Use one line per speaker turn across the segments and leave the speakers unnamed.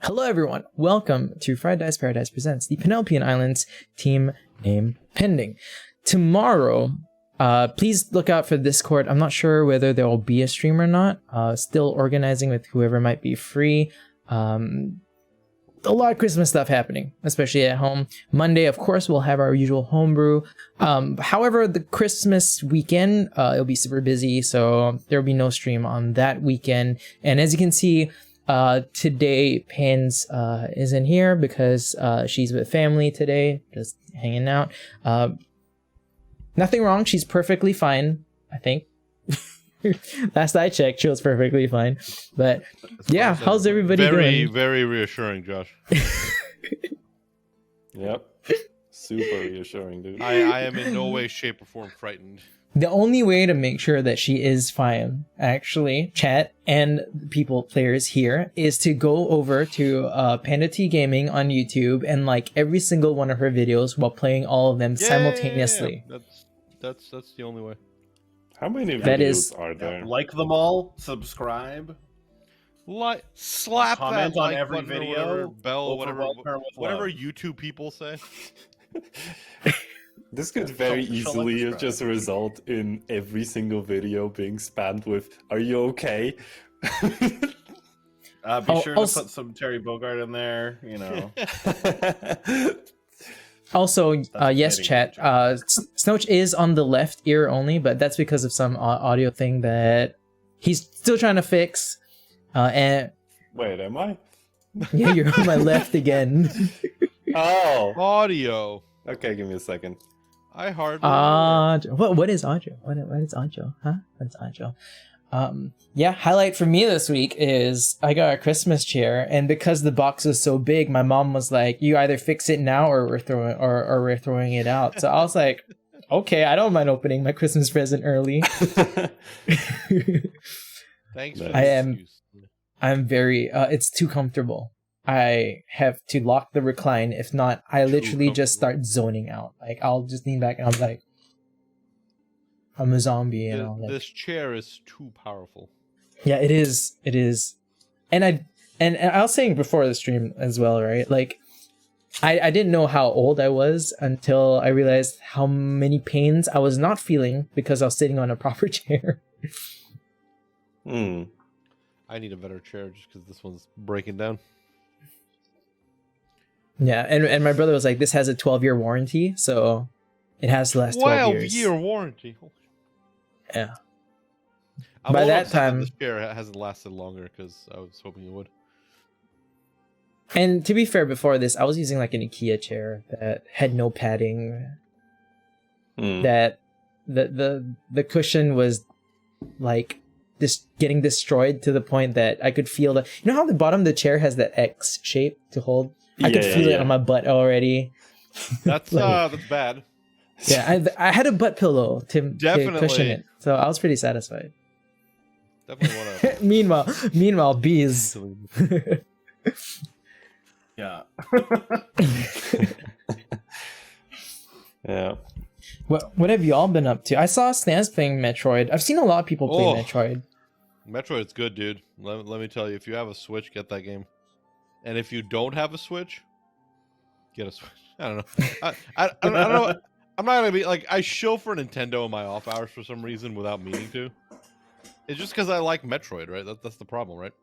Hello everyone, welcome to Fried Dice Paradice presents the Penelopean Islands team name pending. Tomorrow, please look out for Discord. I'm not sure whether there will be a stream or not. Still organizing with whoever might be free. A lot of Christmas stuff happening, especially at home. Monday, of course, we'll have our usual homebrew. However, the Christmas weekend, it'll be super busy, so there'll be no stream on that weekend. And as you can see, today Pans isn't here because she's with family today, just hanging out. Nothing wrong, she's perfectly fine, I think. Last I checked, she was perfectly fine. But yeah, how's everybody doing?
Very reassuring, Josh.
Yep. Super reassuring, dude.
I am in no way, shape, or form frightened.
The only way to make sure that she is fine, actually, chat and players here, is to go over to Pandati Gaming on YouTube and like every single one of her videos while playing all of them simultaneously.
Yeah. That's the only way.
How many videos are there?
Like them all, subscribe,
Slap
comment
that
on
like
every
button or
video,
whatever, bell, whatever
love.
YouTube people say.
This could very
Shall I
easily
describe?
just result in every single video being spammed with, "Are you okay?"
Be sure to
also-
put some Terry Bogard in there, you know.
Also, yes,
kidding.
chat. Snowch is on the left ear only, but that's because of some audio thing that he's still trying to fix. And
Wait, am I?
yeah, you're on my left again.
Oh!
Audio.
Okay, give me a second.
I hardly.
What is audio? What is audio? Huh? What is audio? Yeah, highlight for me this week is I got a Christmas chair, and because the box was so big, my mom was like, "You either fix it now, or we're throwing it out." So I was like, "Okay, I don't mind opening my Christmas present early."
Thanks. For
I
the
am-
excuse.
I'm very. It's too comfortable. I have to lock the recline. If not, I literally just start zoning out. Like I'll just lean back and I'm like, I'm a zombie, you know. Like,
This chair is too powerful.
yeah, it is. It is. And I was saying before the stream as well, right? Like, I didn't know how old I was until I realized how many pains I was not feeling because I was sitting on a proper chair.
Hmm.
I need a better chair just because this one's breaking down.
Yeah, and my brother was like, this has a 12-year warranty, so it has to last 12 years.
12-year warranty.
Yeah.
I'm
By
a little
that
upset
time-
this chair hasn't lasted longer because I was hoping it would.
And to be fair, before this, I was using like an IKEA chair that had no padding.
Hmm.
That the cushion was like just getting destroyed to the point that I could feel the. You know how the bottom of the chair has that X shape to hold? I could
Yeah,
feel it
yeah.
on my butt already.
That's
Like-
bad.
Yeah, I had a butt pillow to cushion
Definitely.
it, so I was pretty satisfied.
Definitely want
Meanwhile, bees.
to.
Yeah.
Yeah.
What have you all been up to? I saw Snaz playing Metroid. I've seen a lot of people play
Oh.
Metroid.
Metroid's good, dude. Let me tell you, if you have a Switch, get that game. And if you don't have a Switch, get a Switch. I don't know. I don't know. I'm not gonna be like I show for Nintendo in my off hours for some reason without meaning to. It's just because I like Metroid, right? That's the problem, right?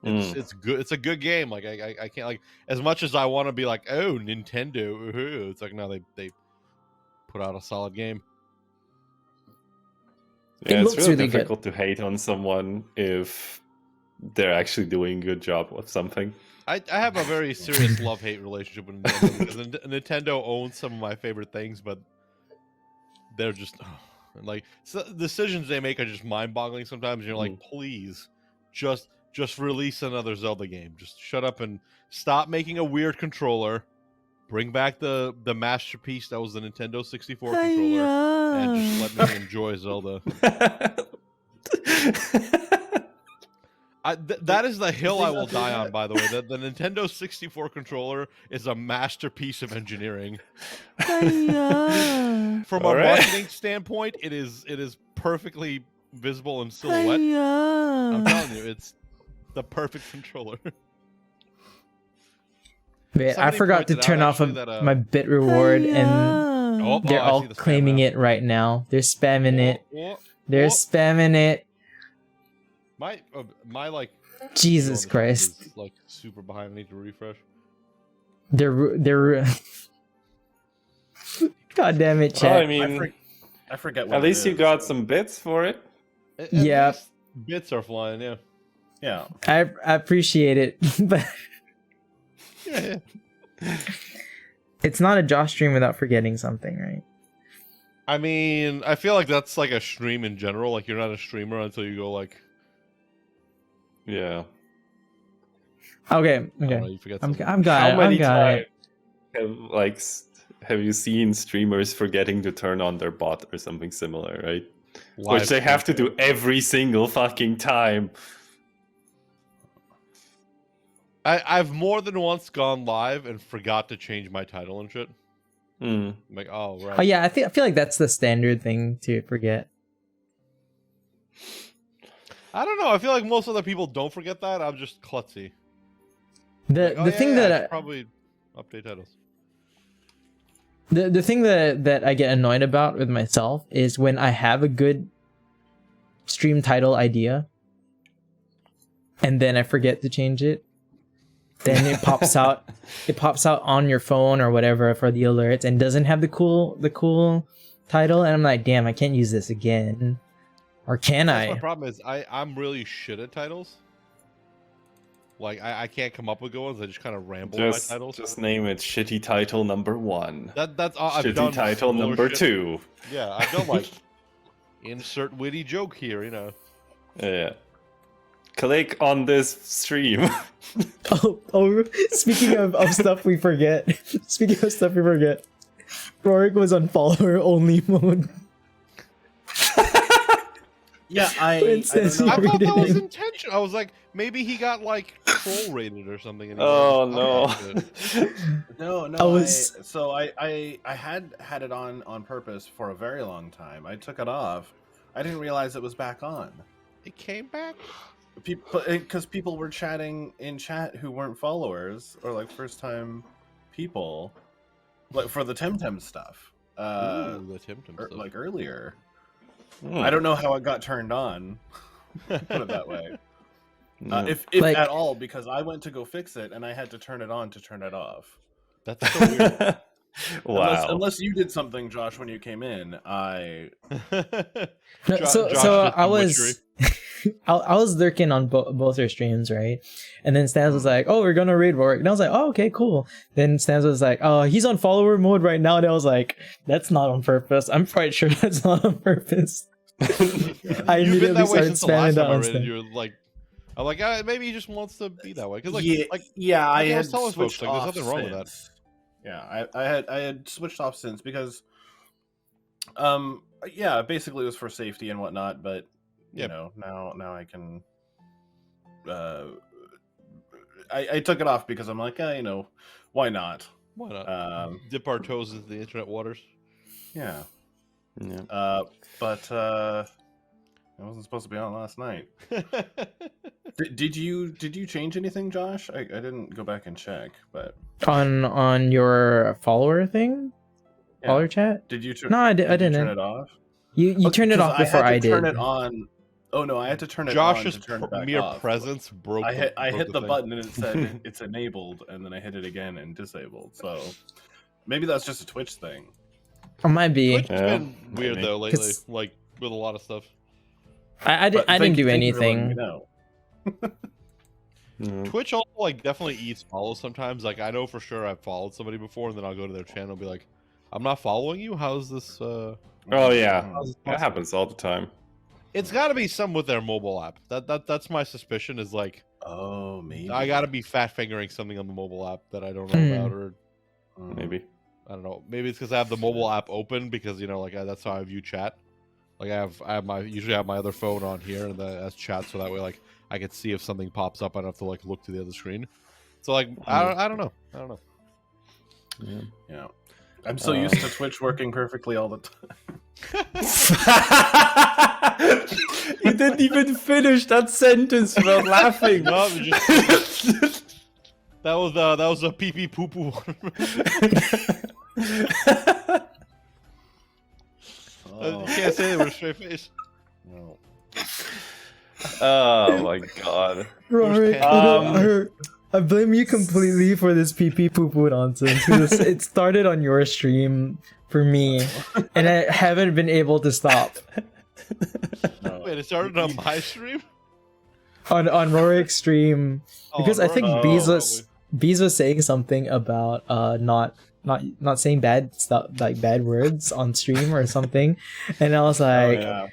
It's good. It's a good game. Like I can't like as much as I want to be like, oh, Nintendo. It's like no, they put out a solid game.
Yeah,
It
it's
looks
really
really good.
difficult to hate on someone if they're actually doing a good job with something.
I have a very serious love-hate relationship with Nintendo because Nintendo owns some of my favorite things, but they're just like decisions they make are just mind-boggling sometimes. And you're like, please, just release another Zelda game. Just shut up and stop making a weird controller. Bring back the masterpiece that was the Nintendo 64 controller, and just let me enjoy Zelda. That is the hill I will die on, by the way. The Nintendo 64 controller is a masterpiece of engineering. From a marketing standpoint, it is perfectly visible in silhouette. I'm telling you, it's the perfect controller.
Wait, I
Somebody
forgot to
pointed out
turn off
actually that,
my bit reward, and
Oh,
they're
I
all
see the spam
claiming
now.
it right now. They're spamming it.
Oh,
They're
oh.
spamming it.
My like
Jesus
view on the chat
Christ.
is, like super behind. I need to refresh.
They're. God damn it,
Oh,
chat.
I mean,
I forget what
at
it
least you
is,
got
but-
some bits for it.
At
Yeah.
least bits are flying. Yeah.
Yeah.
I appreciate it, but
Yeah.
it's not a Josh stream without forgetting something, right?
I mean, I feel like that's like a stream in general. Like you're not a streamer until you go like.
Yeah.
Okay,
I don't know,
okay.
you forget
I'm
something.
got
How
it.
many
I'm got
times
it.
have you seen streamers forgetting to turn on their bot or something similar, right?
Live
Which they have to
stream.
do every single fucking time.
I've more than once gone live and forgot to change my title and shit.
Hmm.
I'm like, oh right.
Oh yeah, I feel like that's the standard thing to forget.
I don't know. I feel like most other people don't forget that. I'm just klutzy.
The
Like, oh,
the
yeah,
thing
yeah, I
that
should probably update titles.
the thing that I get annoyed about with myself is when I have a good stream title idea and then I forget to change it. Then it pops out. It pops out on your phone or whatever for the alerts and doesn't have the cool title. And I'm like, damn, I can't use this again. Or can
That's my
I?
problem is I'm really shit at titles. Like I can't come up with good ones. I just kind of ramble my titles.
Just name it shitty title number 1.
That's I've
Shitty
done
title
similar
number
shit.
2.
Yeah, I've done like insert witty joke here. You know.
Yeah. Click on this stream.
Oh, speaking of stuff we forget. Speaking of stuff we forget. Rhorik was on follower only mode.
Yeah, I
When says
don't know.
I thought that was
Reading.
intentional. I was like, maybe he got like troll rated or something. And he
Oh
wanted to talk
no.
about it.
No,
I was-
I had it on purpose for a very long time. I took it off. I didn't realize it was back on.
It came back.
Because people were chatting in chat who weren't followers or like first time people, like for the Temtem stuff.
Ooh, the Timtum stuff.
Like earlier.
Hmm.
I don't know how it got turned on. Put it that way.
No.
If
Like-
at all, because I went to go fix it and I had to turn it on to turn it off.
That's so weird.
Wow.
Unless you did something, Josh, when you came in, I
No,
Jo-
so
Josh
so
did
I
some
was
witchery.
I was lurking on both their streams, right? And then Stans was like, "Oh, we're gonna raid Rhorik," and I was like, "Oh, okay, cool." Then Stans was like, "Oh, he's on follower mode right now," and I was like, "That's not on purpose. I'm quite sure that's not on purpose." I
You've been
immediately
that way
started
since the last
spamming
time
that
I
on
raided
Stan.
you. Like, I'm like, maybe he just wants to be that way. Because like,
yeah, I
I
had
was telling folks,
switched
like, there's
off
nothing wrong with that.
since. Yeah, I had switched off since because, yeah, basically it was for safety and whatnot. But you
Yep.
know, now I can. I took it off because I'm like, you know, why not?
why not dip our toes into the internet waters?
Yeah.
Yeah.
But I wasn't supposed to be on last night. Did you change anything, Josh? I didn't go back and check, but
On your follower thing,
yeah.
follower chat.
Did you?
No, I
did you
didn't.
turn it off.
You
Oh,
turned it
'cause
off before I
had to
did.
turn it on. Oh no, I had to turn it
Josh's
on to turn it back
mere
off.
presence broke.
I hit
broke
the
thing.
button and it said it's enabled, and then I hit it again and disabled. So maybe that's just a Twitch thing.
It might be.
Twitch has
Yeah,
been weird
maybe.
though lately,
'Cause-
like with a lot of stuff.
I
But
didn't do
thank you for letting me
anything.
know.
Yeah.
Twitch also like definitely eats follows sometimes. Like I know for sure I've followed somebody before, and then I'll go to their channel and be like, "I'm not following you. How's this?"
Oh yeah,
How's this
that
possible?"
happens all the time.
It's got to be some with their mobile app. That's my suspicion. Is like
Oh, maybe
I got to be fat fingering something on the mobile app that I don't know
Hmm.
about, or
Maybe.
I don't know. Maybe it's because I have the mobile app open because you know, like that's how I view chat. Like I have my usually have my other phone on here and as chat, so that way like I can see if something pops up. I don't have to like look to the other screen. So like I don't know. I don't know.
Yeah.
Yeah, I'm so used to Twitch working perfectly all the time.
You didn't even finish that sentence without laughing.
No, That was a pee pee poo poo. You can't say that with a straight face.
No.
Oh my god.
Rhorik, I blame you completely for this pee pee poo poo nonsense. It started on your stream for me, and I haven't been able to stop.
No.
Wait, it started on my stream?
On Rorik's stream, because I think
Rorik.
Bees was saying something about not saying bad stuff, like bad words on stream or something, and I was like,
yeah.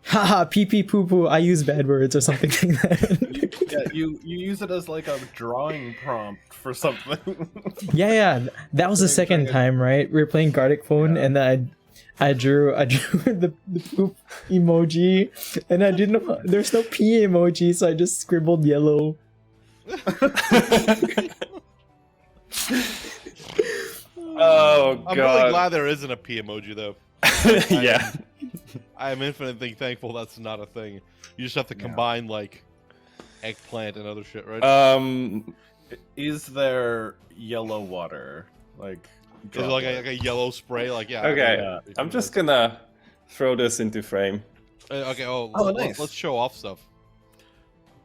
haha, pee pee poo poo, I use bad words or something like that.
Yeah, you use it as like a drawing prompt for something.
yeah, that was the second time, right? We were playing Gartic Phone, and then I drew the poop emoji, and I didn't know there's no P emoji, so I just scribbled yellow.
Oh god.
I'm really glad there isn't a P emoji though.
Yeah.
I am infinitely thankful that's not a thing. You just have to combine like eggplant and other shit, right?
Is there yellow water? Like,
Is it like a yellow spray? Like yeah.
Okay,
Yeah.
I'm just gonna throw this into frame.
Okay.
Oh, nice.
Let's show off stuff.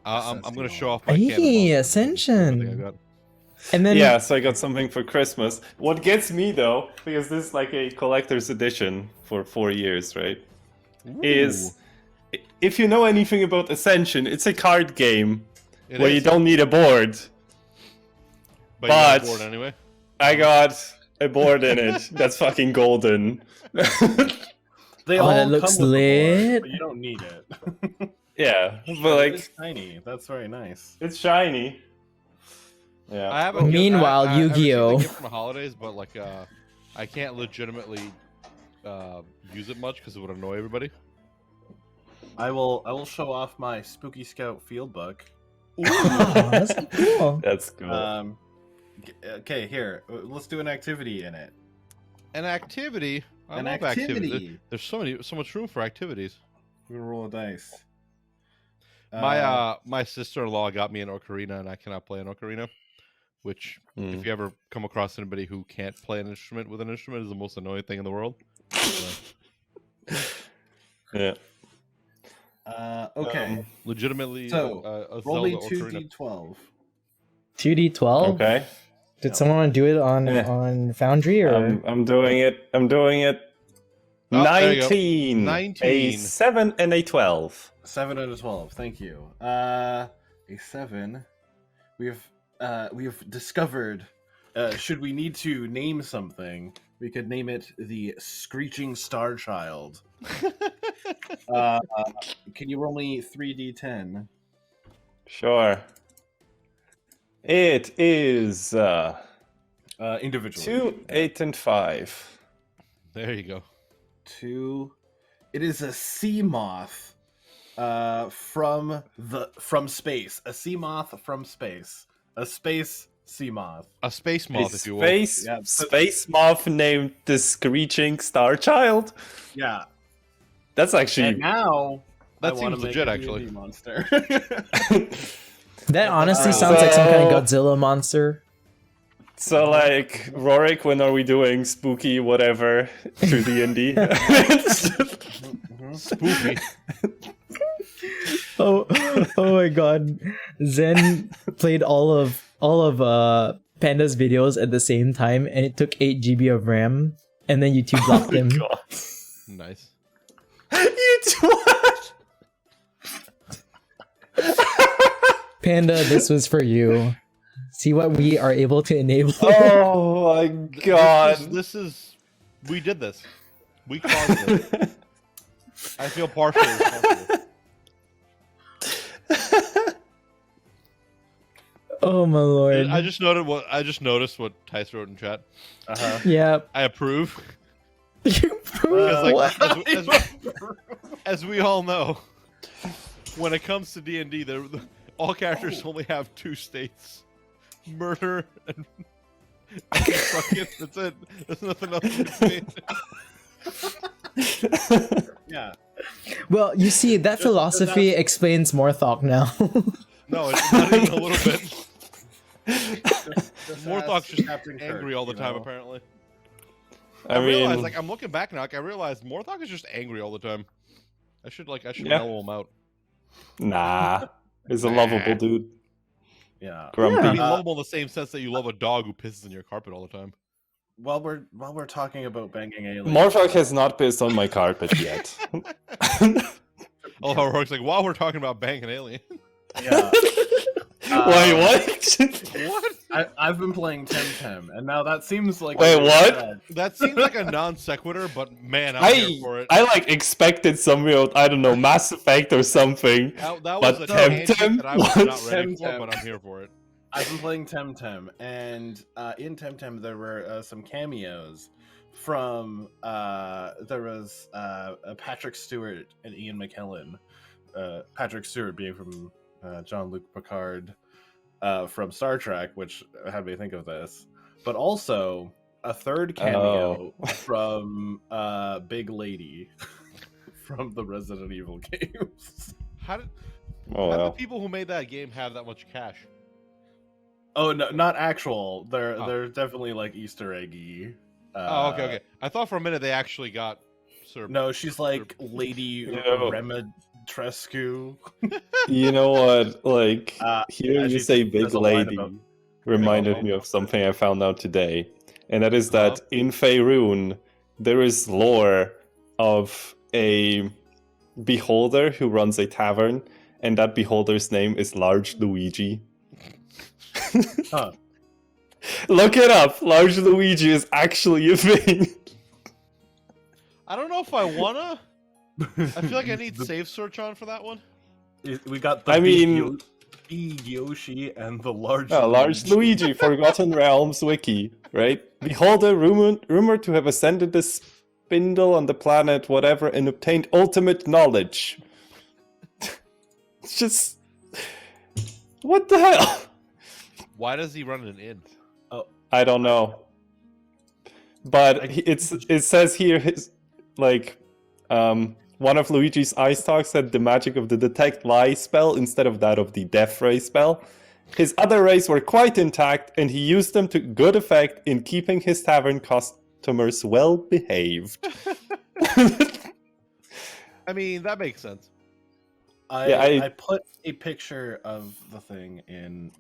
I'm gonna
Assassin.
show off my
Hey,
cannonball. Everything I
Ascension,
got.
and then
Yeah, so I got something for Christmas. What gets me though, because this is like a collector's edition for 4 years, right? Is if you know anything about Ascension, it's a card game
It
where
is,
you don't need a board.
but you got
but-
bored anyway.
I got a board in it that's fucking golden.
They
Oh,
all
that looks
come with a board,
lit.
but you don't need it.
Yeah, but like
It's tiny. That's very nice.
it's shiny.
I
Yeah.
haven't.
Meanwhile,
I received a
Yu-Gi-Oh.
gift from the holidays, but like I can't legitimately use it much because it would annoy everybody.
I will show off my Spooky Scout field book.
oh, that's cool.
That's cool.
Okay, here. Let's do an activity in it.
An activity. I
An
love
activity.
activity. There's so much room for activities.
We're gonna roll a dice.
My sister-in-law got me an ocarina, and I cannot play an ocarina. Which, if you ever come across anybody who can't play an instrument with an instrument, is the most annoying thing in the world.
Yeah.
Okay.
Legitimately,
So,
a
roll me
Zelda ocarina.
2d12.
2d12.
Okay.
Did someone do it on
Yeah.
on Foundry or?
I'm doing it. I'm doing it.
Oh, there you go.
19.
19.
A 7 and a 12.
7 out of 12. Thank you. A 7. We have discovered. Should we need to name something, we could name it the Screeching Star Child. Can you roll me 3d10?
Sure. It is
Individually.
2, 8, and 5.
There you go.
2. It is a sea moth from space. A sea moth from space. A space sea moth.
A space moth, if you will.
Space,
Yeah.
space moth named the Screeching Star Child.
Yeah.
That's
And
actually
now
That
I wanna
seems
make
legit,
a
actually.
D&D monster.
That honestly sounds like some kind of Godzilla monster.
so. Like Rhorik, when are we doing spooky whatever to D&D?
Spooky.
Oh my god. Zen played all of Panda's videos at the same time, and it took 8 GB of RAM, and then YouTube blocked him.
God.
Nice.
You twat!
Panda, this was for you. See what we are able to enable.
Oh my god.
This is. We did this. We caused it. I feel partially responsible.
Oh my lord.
I just noticed what Tice wrote in chat.
Uh-huh.
Yeah.
I approve.
You
Because,
what?
as we all know, when it comes to D&D, all characters only have 2 states: murder and fucking. That's it. There's nothing else to say.
Yeah.
Well, you see, that philosophy explains Morthok now.
No, it's not even a little bit. Morthok's just
Captain Kirk,
angry all the
you
time,
know?
apparently.
I
realized,
mean,
like, I'm looking back now, like, I realized Morthok is just angry all the time. I should
Yeah.
mellow him out.
nah. He's a lovable dude.
Yeah.
Grumpy.
I mean, lovable in the same sense that you love a dog who pisses in your carpet all the time.
While we're talking about banging aliens,
Morthok has not pissed on my carpet yet.
Oh, how Rhorek's like, while we're talking about banging alien.
yeah.
Wait, what?
What?
I've been playing Temtem, and now that seems like
Wait,
a weird
what?
thread.
That seems like a non sequitur, but man, I'm here for it.
I like expected some real, I don't know, Mass Effect or something.
That
but
was a tangent
Temtem?
that I was
What?
not ready for,
Temtem.
but I'm here for it.
I've been playing Temtem, and in Temtem there were some cameos from there was Patrick Stewart and Ian McKellen. Patrick Stewart being from Jean-Luc Picard from Star Trek, which had me think of this, but also a third cameo from Big Lady from the Resident Evil games.
How did
Oh,
how did
well.
the people who made that game have that much cash?
Oh no, not actual. They're
Oh.
they're definitely like Easter eggy.
Oh, okay. I thought for a minute they actually got sort of.
No, she's like Lady
No.
Rematrescu.
You know what? Like, hearing
as
you
you
say
said,
big
there's a line
lady
about-
reminded
Oh.
me of something I found out today. And that is that in Faerun, there is lore of a beholder who runs a tavern, and that beholder's name is Large Luigi.
Huh.
Look it up. Large Luigi is actually a thing.
I don't know if I wanna. I feel like I need save search on for that one.
We got the
I
big
mean-
Big Yoshi and the large.
Large Luigi, Forgotten Realms wiki, right? Beholder rumored to have ascended the spindle on the planet, whatever, and obtained ultimate knowledge. It's just... What the hell?
Why does he run an inn?
I don't know. But it says here, one of Luigi's ice talks had the magic of the detect lie spell instead of that of the death ray spell. His other rays were quite intact, and he used them to good effect in keeping his tavern customers well behaved.
I mean, that makes sense.
I put a picture of the thing in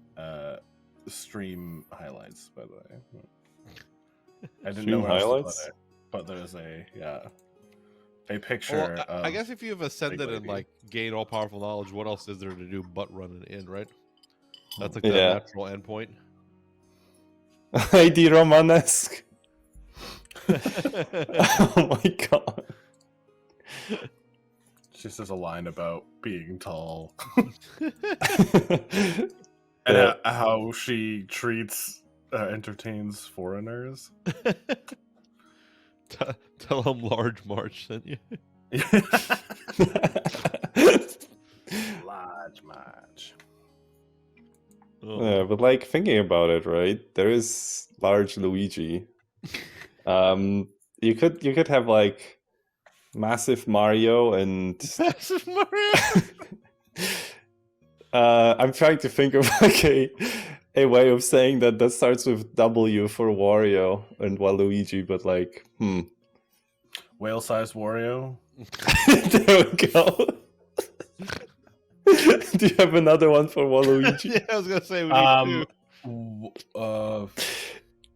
stream highlights, by the way. I didn't know
Stream
where else to
highlights?
put it, but there's a picture.
Well,
of
I guess if you've ascended and
lady.
like gained all powerful knowledge, what else is there to do but run an inn, right? That's like the
Yeah.
natural endpoint.
ID Romanesque. Oh my god.
She says a line about being tall
Yeah.
and how she entertains foreigners.
Tell him Large March sent you.
Large match.
Oh.
Yeah, but like thinking about it, right? There is Large Luigi. You could have like Massive Mario and
Massive Mario.
I'm trying to think of like a way of saying that starts with W for Wario and Waluigi, but like
Whale-sized Wario.
There we go. Do you have another one for Waluigi?
Yeah, I was gonna say we need two.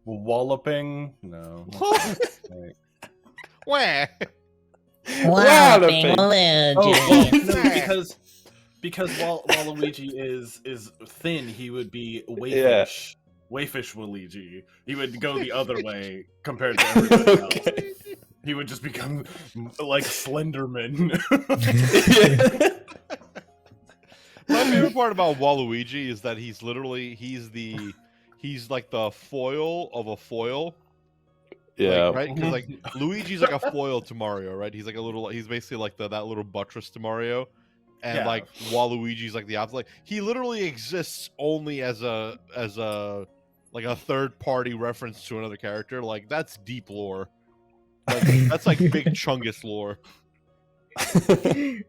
Walloping? No. Wait.
Wah.
Walloping.
Oh, no, because Waluigi is thin, he would be wayfish. Wayfish Waluigi. He would go the other way compared to everybody else.
Okay.
He would just become like Slenderman.
My favorite part about Waluigi is that he's like the foil of a foil.
Yeah.
Like, right? Because like Luigi's like a foil to Mario, right? He's like he's basically like that little buttress to Mario. And
Yeah.
like Waluigi's like the opposite. Like he literally exists only as a like a third party reference to another character. Like that's deep lore. Like, that's like big Chungus lore.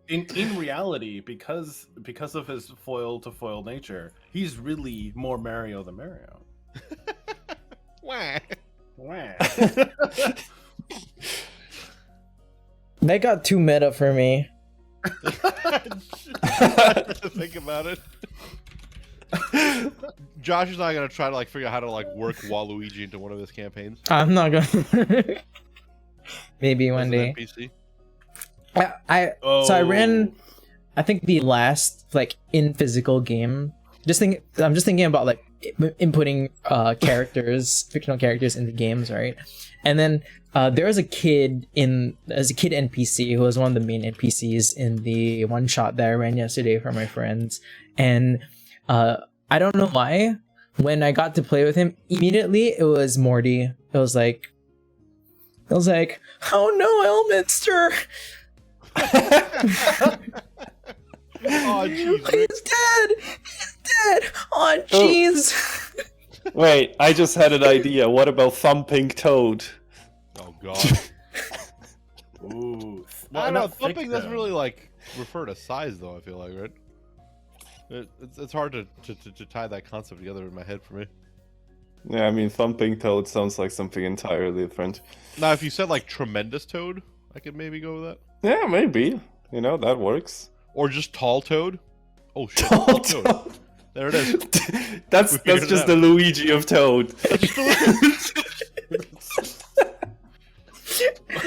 in reality, because of his foil to foil nature, he's really more Mario than Mario.
Wah.
Wow.
That got too meta for me.
Think about it. Josh is not gonna try to like figure out how to like work Waluigi into one of his campaigns.
I'm not gonna. Maybe one
As an
day.
NPC.
So I ran, I think the last like in physical game. I'm just thinking about like inputting fictional characters into games, right? And then there was a kid NPC who was one of the main NPCs in the one shot that I ran yesterday for my friends, and I don't know why. When I got to play with him, immediately it was Morty. It was like, oh no, Elminster!
Oh jeez, Rick.
He's dead! He's dead! Oh jeez!
Wait, I just had an idea. What about Thumping Toad?
Oh god.
Ooh.
I don't know.
Thick,
Thumping doesn't
though.
really like refer to size, though. I feel like, right? It's hard to tie that concept together in my head for me.
Yeah, I mean, Thumping Toad sounds like something entirely different.
Now, if you said like tremendous toad, I could maybe go with that.
Yeah, maybe. You know, that works.
Or just tall toad. Oh shit!
Tall
Toad.
Toad.
There it is.
That's
figured it
just
out.
the Luigi of Toad.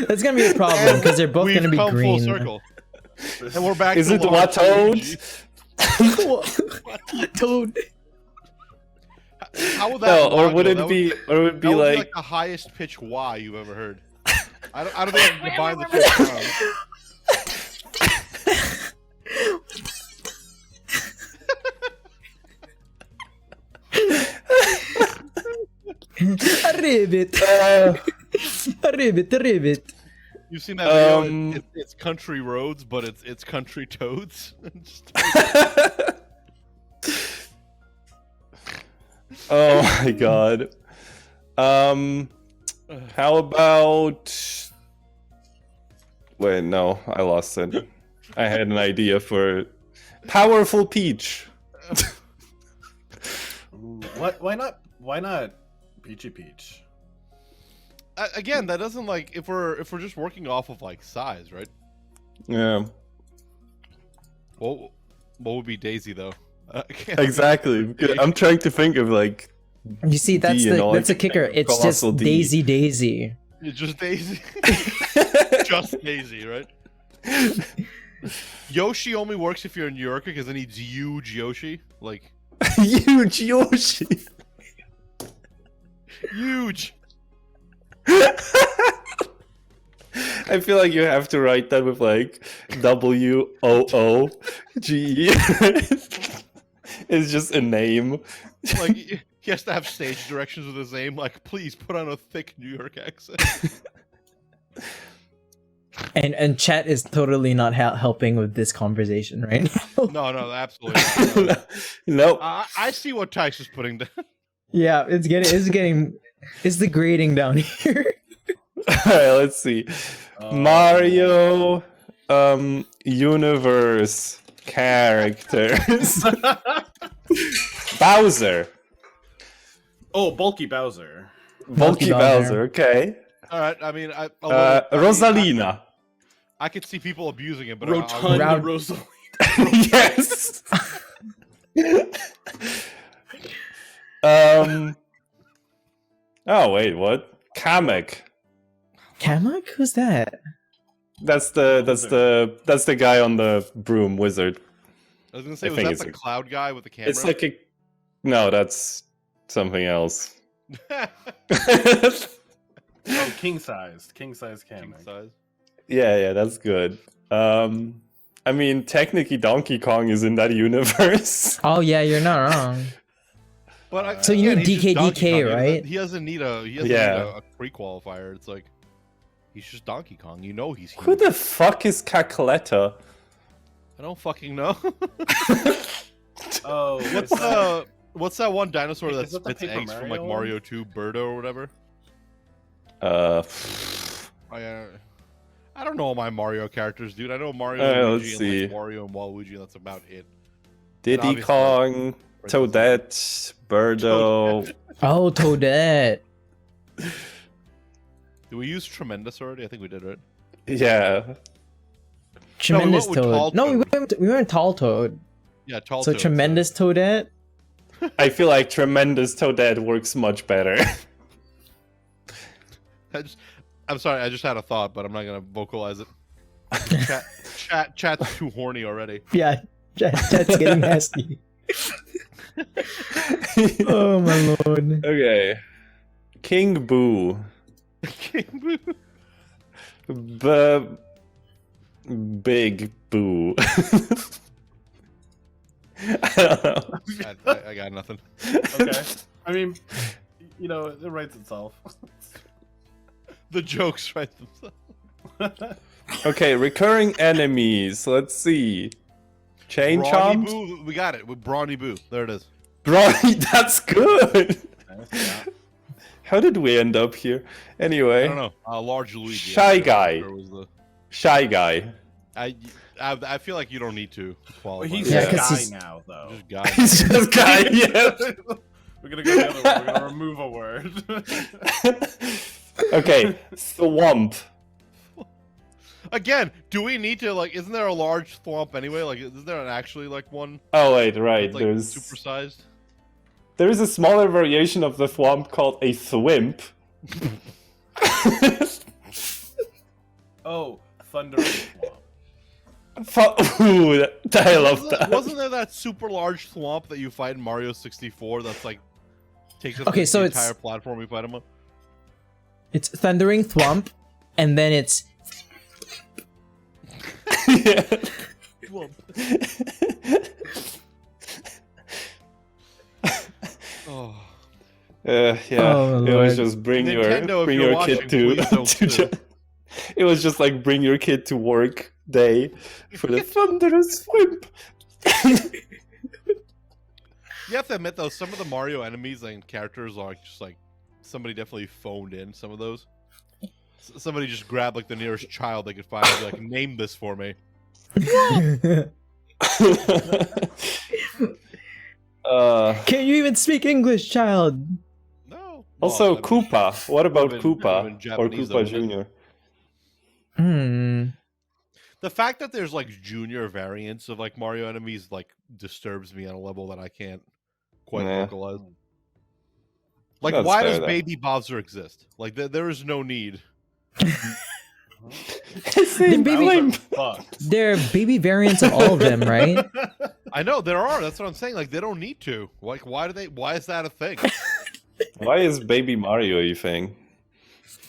That's gonna be a problem because they're both
We've
gonna be
come
green.
full circle. And we're back
Is
to
it
large
what Toad?
Luigi.
Toad.
How would that?
No, or
not
would
go?
it
That
be? Or would it be
that would
like?
be like the highest pitch Y you've ever heard. I don't think I can combine the two sounds.
A ribbit. A ribbit.
You've seen that video? It's country roads, but it's country toads.
Oh my god. How about? Wait, no, I lost it. I had an idea for Powerful Peach.
Ooh, what? Why not? Why not Peachy Peach?
Again, that doesn't like if we're just working off of like size, right?
Yeah,
What would be Daisy though?
exactly. I'm trying to think of like.
You see, that's
D and all,
the
like,
kicker. It's just
colossal D.
Daisy.
It's just Daisy. Just Daisy, right? Yoshi only works if you're in New York because then he's huge Yoshi, like
Huge Yoshi.
huge.
I feel like you have to write that with like WOOGE. It's just a name.
Like he has to have stage directions with his name. Like, please put on a thick New York accent.
And chat is totally not helping with this conversation right now.
No, absolutely not.
Nope.
I see what Tyson is putting down.
Yeah, it's degrading down here.
Alright, let's see. Mario universe characters. Bowser.
Oh, Bulky Bowser.
Bulky Bowser, okay.
All right, I mean,
Rosalina.
I could see people abusing it, but
Rotund
Round-
Rosalie.
Yes. Oh wait, what? Kamek.
Kamek? Who's that?
That's the guy on the broom wizard.
I was gonna say,
I
was
think
that
it's
the
a-
cloud guy with the camera?
It's like a no, that's something else.
Oh, king sized Kamek.
size.
Yeah, that's good. I mean, technically, Donkey Kong is in that universe.
Oh yeah, you're not wrong.
But
So you
again,
need
he's just Donkey
DKDK,
Kong.
right?
He doesn't need a
Yeah.
pre-qualifier. It's like he's just Donkey Kong. You know he's huge.
Who the fuck is Cacletta?
I don't fucking know.
Oh,
What's that one dinosaur that
Is it the
spits
Paper
eggs from
Mario
like
one?
Mario 2, Birdo or whatever?
Uh,
I don't know all my Mario characters, dude. I know Mario,
let's
Luigi,
see.
and like Wario and Waluigi, and that's about it.
Diddy
obviously,
Kong, Toadette, Birdo.
Oh, Toadette.
Did we use Tremendous already? I think we did, right?
Yeah.
Tremendous
went with Tall
Toad. No,
Toad.
we went Tall Toad.
Yeah, Tall
So
Toad,
Tremendous Toadette.
I feel like Tremendous Toadette works much better.
I'm sorry, I just had a thought, but I'm not gonna vocalize it. Chat's too horny already.
Yeah, that's getting nasty. Oh my lord.
Okay. King Boo. Big Boo. I don't know.
I got nothing.
Okay. I mean, you know, it writes itself.
The jokes write themselves.
Okay, recurring enemies. Let's see. Chain
Brawny
Chomp?
Boo, we got it with Brawny Boo. There it is.
Brawny, that's good.
Yeah.
How did we end up here? Anyway.
I don't know. Large Luigi.
Shy Guy.
Was the...
Shy Guy.
I feel like you don't need to
Well,
qualify.
he's
Yeah,
just
'cause
guy
he's-
now, though.
Just guy.
He's just Guy, yeah.
We're gonna go the other way. We're gonna remove a word.
Okay, Swamp.
Again, do we need to like? Isn't there a large thwomp anyway? Like, is there an actually like one
Oh wait, right.
that's, like
There's
supersized?
there's a smaller variation of the Thwomp called a Thwimp.
Oh, Thunder.
Ooh, I love that.
Wasn't there that super large thwomp that you fight in Mario 64? That's like takes up
Okay, so
the
it's-
entire platform you fight him on.
It's Thundering Thwomp, and then it's
Yeah.
Oh.
Yeah,
Oh,
it
Lord.
was just bring
Nintendo, if
your
you're
kid
watching,
to,
please don't sue.
it was just like bring your kid to work day for the thunderous whip.
You have to admit though, some of the Mario enemies and characters are just like somebody definitely phoned in. Some of those, somebody just grabbed like the nearest child they could find and be like, "Name this for me."
Can you even speak English, child?
No.
Also,
Well, I mean,
Koopa. What about
would've been- would've
Koopa
been
or
Japanese, though,
Koopa
wouldn't it?
Jr.?
the fact that there's like junior variants of like Mario enemies like disturbs me on a level that I can't quite
Nah.
vocalize. Like,
That's
why
fair,
does
though.
Baby Bowser exist? Like, there is no need.
Then baby,
Blimp.
Fucked.
there are baby variants of all of them, right?
I know there are. That's what I'm saying. Like, they don't need to. Like, why do they? Why is that a thing?
Why is Baby Mario a thing?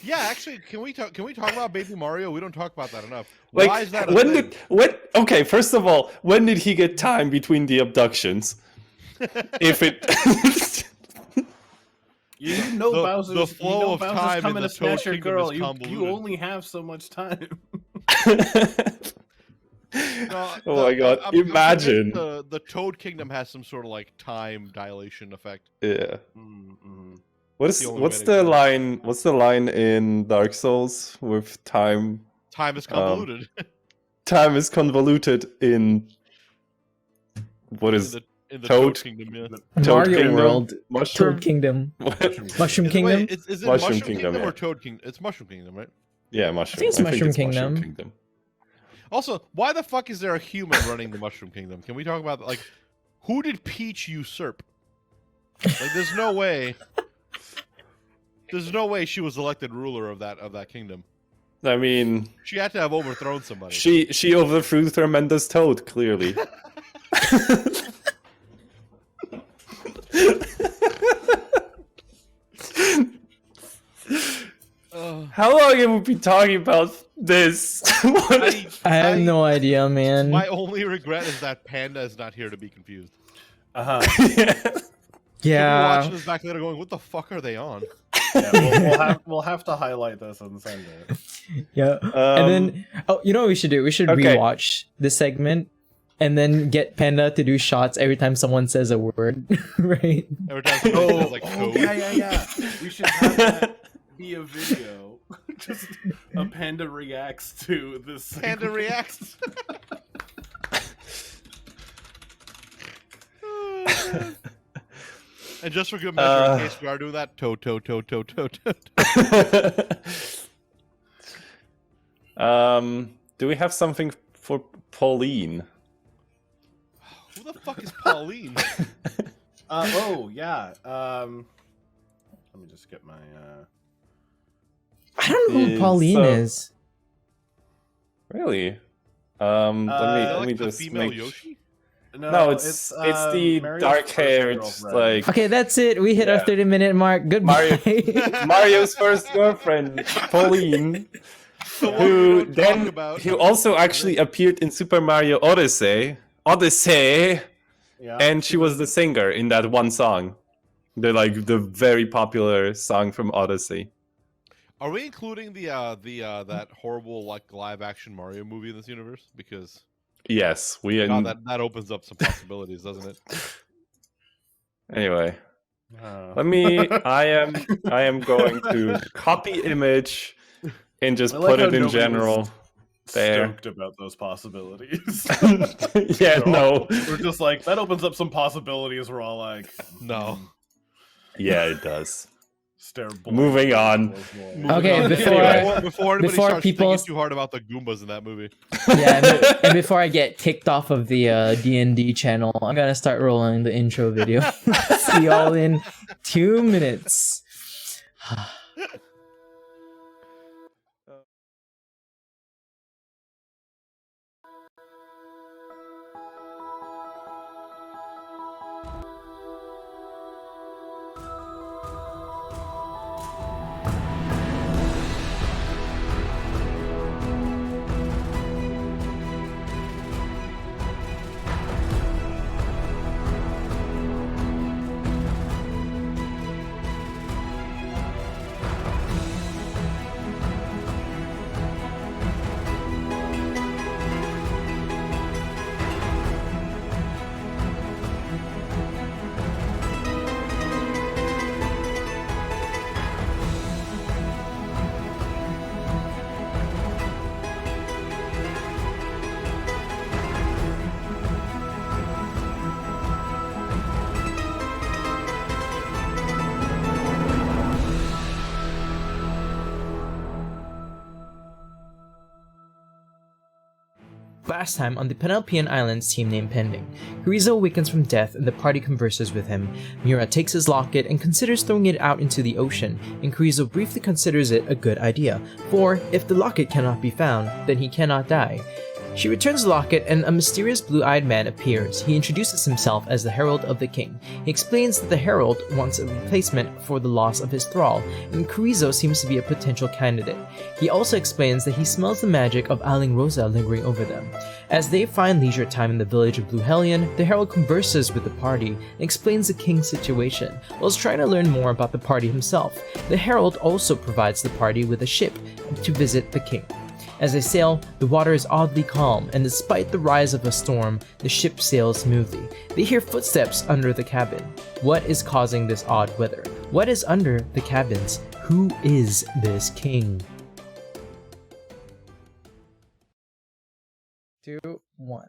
Yeah, actually, can we talk about Baby Mario? We don't talk about that enough.
Like,
Why is that a
when
thing?
okay, first of all, when did he get time between the abductions? If it
You know
The-
Bowser's,
the flow
you know
of
Bowser's
time in
coming
the
to smash
Toad
your
Kingdom
girl.
is
You
convoluted.
only have so much time.
No,
Oh my God,
I'm convinced
imagine.
the Toad Kingdom has some sort of like time dilation effect.
Yeah.
Mm-hmm.
What's
the only
what's
way to
the
go.
line? What's the line in Dark Souls with time?
Time is convoluted.
Time is convoluted in what is
in the
Toad-
Toad Kingdom, yeah.
Toad
Mario
Kingdom?
World,
Mushroom?
Toad Kingdom,
What?
Mushroom
Wait,
Kingdom.
is it
Mushroom
Mushroom
Kingdom,
Kingdom,
yeah.
or Toad Kingdom? It's Mushroom Kingdom, right?
Yeah, mushroom.
think it's Mushroom Kingdom.
Kingdom.
Also, why the fuck is there a human running the Mushroom Kingdom? Can we talk about like who did Peach usurp? Like, there's no way. There's no way she was elected ruler of that kingdom.
I mean,
She had to have overthrown somebody.
she overthrew Tremendous Toad, clearly. How long have we been talking about this?
I have no idea, man.
My only regret is that Panda is not here to be confused.
Uh-huh.
We're
Yeah.
watching this back later going, what the fuck are they on?
Yeah, we'll have to highlight this and send it.
Yeah. And then, oh, you know what we should do? We should
Okay.
rewatch this segment and then get Panda to do shots every time someone says a word, right?
Every time somebody says like
Oh,
Toad.
yeah. We should have that. be a video. Just a panda reacts to this.
Panda reacts. And just for good measure, in case we are doing that, toe.
Do we have something for Pauline?
Who the fuck is Pauline?
Oh yeah. Let me just get my.
I don't know who Pauline is.
Really?
Is
Let
that
me
like the
just
female
make.
Yoshi?
No, it's the
Mario's
dark-haired,
first girlfriend.
like
Okay, that's it. We hit our
Yeah.
30-minute mark. Goodbye.
Mario's first girlfriend, Pauline,
The one we
who
don't talk
then
about.
who also actually appeared in Super Mario Odyssey,
Yeah.
and she was the singer in that one song, the very popular song from Odyssey.
Are we including the that horrible like live action Mario movie in this universe? Because
Yes, we.
God, that opens up some possibilities, doesn't it?
Anyway,
Uh,
let me. I am going to copy image and just
I like
put
how
it in
nobody
general.
was
There.
Stoked about those possibilities.
Yeah, no.
We're just like that opens up some possibilities. We're all like,
No.
Yeah, it does.
stare.
Moving on.
Okay,
Anyway,
before
anybody
before
starts
people-
thinking too hard about the Goombas in that movie.
Yeah, and before I get kicked off of the D&D channel, I'm gonna start rolling the intro video. See y'all in 2 minutes. Last time on the Penelopean Islands, team named Pending. Carrizo awakens from death and the party converses with him. Mira takes his locket and considers throwing it out into the ocean, and Carrizo briefly considers it a good idea, for if the locket cannot be found, then he cannot die. She returns the locket and a mysterious blue-eyed man appears. He introduces himself as the Herald of the King. He explains that the Herald wants a replacement for the loss of his thrall, and Carrizo seems to be a potential candidate. He also explains that he smells the magic of Aling Rosa lingering over them. As they find leisure time in the village of Blue Hellion, the Herald converses with the party and explains the King's situation, whilst trying to learn more about the party himself. The Herald also provides the party with a ship to visit the King. As they sail, the water is oddly calm, and despite the rise of a storm, the ship sails smoothly. They hear footsteps under the cabin. What is causing this odd weather? What is under the cabins? Who is this king? 2, 1.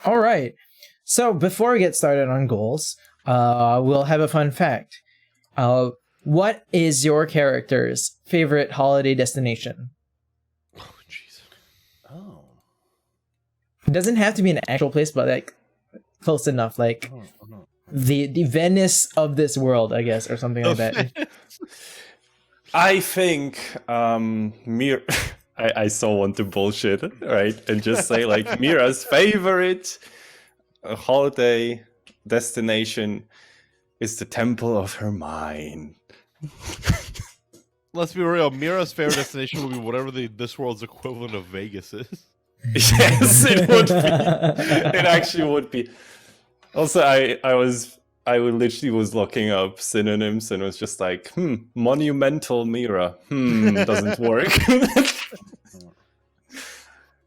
All right. So before we get started on goals, we'll have a fun fact. What is your character's favorite holiday destination?
Oh, jeez.
Oh.
It doesn't have to be an actual place, but like close enough, like the Venice of this world, I guess, or something like that.
I think Mira. I so want to bullshit, right? And just say like Mira's favorite holiday destination is the temple of her mind.
Let's be real. Mira's favorite destination would be whatever this world's equivalent of Vegas is.
Yes, it would be. It actually would be. Also, I literally was looking up synonyms and was just like, monumental Mira. Doesn't work.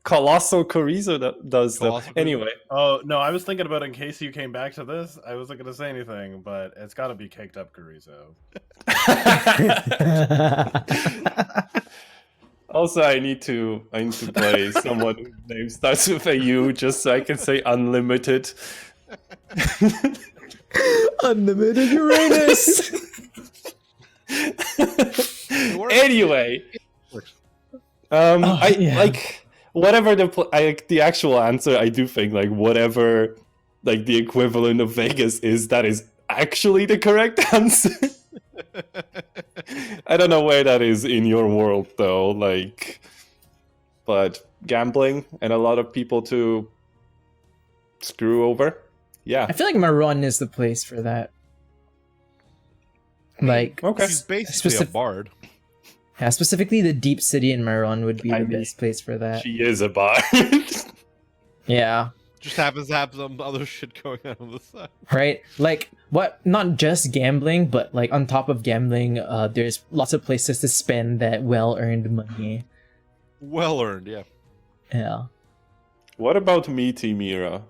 Colossal Chorizo does though.
Colossal Chorizo.
Anyway,
Oh no, I was thinking about in case you came back to this. I wasn't gonna say anything, but it's got to be caked up chorizo.
also I need to play someone whose name starts with a U just so I can say unlimited.
Unlimited Uranus.
Anyway, like whatever the actual answer. I do think like whatever like the equivalent of Vegas is, that is actually the correct answer. I don't know where that is in your world though, like, but gambling and a lot of people to screw over. Yeah,
I feel like Maron is the place for that. Like,
okay.
He's basically a bard.
Yeah, specifically the deep city in Maron would be
I
the
mean,
best place for that.
She is a bard.
Yeah.
Just happens to have some other shit going on the side.
Right? Like, what? Not just gambling, but like on top of gambling, there's lots of places to spend that well-earned money.
Well earned, yeah.
Yeah.
What about Meaty Mira?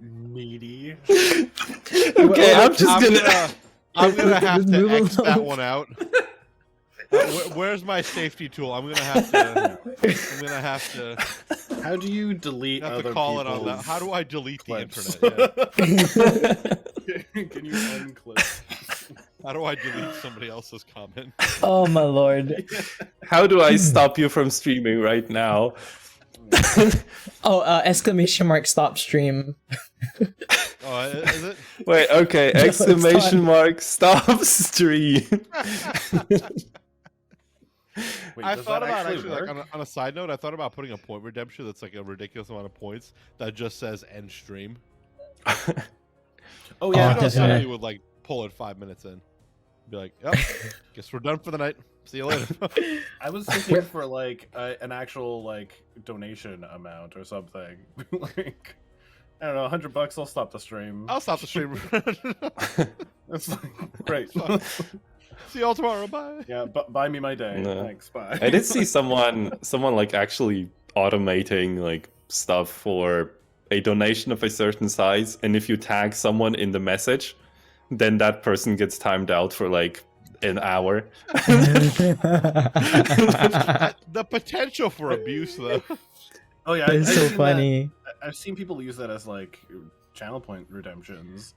Meaty.
Okay, I'm
gonna have to
move
X that
along.
one out. Where's my safety tool? I'm gonna have to
How do you delete other
call it on
people's
that. How do I delete
clips?
the internet? Yeah.
Can you unclip?
How do I delete somebody else's comment?
Oh my lord.
How do I stop you from streaming right now?
Oh, exclamation mark stop stream.
Oh, is it?
Wait, okay,
No, it's
exclamation
fine.
mark stop stream.
Wait,
I
does
thought
that
about
actually
actually,
work?
like on a side note, I thought about putting a point redemption that's like a ridiculous amount of points that just says end stream.
Oh
Oh,
yeah,
I know
definitely.
somebody would like pull it 5 minutes in, be like, "Yep, guess we're done for the night. See you later."
I was thinking for like an actual like donation amount or something. Like, I don't know, $100. I'll stop the stream.
I'll stop the stream.
That's like, great.
See y'all tomorrow. Bye.
Yeah, buy me my day.
No.
Thanks. Bye.
I did see someone like actually automating like stuff for a donation of a certain size, and if you tag someone in the message, then that person gets timed out for like an hour.
The potential for abuse, though.
Oh yeah,
It's
I've
so
seen
funny.
that- I've seen people use that as like channel point redemptions.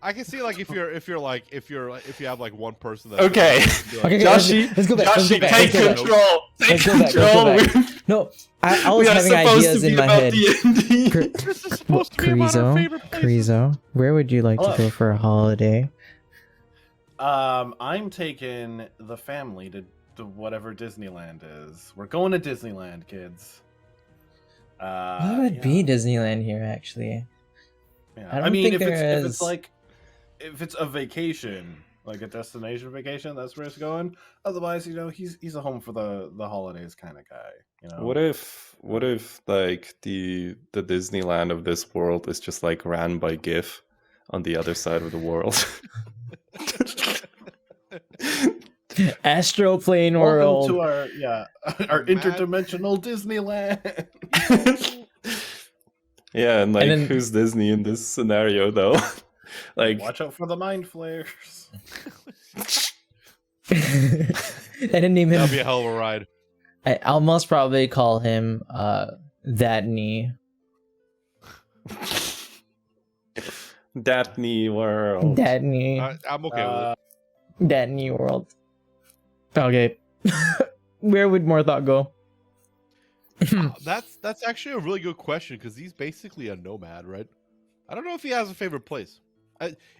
I can see like if you have like one person that
Okay.
Okay,
Joshy,
let's go back. Let's go
Joshy,
back.
take
Let's go back.
control. Take
Let's go back,
control.
let's go No, I was
We are
having
supposed
ideas
to be
in my
about
head.
D&D.
This is supposed to be about our favorite places.
Krizo, where would you like to
Hello.
go for a holiday?
I'm taking the family to whatever Disneyland is. We're going to Disneyland, kids.
What would be Disneyland here, actually?
Yeah.
I don't
mean,
think
if
there
it's
is.
like if it's a vacation, like a destination vacation, that's where it's going. Otherwise, you know, he's a home for the holidays kind of guy. You know.
What if like the Disneyland of this world is just like ran by GIF on the other side of the world?
Astroplane
Welcome
World.
to our our
Mad-
interdimensional Disneyland.
Yeah, and like
And then-
who's Disney in this scenario though? Like
Watch out for the mind flares.
I didn't name
That'll
him.
be a hell of a ride.
I'll most probably call him Datney.
Daphne World.
Datney.
I'm okay with it.
Datney World. Okay. Where would Morthok go?
That's actually a really good question because he's basically a nomad, right? I don't know if he has a favorite place.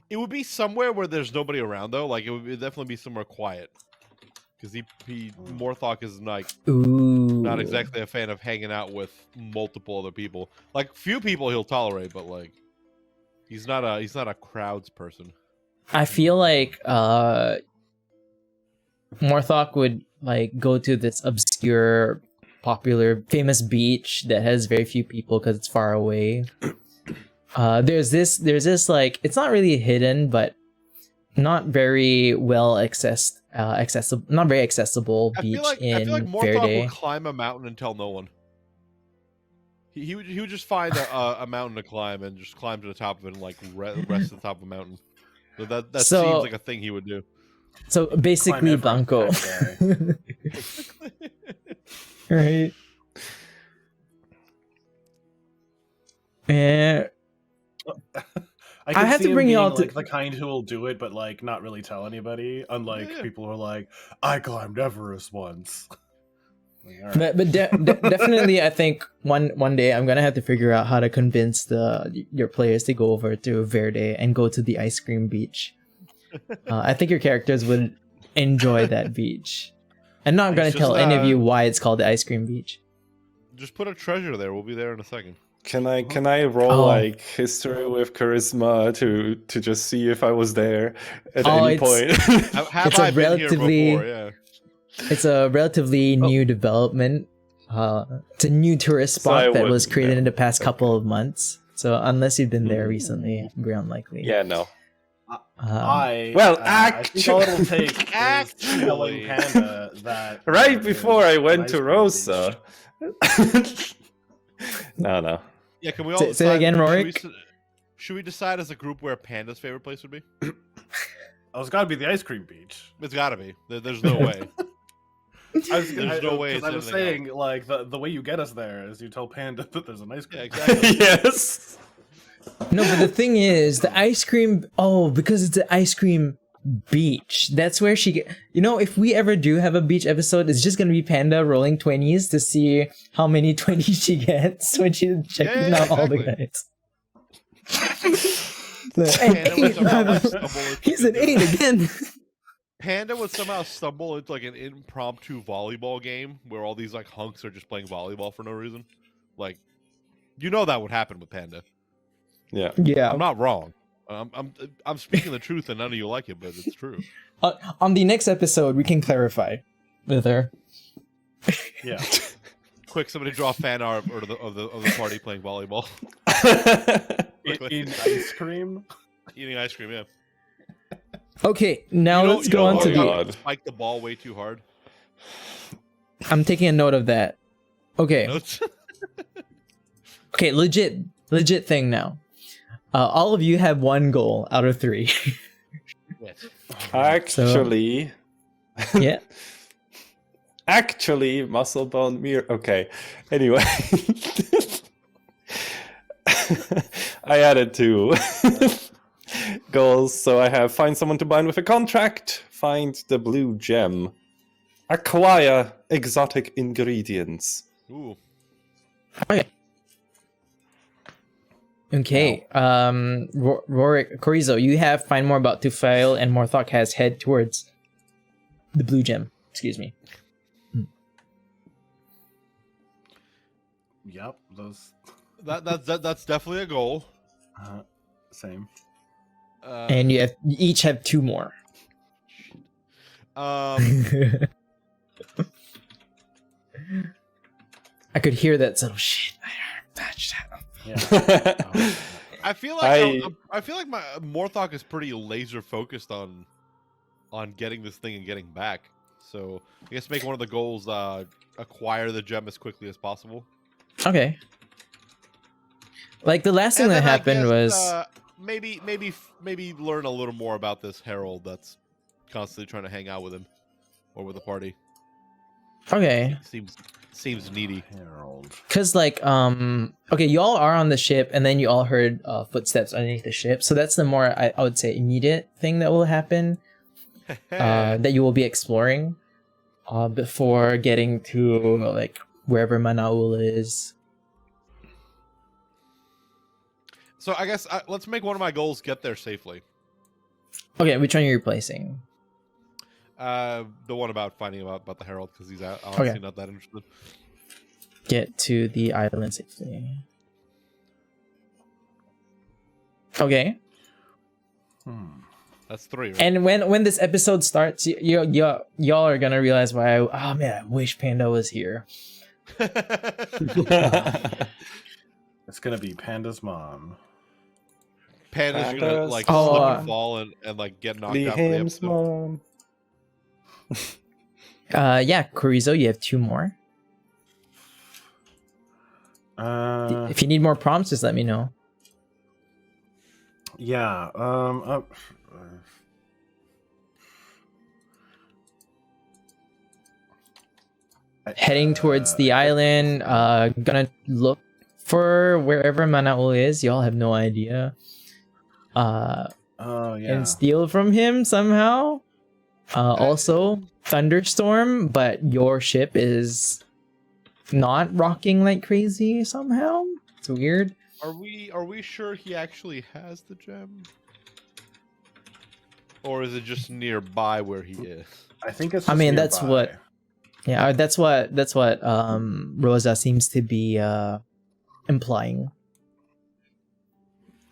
It would be somewhere where there's nobody around though. Like it would definitely be somewhere quiet because he Morthok is like
Ooh.
not exactly a fan of hanging out with multiple other people. Like few people he'll tolerate, but like he's not a crowds person.
I feel like Morthok would like go to this obscure, popular, famous beach that has very few people because it's far away. There's this like it's not really hidden, but not very well accessed accessible, not very accessible beach
I feel like
in
Morthok
Verde.
would climb a mountain and tell no one. He would just find a mountain to climb and just climb to the top of it and like rest at the top of the mountain. So that
So-
seems like a thing he would do.
So basically,
Climb
Blanco.
Everest
Right. Yeah.
I
have
have
to
to
bring you all
like
to-
the kind who will do it, but like not really tell anybody. Unlike
Yeah.
people who are like, I climbed Everest once. Like, all right.
But definitely, I think one day I'm gonna have to figure out how to convince your players to go over to Verde and go to the ice cream beach. I think your characters would enjoy that beach. I'm not gonna
It's
tell
just,
any of you why it's called the ice cream beach.
Just put a treasure there. We'll be there in a second.
Can I roll
Oh.
like history with charisma to just see if I was there at
Oh,
any
it's-
point?
Have
It's a
I been
relatively-
here before? Yeah.
It's a relatively new development. It's a new tourist
So I
spot that was
wouldn't
created
know.
in the past couple of months. So unless you've been there recently, very unlikely.
Yeah, no.
Well,
Well,
I think all it'll take is
Actually-
telling Panda that
Right
there
before
is
I
an
went
ice
to
cream
Rosa. No.
Yeah, can we all
Say
decide,
that again,
should we
Rhorik?
Should we decide as a group where Panda's favorite place would be?
beach. Oh, it's got to be the ice cream beach.
It's gotta be. There's no way.
There's
no way it's
I was
anything
saying, like the way you get us there is you tell Panda that there's an ice
Yeah,
cream.
exactly.
Yes.
No, but the thing is, the ice cream. Oh, because it's the ice cream beach. That's where she get. You know, if we ever do have a beach episode, it's just gonna be Panda rolling 20s to see how many 20s she gets when she's checking
Yeah,
out all the
exactly.
guys. An
Panda would
8.
somehow, like, stumble into
He's an 8 again.
Panda would somehow stumble into like an impromptu volleyball game where all these like hunks are just playing volleyball for no reason. Like, you know that would happen with Panda.
Yeah.
Yeah.
I'm not wrong. I'm speaking the truth, and none of you like it, but it's true.
On the next episode, we can clarify with her.
Yeah.
Quick, somebody draw fan art of the party playing volleyball,
In ice cream.
eating ice cream. Yeah.
Okay, now
You know-
let's
you
go
know
on
how
to
we
the.
God.
spike the ball way too hard.
I'm taking a note of that. Okay.
Notes?
Okay, legit thing now. All of you have one goal out of 3.
Yes.
Actually,
Yeah.
actually, muscle bone mirror. Okay. Anyway, I added 2 goals. So I have find someone to bind with a contract, find the blue gem, acquire exotic ingredients.
Ooh.
Okay. Rhorik, Chorizo, you have find more about Tufail, and Morthok has head towards the blue gem. Excuse me.
Yep. Those.
That's definitely a goal.
Same.
And you each have 2 more.
Um,
I could hear that subtle shit. Patch that.
Yeah.
I feel like
I-
I feel like my Morthok is pretty laser focused on getting this thing and getting back. So I guess make one of the goals acquire the gem as quickly as possible.
Okay. Like the last thing
And
that
then I
happened
guess,
was
maybe learn a little more about this Herald that's constantly trying to hang out with him or with the party.
okay.
Seems needy.
Harold.
Cause like okay, y'all are on the ship, and then you all heard footsteps underneath the ship. So that's the more I would say immediate thing that will happen. That you will be exploring before getting to like wherever Manaul is.
So I guess let's make one of my goals get there safely.
Okay, which one are you replacing?
The one about finding out about the Herald because he's honestly
Okay.
not that interested.
Get to the island safely. Okay.
That's 3, right?
And when this episode starts, y'all are gonna realize why. Oh man, I wish Panda was here.
It's gonna be Panda's mom.
Panda's gonna
Pandas.
like
Oh,
slip and fall and like get knocked out. For the
Liam's
episode.
mom.
Yeah, Chorizo, you have 2 more. If you need more prompts, just let me know.
Yeah.
Heading towards the island, gonna look for wherever Manaul is. Y'all have no idea.
Yeah.
And steal from him somehow. Also, thunderstorm, but your ship is not rocking like crazy somehow. It's weird.
Are we sure he actually has the gem? Or is it just nearby where he is?
I think it's.
I
Just
mean, that's
nearby.
what. Yeah, that's what Rosa seems to be implying.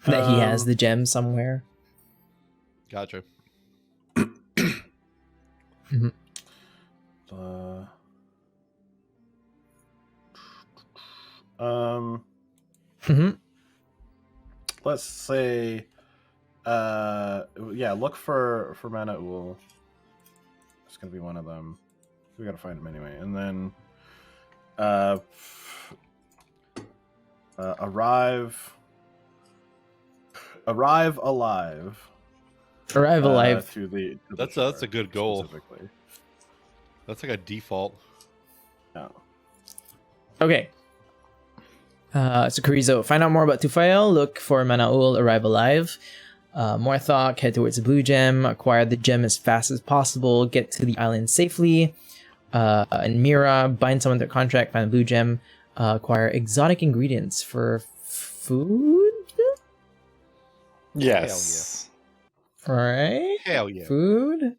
That he has the gem somewhere.
Gotcha.
Mm-hmm. Mm-hmm.
Let's say, yeah, look for Manaul. It's gonna be one of them. We gotta find him anyway, and then, arrive alive.
Arrive alive.
To the
That's
shore,
a good goal.
specifically.
That's like a default.
Yeah.
Okay. So Chorizo, find out more about Tufail, look for Manaul, arrive alive. Morthok, head towards the blue gem, acquire the gem as fast as possible, get to the island safely. And Mira, bind someone to a contract, find the blue gem, acquire exotic ingredients for food?
Yes.
Alright.
Hell yeah.
Food?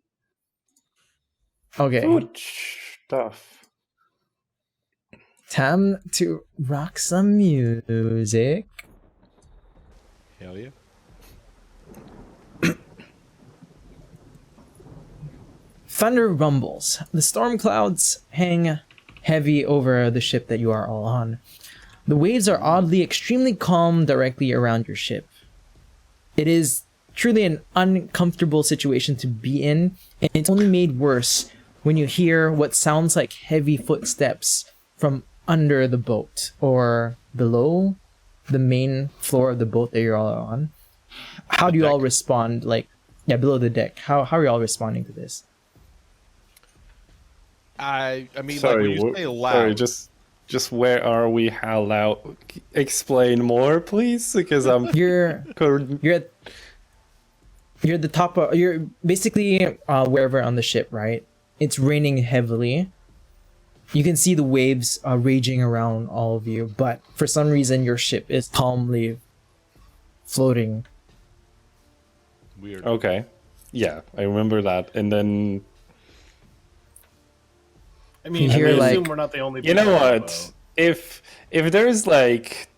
Okay.
Food stuff.
Time to rock some music.
Hell yeah.
Thunder rumbles. The storm clouds hang heavy over the ship that you are all on. The waves are oddly extremely calm directly around your ship. It is truly an uncomfortable situation to be in, and it's only made worse when you hear what sounds like heavy footsteps from under the boat or below the main floor of the boat that you're all on. How do you all respond? Like, yeah, below the deck. How are you all responding to this?
I mean,
Sorry,
like when you say loud.
sorry, just where are we? How loud? Explain more, please, because I'm.
You're at the top of, you're basically wherever on the ship, right? It's raining heavily. You can see the waves raging around all of you, but for some reason your ship is calmly floating.
Weird.
Okay. Yeah, I remember that, and then
I mean,
You
I
hear,
assume
like-
we're not the only.
you know
people on the
what?
boat.
If there's like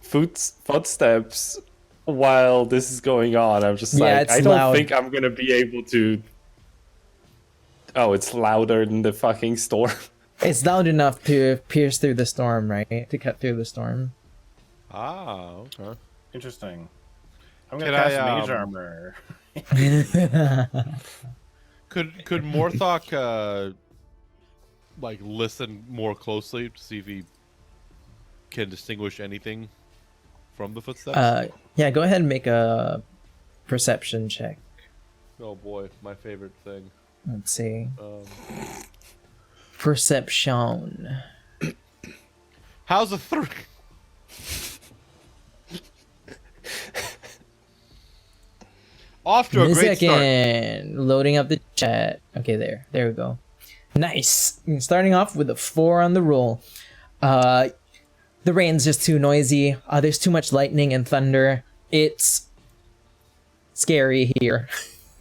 footsteps while this is going on, I'm just
Yeah,
like,
it's
I don't
loud.
think I'm gonna be able to. Oh, it's louder than the fucking storm.
It's loud enough to pierce through the storm, right? To cut through the storm.
Ah, okay.
Interesting. I'm gonna
Can I,
cast mage
um,
armor.
Could Morthok like listen more closely to see if he can distinguish anything from the footsteps?
Yeah, go ahead and make a perception check.
Oh boy, my favorite thing.
Let's see. Perception.
How's a 3? Off to a great start.
Second, loading up the chat. Okay, there we go. Nice. Starting off with a 4 on the roll. The rain's just too noisy. There's too much lightning and thunder. It's scary here.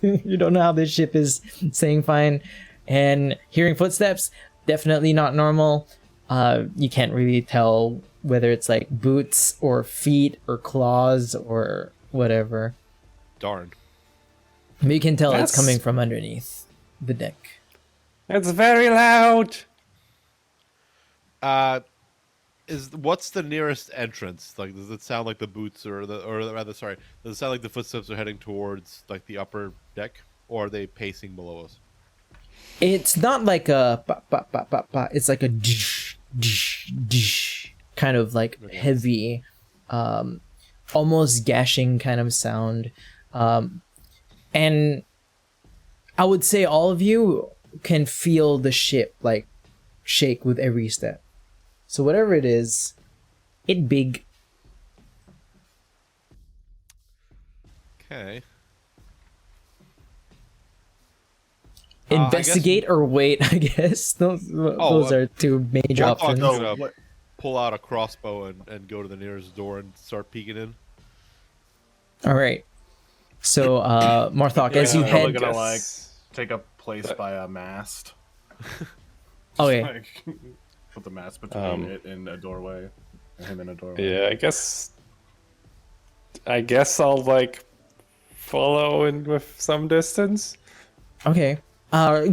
You don't know how this ship is staying fine, and hearing footsteps, definitely not normal. You can't really tell whether it's like boots or feet or claws or whatever.
Darn.
But you can tell it's
That's-
coming from underneath the deck.
It's very loud.
What's the nearest entrance? Like, does it sound like the boots or rather, sorry, does it sound like the footsteps are heading towards like the upper deck, or are they pacing below us?
It's not like a it's like a kind of like heavy, almost gashing kind of sound. And I would say all of you can feel the ship like shake with every step. So whatever it is, it big.
Okay.
Investigate or wait, I guess. Those are two major
Warthog's
options.
gonna pull out a crossbow and go to the nearest door and start peeking in.
All right. So, Marthok, as you
I'm probably
head...
gonna like take a place by a mast.
Okay.
Like, put the mast between it and a doorway, and him in a doorway.
Yeah, I guess I'll like follow in with some distance.
Okay.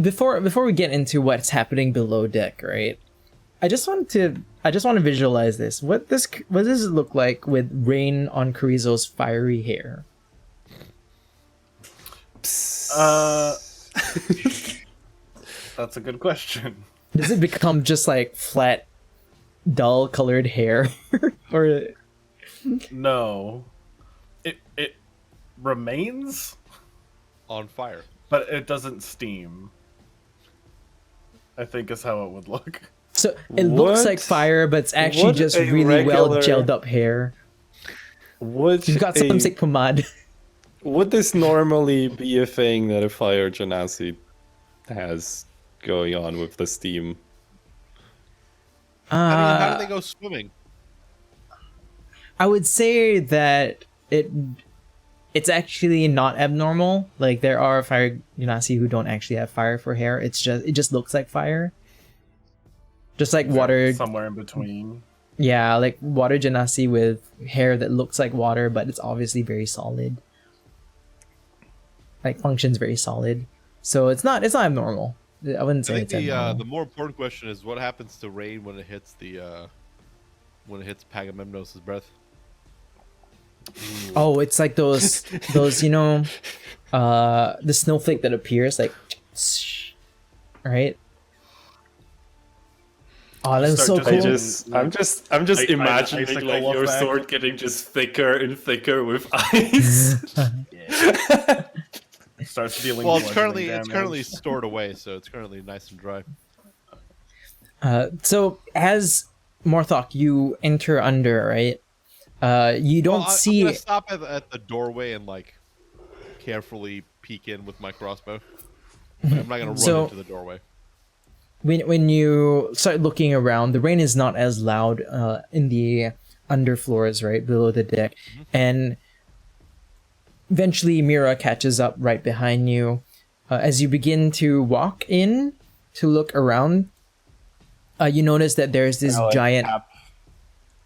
Before we get into what's happening below deck, right? I just want to visualize this. What does it look like with rain on Karizo's fiery hair?
That's a good question.
Does it become just like flat, dull colored hair, or
No, it remains,
On fire.
but it doesn't steam. I think is how it would look.
so it looks
What?
like fire, but it's actually
What
just
a
really well
regular-
gelled up hair.
Would
You've got some sick pomade.
would this normally be a thing that a fire genasi has going on with the steam?
How do they go swimming?
I would say that it's actually not abnormal. Like there are fire genasi who don't actually have fire for hair. It just looks like fire. Just like water,
Somewhere in between.
yeah, like water genasi with hair that looks like water, but it's obviously very solid. Like functions very solid. So it's not abnormal. I wouldn't say
I
it's
think
abnormal.
the more important question is what happens to rain when it hits Pagamemnos's breath.
Oh, it's like those the snowflake that appears like, right? Oh, that was so
Start
cool.
I'm just imagining
icicle
like your
effect.
sword getting just thicker and thicker with ice.
Starts dealing.
Well, it's
bludgeoning
currently
damage.
stored away, so it's currently nice and dry.
So as Morthok, you enter under, right? You don't
Well,
see.
I'm gonna stop at the doorway and like carefully peek in with my crossbow. I'm not gonna run
So-
into the doorway.
When you start looking around, the rain is not as loud in the underfloors, right below the deck, and eventually Mira catches up right behind you. As you begin to walk in to look around, you notice that there's this
I'll, like,
giant.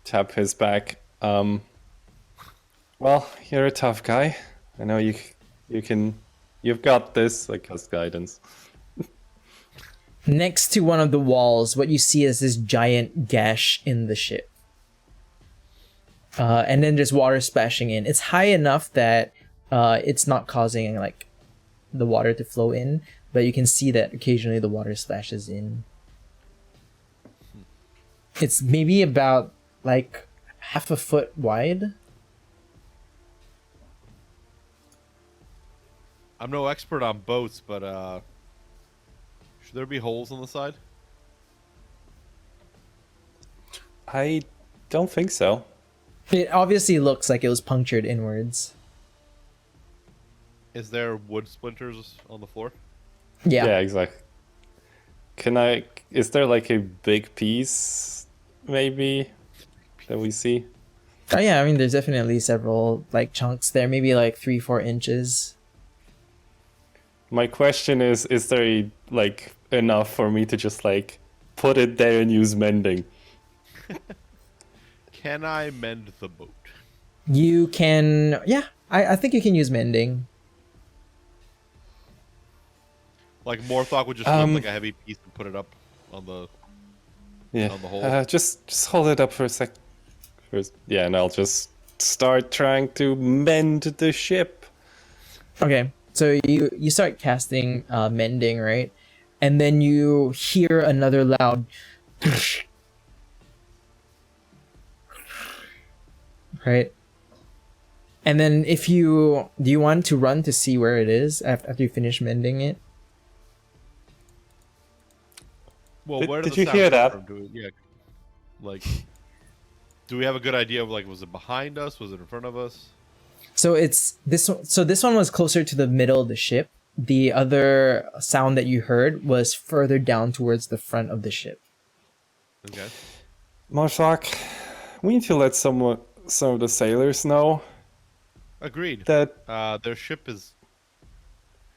Tap his back. Well, you're a tough guy. I know you've got this, like us guidance.
Next to one of the walls, what you see is this giant gash in the ship. And then there's water splashing in. It's high enough that it's not causing like the water to flow in, but you can see that occasionally the water splashes in. It's maybe about like half a foot wide.
I'm no expert on boats, but should there be holes on the side?
I don't think so.
It obviously looks like it was punctured inwards.
Is there wood splinters on the floor?
Yeah.
Exactly. Is there like a big piece maybe that we see?
Oh yeah, I mean there's definitely several like chunks there, maybe like 3-4 inches.
My question is there like enough for me to just like put it there and use mending?
Can I mend the boat?
You can, yeah, I think you can use mending.
Like Morthok would just lift like a heavy piece and put it up on the
Yeah.
On the hole.
Just hold it up for a sec. Yeah, and I'll just start trying to mend the ship.
Okay, so you start casting mending, right? and then you hear another loud right? And then do you want to run to see where it is after you finish mending it?
Well,
Did-
where
did
the
you
sound
hear
come
that?
from? Like, do we have a good idea of was it behind us? Was it in front of us?
So it's this one. So this one was closer to the middle of the ship. The other sound that you heard was further down towards the front of the ship.
Okay.
Marshak, we need to let some of the sailors know
Agreed.
that
Their ship is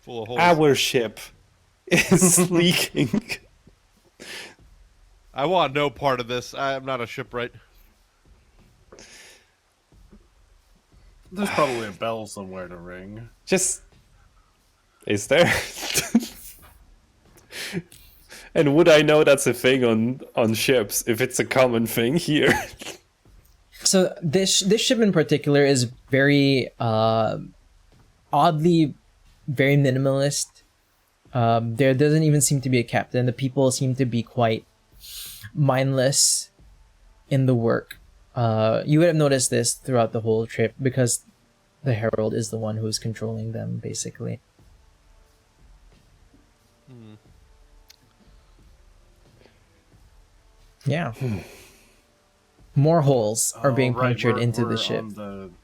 full of holes.
our ship is leaking.
I want no part of this. I'm not a shipwright.
There's probably a bell somewhere to ring.
Just is there? And would I know that's a thing on ships if it's a common thing here?
So this ship in particular is very oddly very minimalist. There doesn't even seem to be a captain. The people seem to be quite mindless in the work. You would have noticed this throughout the whole trip because the Herald is the one who's controlling them, basically. Yeah. More holes are being
right,
punctured
we're-
into
we're
the ship.
on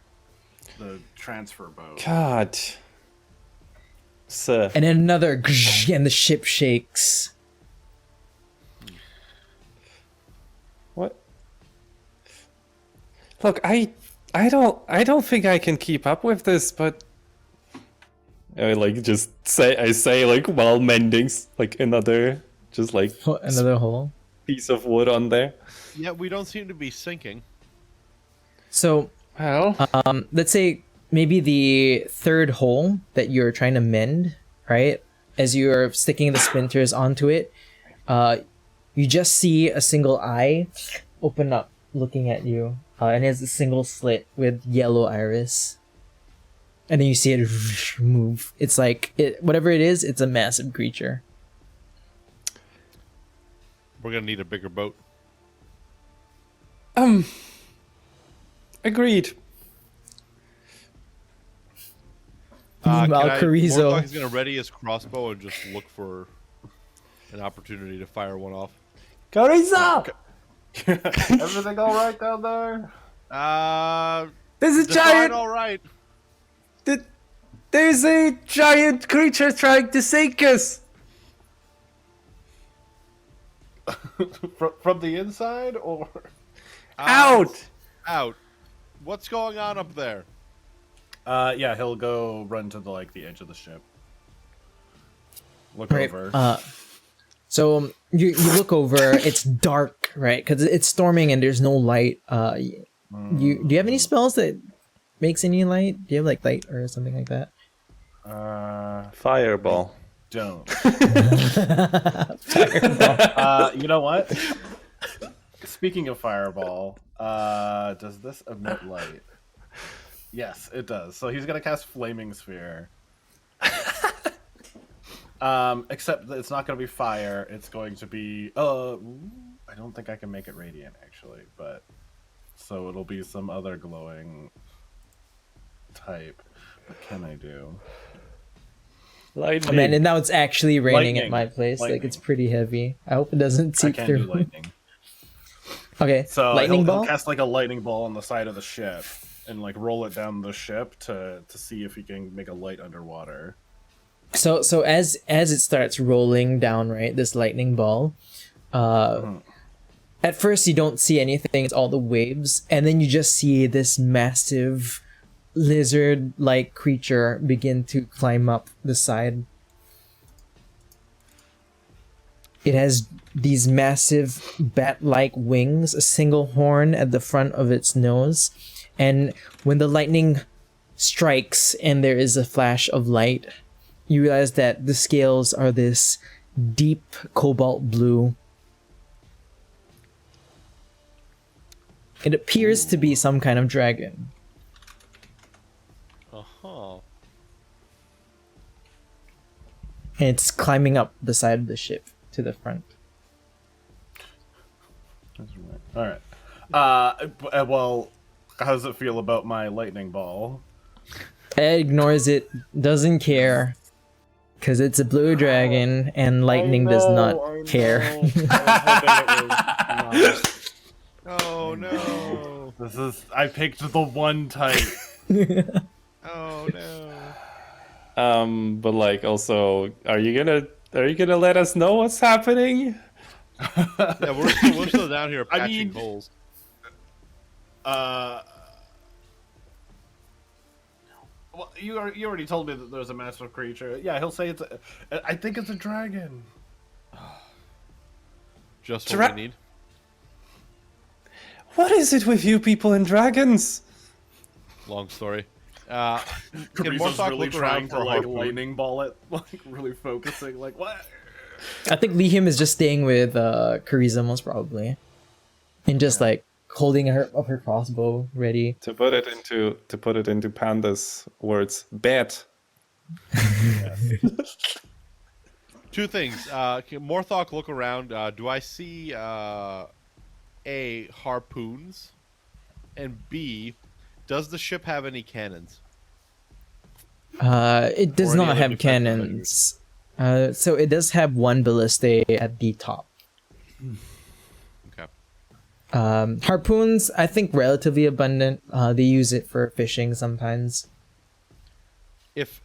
the transfer boat.
God. Sir.
And then another and the ship shakes.
What? Look, I don't think I can keep up with this, but I say like while mending like another
Another hole.
piece of wood on there.
Yeah, we don't seem to be sinking.
So
Well,
let's say maybe the third hole that you're trying to mend, right? As you're sticking the splinters onto it, you just see a single eye open up looking at you, and it has a single slit with yellow iris. And then you see it move. It's like whatever it is, it's a massive creature.
We're gonna need a bigger boat.
agreed.
Meanwhile, Carrizo.
Morlock is gonna ready his crossbow and just look for an opportunity to fire one off.
Carissa!
Everything all right down there?
There's a
Define
giant.
all right.
There's a giant creature trying to sink us.
From the inside, or
Out!
Out. What's going on up there?
yeah, he'll go run to the edge of the ship. Look
Right.
over.
So you look over. It's dark, right? Because it's storming and there's no light. Do you have any spells that makes any light? Do you have like light or something like that?
Fireball.
Don't. You know what? Speaking of fireball, does this emit light? Yes, it does. So he's gonna cast Flaming Sphere. Except that it's not gonna be fire. It's going to be. I don't think I can make it radiant actually, but so it'll be some other glowing type. What can I do?
Lightning.
Oh, man, and now it's actually raining at
Lightning.
my place. Like
Lightning.
it's pretty heavy. I hope it doesn't
I
seep
can't
through.
do lightning.
Okay,
So
lightning
he'll
ball.
cast like a lightning ball on the side of the ship and like roll it down the ship to see if he can make a light underwater.
So as it starts rolling down, right, this lightning ball, at first you don't see anything. It's all the waves, and then you just see this massive lizard-like creature begin to climb up the side. It has these massive bat-like wings, a single horn at the front of its nose, and when the lightning strikes and there is a flash of light, you realize that the scales are this deep cobalt blue. It appears to be some kind of dragon. And it's climbing up the side of the ship to the front.
All right. Well, how does it feel about my lightning ball?
Ed ignores it, doesn't care, because it's a blue dragon and lightning does not care.
Oh no!
I picked the one type.
Oh no!
But like, also, are you gonna let us know what's happening?
Yeah, we're still down here patching holes.
Well, you already told me that there's a massive creature. Yeah, he'll say I think it's a dragon.
Just what we need.
What is it with you people and dragons?
Long story.
Can really trying to like lightning ball it, like really focusing, like what?
I think Lihim is just staying with Kariza most probably, and just like holding her crossbow ready
to put it into Panda's words. Bet.
Two things. Morthok, look around. Do I see A, harpoons, and B, does the ship have any cannons?
It does not have cannons. So it does have one ballista at the top.
Okay.
Harpoons, I think, relatively abundant. They use it for fishing sometimes.
If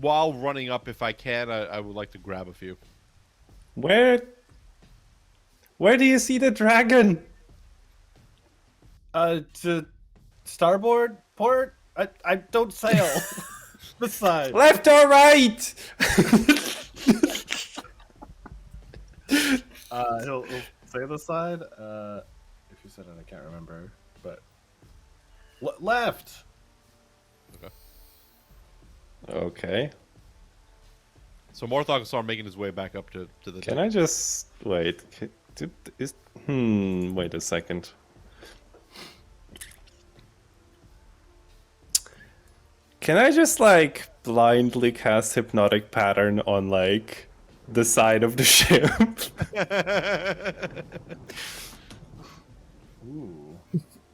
while running up, if I can, I would like to grab a few.
Where do you see the dragon?
To starboard port. I don't sail. This side.
Left or right?
He'll say the side. If you said it, I can't remember. But left.
Okay.
So Morthok will start making his way back up to the.
Can I just wait? Wait a second. Can I just like blindly cast hypnotic pattern on like the side of the ship?
Ooh.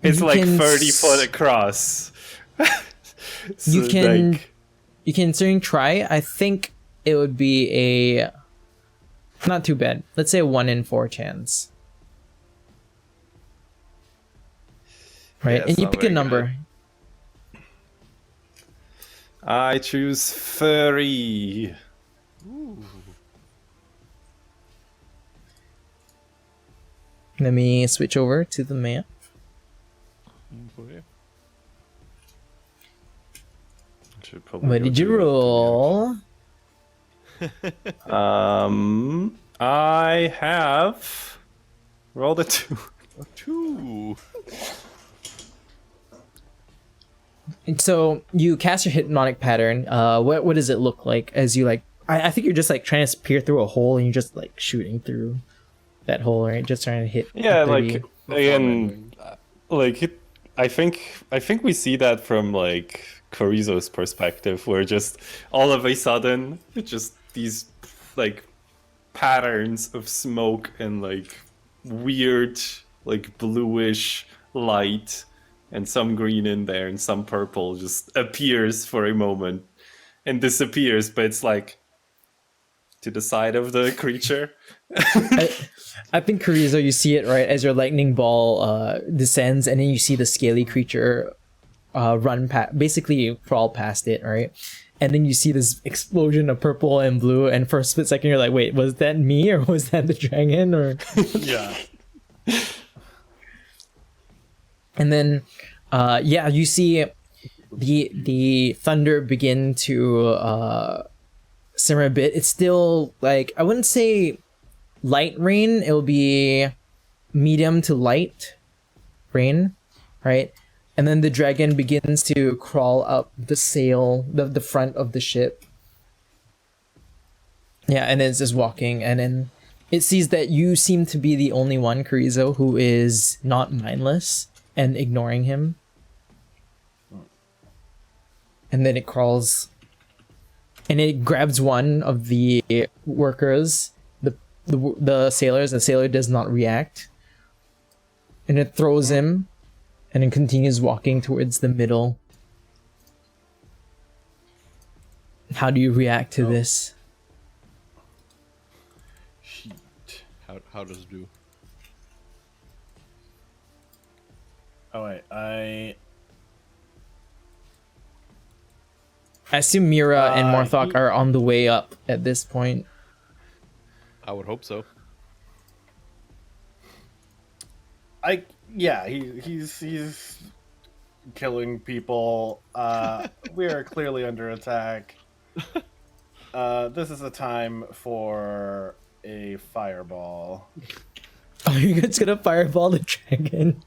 It's
You
like
can
30 foot across. So,
You can
like,
you can certainly try. I think it would be a not too bad. Let's say a 1 in 4 chance. Right,
Yeah,
and you
not
pick a
very
number.
good. I choose 30.
Let me switch over to the map.
Should probably
What
go
did you
to it.
roll?
I have rolled a 2.
A 2.
And so you cast your hypnotic pattern. What does it look like as you like? I think you're just like trying to peer through a hole and you're just like shooting through that hole, right? Just trying to hit.
Yeah,
30.
like again, like I think we see that from like Chorizo's perspective, where just all of a sudden, just these like patterns of smoke and like weird, like bluish light, and some green in there and some purple just appears for a moment and disappears, but it's like to the side of the creature.
I think Chorizo, you see it right as your lightning ball descends, and then you see the scaly creature basically crawl past it, right? And then you see this explosion of purple and blue, and for a split second you're like, wait, was that me or was that the dragon? Or
Yeah.
and then you see the thunder begin to simmer a bit. It's still like, I wouldn't say light rain, it'll be medium to light rain, right? And then the dragon begins to crawl up the sail, the front of the ship. Yeah, and it's just walking, and then it sees that you seem to be the only one, Chorizo, who is not mindless and ignoring him. And then it crawls and it grabs one of the workers, the sailors. The sailor does not react, and it throws him, and it continues walking towards the middle. How do you react to this?
Sheet.
How does it do?
Oh wait, I
assume Mira and Morthok
he-
are on the way up at this point.
I would hope so.
Yeah, he's killing people. We are clearly under attack. This is a time for a fireball.
Are you guys gonna fireball the dragon?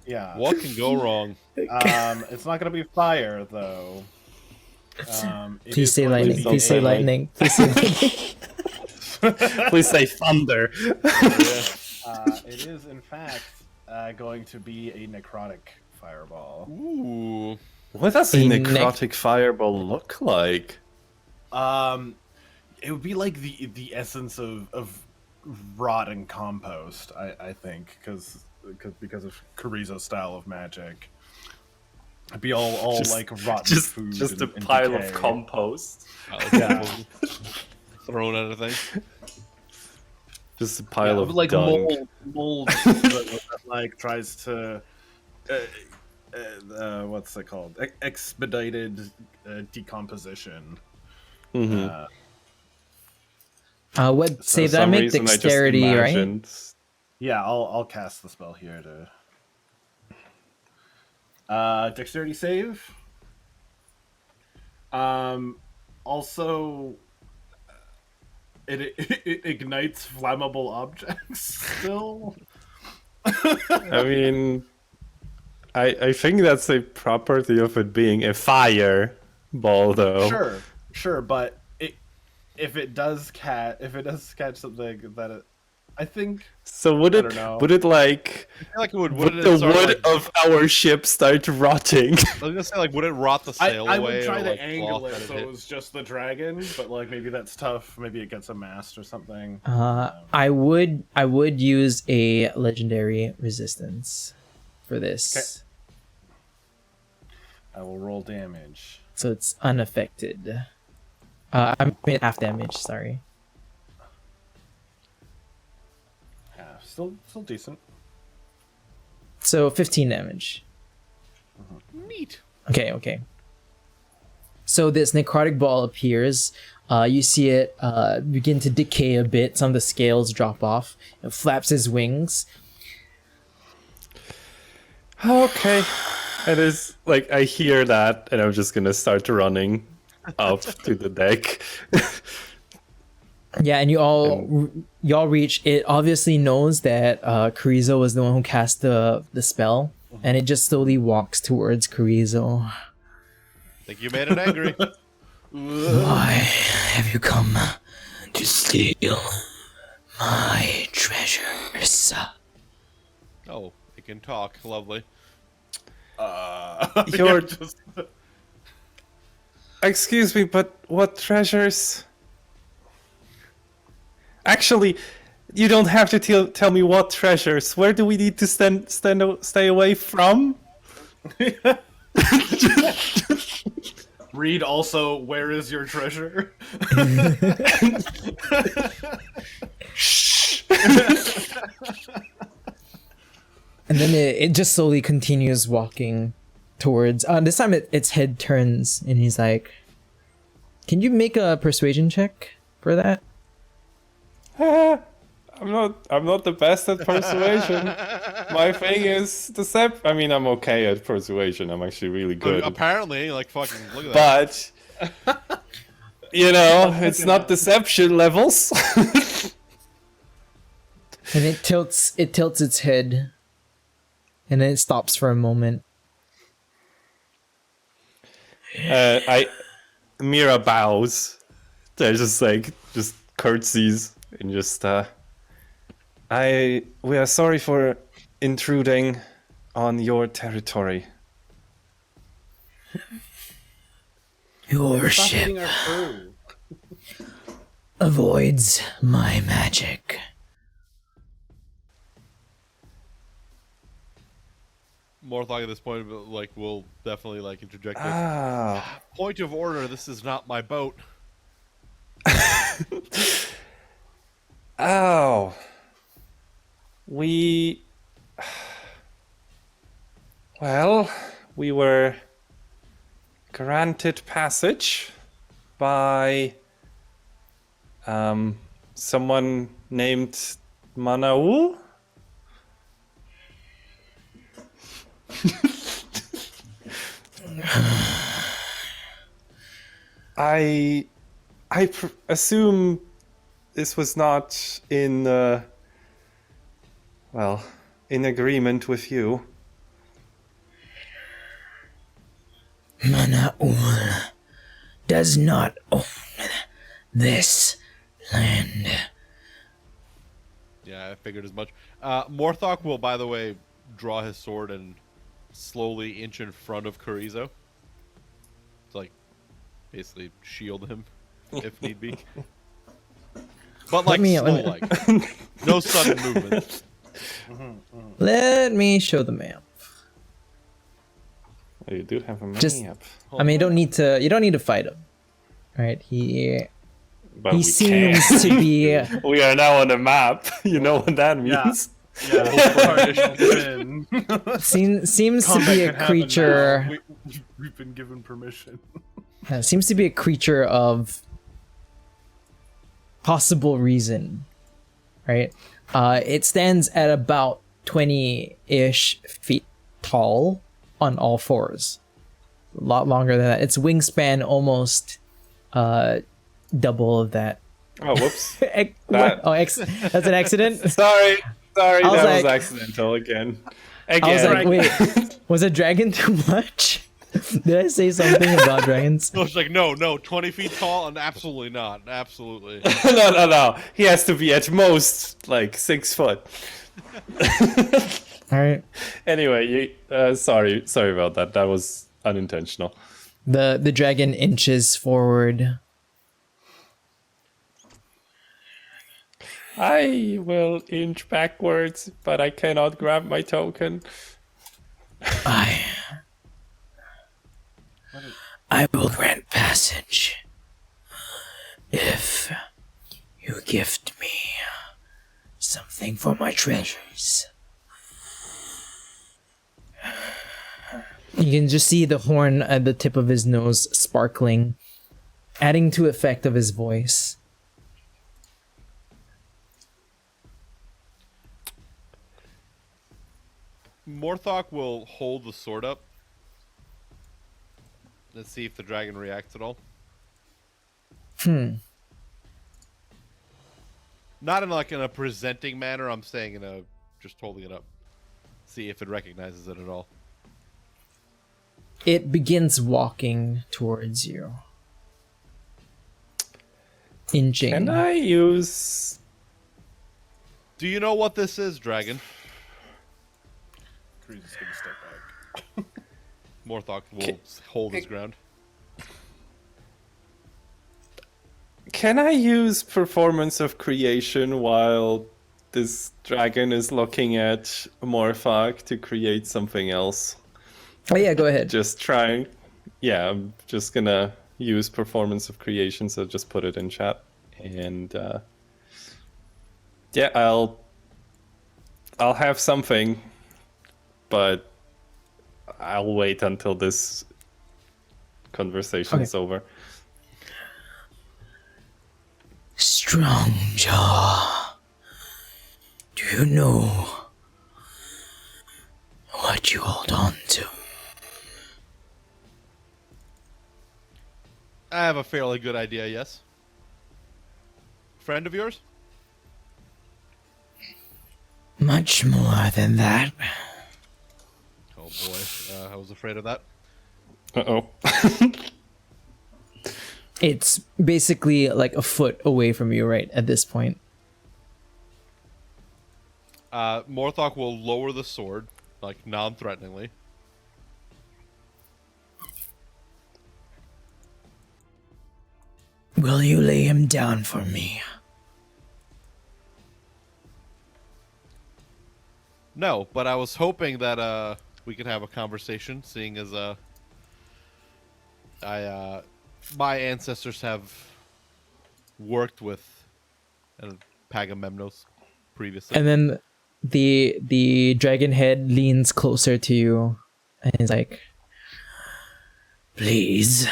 Yeah.
What can go wrong?
It's not gonna be fire though. It
Please
is
say
going to
lightning.
be
Please say
a-
lightning. Please say lightning.
Please say thunder.
It is in fact going to be a necrotic fireball.
Ooh.
What does a
A
necrotic fireball look like?
It would be like the essence of rot and compost. I think because of Karizo's style of magic. It'd be all
Just-
like rotten
Just
food.
just
and,
a
and
pile
decay.
of compost.
Yeah.
Thrown at a thing.
Just a pile of
like
dung.
mold that like tries to what's it called? Expedited decomposition.
Mhm.
What
For
save that?
some
Make
reason, I just
dexterity, right?
imagined-
Yeah, I'll cast the spell here to dexterity save. Also it ignites flammable objects still.
I mean, I think that's a property of it being a fireball, though.
Sure, but if it does catch something that I think
So would
I
it
don't know.
would it like
I feel like it would.
would
Would
the
it start,
wood
like,
of our ship start rotting?
I was gonna say, like, would it rot the sail
I
away?
would try
or,
to
like,
angle
cloth
it
that
so
hit?
it was just the dragon, but like maybe that's tough. Maybe it gets a mast or something.
I would use a legendary resistance for this,
I will roll damage.
so it's unaffected. I mean half damage. Sorry.
Yeah, still decent.
So 15 damage.
Neat.
Okay. So this necrotic ball appears. You see it begin to decay a bit. Some of the scales drop off. It flaps its wings.
Okay. It is like I hear that, and I'm just gonna start running up to the deck.
Yeah, and y'all reach. It obviously knows that Karizo was the one who cast the spell, and it just slowly walks towards Karizo.
Think you made it angry.
Why have you come to steal my treasures?
Oh, it can talk. Lovely.
You're-
just
Excuse me, but what treasures? Actually, you don't have to tell me what treasures. Where do we need to stay away from?
read also. Where is your treasure?
Shh.
And then it just slowly continues walking towards. This time its head turns, and he's like, "Can you make a persuasion check for that?"
I'm not the best at persuasion. My thing is I mean, I'm okay at persuasion. I'm actually really good.
Apparently, like, fucking look at that.
But you know, it's not deception levels.
And it tilts its head, and then it stops for a moment.
Mira bows. They're just curtsies and just we are sorry for intruding on your territory.
Your
Stop
ship
eating our crew.
avoids my magic.
Morthog at this point, like, will definitely like interject.
Ah.
Point of order. This is not my boat.
Oh. We. Well, we were granted passage by someone named Manaul. I assume this was not in in agreement with you.
Manaul does not own this land.
Yeah, I figured as much. Morthok will, by the way, draw his sword and slowly inch in front of Carrizo. To, like, basically shield him if need be. But like slow, like no sudden movement.
Let me show the map.
Oh, you do have a map.
Just- I mean, you don't need to fight him, right?
But
He
we
seems
can.
to be.
We are now on a map. You know what that means?
Seems to be a creature.
We've been given permission.
Seems to be a creature of possible reason, right? It stands at about 20-ish feet tall on all fours. A lot longer than that. Its wingspan almost double of that.
Oh, whoops.
That's an accident?
Sorry, that was
like-
accidental again.
I was like, wait, was a dragon too much? Did I say something about dragons?
No, it's like no, 20 feet tall, and absolutely not, absolutely.
No. He has to be at most like 6 foot.
All right.
Anyway, sorry about that. That was unintentional.
The dragon inches forward.
I will inch backwards, but I cannot grab my token.
I will grant passage if you gift me something for my treasures. You can just see the horn at the tip of his nose sparkling, adding to effect of his voice.
Morthok will hold the sword up. Let's see if the dragon reacts at all. Not in like in a presenting manner. I'm saying in a just holding it up. See if it recognizes it at all.
It begins walking towards you. Inching.
Can I use...
Do you know what this is, dragon?
Cruz is gonna step back.
Morthok will hold his ground.
Can I use Performance of Creation while this dragon is looking at Morthok to create something else?
Oh yeah, go ahead.
Just trying. Yeah, I'm just gonna use Performance of Creation, so just put it in chat. And yeah, I'll have something, but I'll wait until this conversation is over.
Strong Jaw. Do you know what you hold on to?
I have a fairly good idea, yes. Friend of yours?
Much more than that.
Oh boy, I was afraid of that.
Uh-oh.
It's basically like a foot away from you right at this point.
Morthok will lower the sword, like non-threateningly.
Will you lay him down for me?
No, but I was hoping that we could have a conversation, seeing as my ancestors have worked with Pagamemnos previously.
And then the dragon head leans closer to you and is like, please.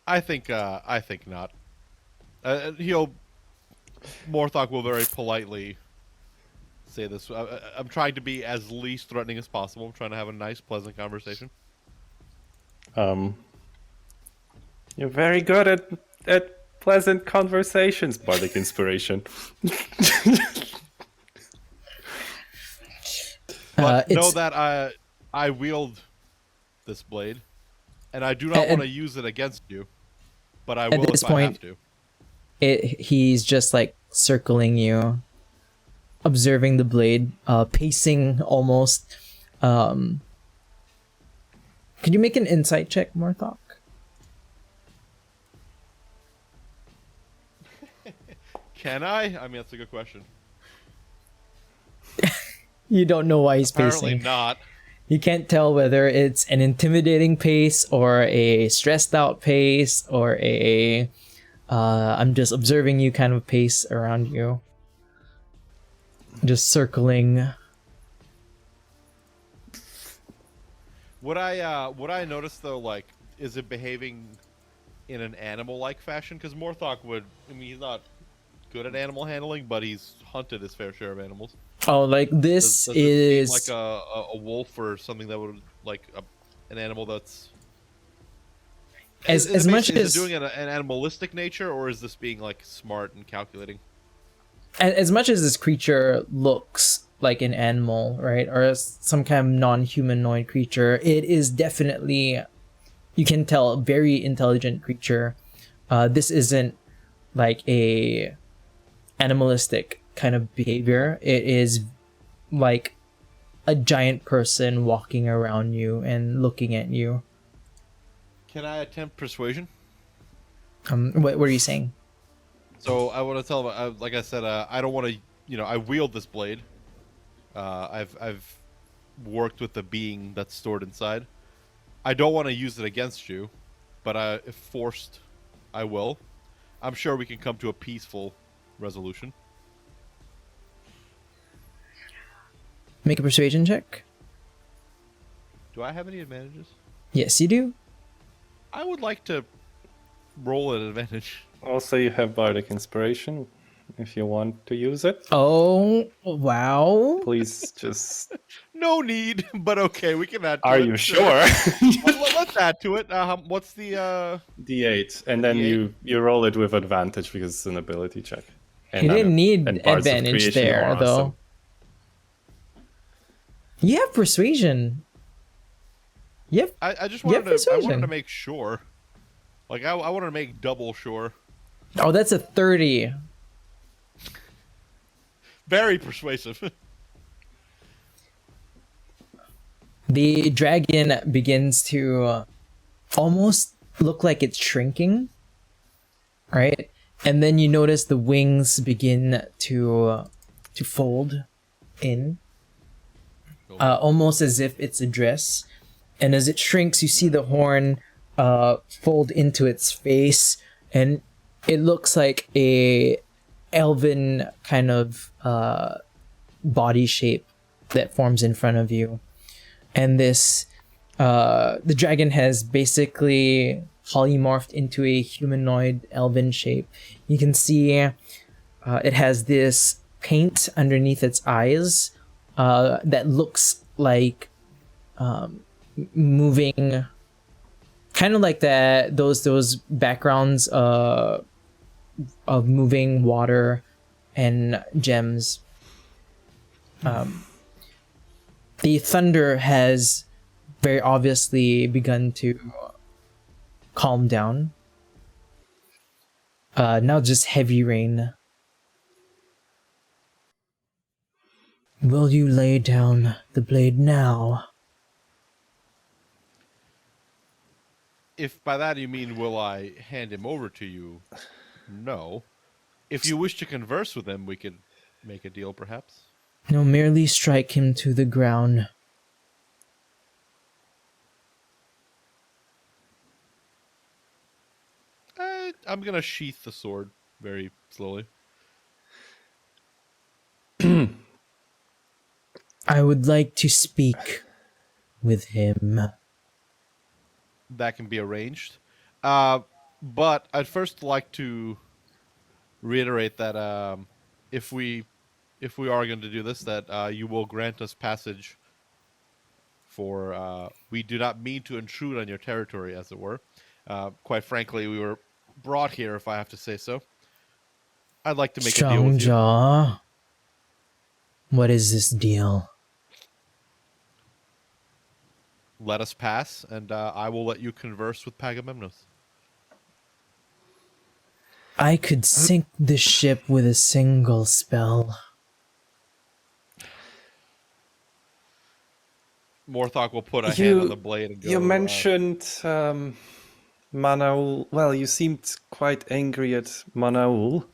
I think not. Morthok will very politely say this. I'm trying to be as least threatening as possible. I'm trying to have a nice, pleasant conversation.
You're very good at pleasant conversations, Bardic Inspiration.
But know that I wield this blade, and I do not want to use it against you, but I will
this
if
point,
I have to.
He's just like circling you, observing the blade, pacing almost. Could you make an insight check, Morthok?
Can I? I mean, that's a good question.
You don't know why he's
Apparently
pacing.
not.
You can't tell whether it's an intimidating pace or a stressed out pace or a I'm just observing you kind of pace around you. Just circling.
Would I notice though, like, is it behaving in an animal-like fashion? Because Morthok would. I mean, he's not good at animal handling, but he's hunted his fair share of animals.
Oh, like this
Does
is
it seem like a wolf or something that would an animal that's
as much as
is it doing an animalistic nature, or is this being like smart and calculating?
as much as this creature looks like an animal, right, or some kind of non-humanoid creature, it is definitely, you can tell, a very intelligent creature. This isn't like a animalistic kind of behavior. It is like a giant person walking around you and looking at you.
Can I attempt persuasion?
What were you saying?
So I want to tell him, like I said, I don't want to, I wield this blade. I've worked with the being that's stored inside. I don't want to use it against you, but if forced, I will. I'm sure we can come to a peaceful resolution.
Make a persuasion check.
Do I have any advantages?
Yes, you do.
I would like to roll an advantage.
Also, you have Bardic Inspiration, if you want to use it.
Oh, wow.
Please just...
No need, but okay, we can add to it.
Are you sure?
Let's add to it. What's the...
D8, and then
D8?
you roll it with advantage because it's an ability check.
You didn't need
and Bards of
advantage
Creation
there,
are
though.
awesome.
You have persuasion. Yep.
I just
You have
wanted to. I wanted
persuasion.
to make sure. Like I wanted to make double sure.
Oh, that's a 30.
Very persuasive.
The dragon begins to almost look like it's shrinking, right? And then you notice the wings begin to fold in, almost as if it's a dress. And as it shrinks, you see the horn fold into its face, and it looks like a elven kind of body shape that forms in front of you. And this the dragon has basically polymorphed into a humanoid elven shape. You can see it has this paint underneath its eyes that looks like moving, kind of like those backgrounds of moving water and gems. The thunder has very obviously begun to calm down. Now just heavy rain. Will you lay down the blade now?
if by that you mean will I hand him over to you, no. If you wish to converse with him, we could make a deal, perhaps.
No, merely strike him to the ground.
I'm gonna sheath the sword very slowly.
I would like to speak with him.
That can be arranged. But I'd first like to reiterate that if we are going to do this, that you will grant us passage. For we do not mean to intrude on your territory, as it were. Quite frankly, we were brought here, if I have to say so. I'd like to make a deal
Strong
with you.
Jaw. What is this deal?
Let us pass, and I will let you converse with Pagamemnos.
I could sink the ship with a single spell.
Morthok will put a hand on the blade and go...
You mentioned Manaul. Well, you seemed quite angry at Manaul.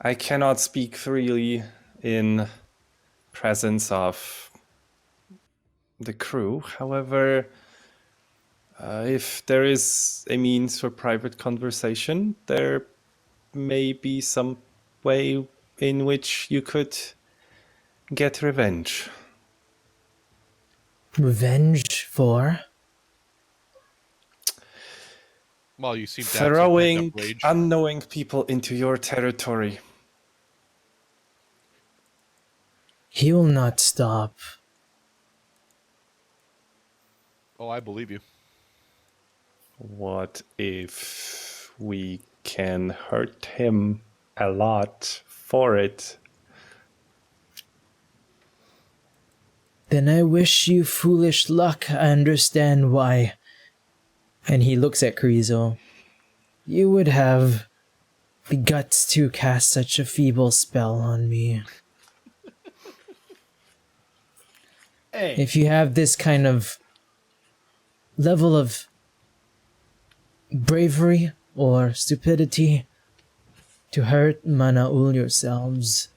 I cannot speak freely in presence of the crew. However, if there is a means for private conversation, there may be some way in which you could get revenge.
Revenge for?
Well, you seem to have some
Throwing
pent-up rage.
unknowing people into your territory.
He will not stop.
Oh, I believe you.
What if we can hurt him a lot for it?
Then I wish you foolish luck. I understand why. And he looks at Carrizo. You would have the guts to cast such a feeble spell on me.
Hey.
If you have this kind of level of bravery or stupidity to hurt Manaul yourselves,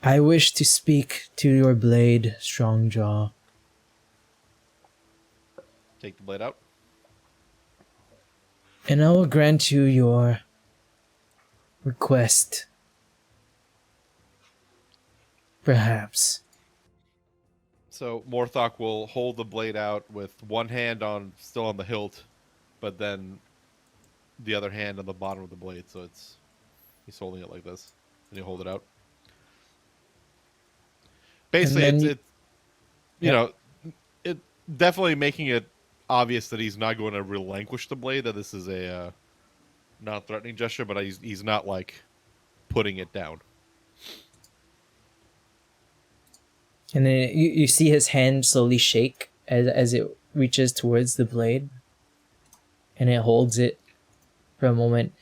I wish to speak to your blade, Strongjaw.
Take the blade out.
And I will grant you your request. Perhaps.
So Morthok will hold the blade out with one hand still on the hilt, but then the other hand on the bottom of the blade. So he's holding it like this, and he'll hold it out. Basically, it's you know, it definitely making it obvious that he's not going to relinquish the blade. That this is a non-threatening gesture, but he's not like putting it down.
And then you see his hand slowly shake as it reaches towards the blade. And it holds it for a moment.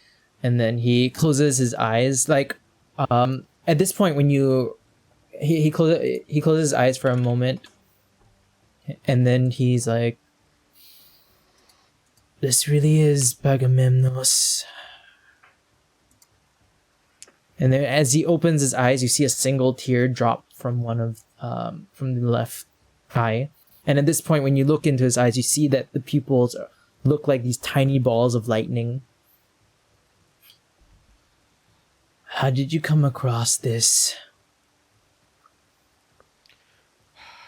And then he closes his eyes. Like, at this point when he closes his eyes for a moment. And then he's like, this really is Pagamemnos. And then as he opens his eyes, you see a single tear drop from from the left eye. And at this point, when you look into his eyes, you see that the pupils look like these tiny balls of lightning. How did you come across this?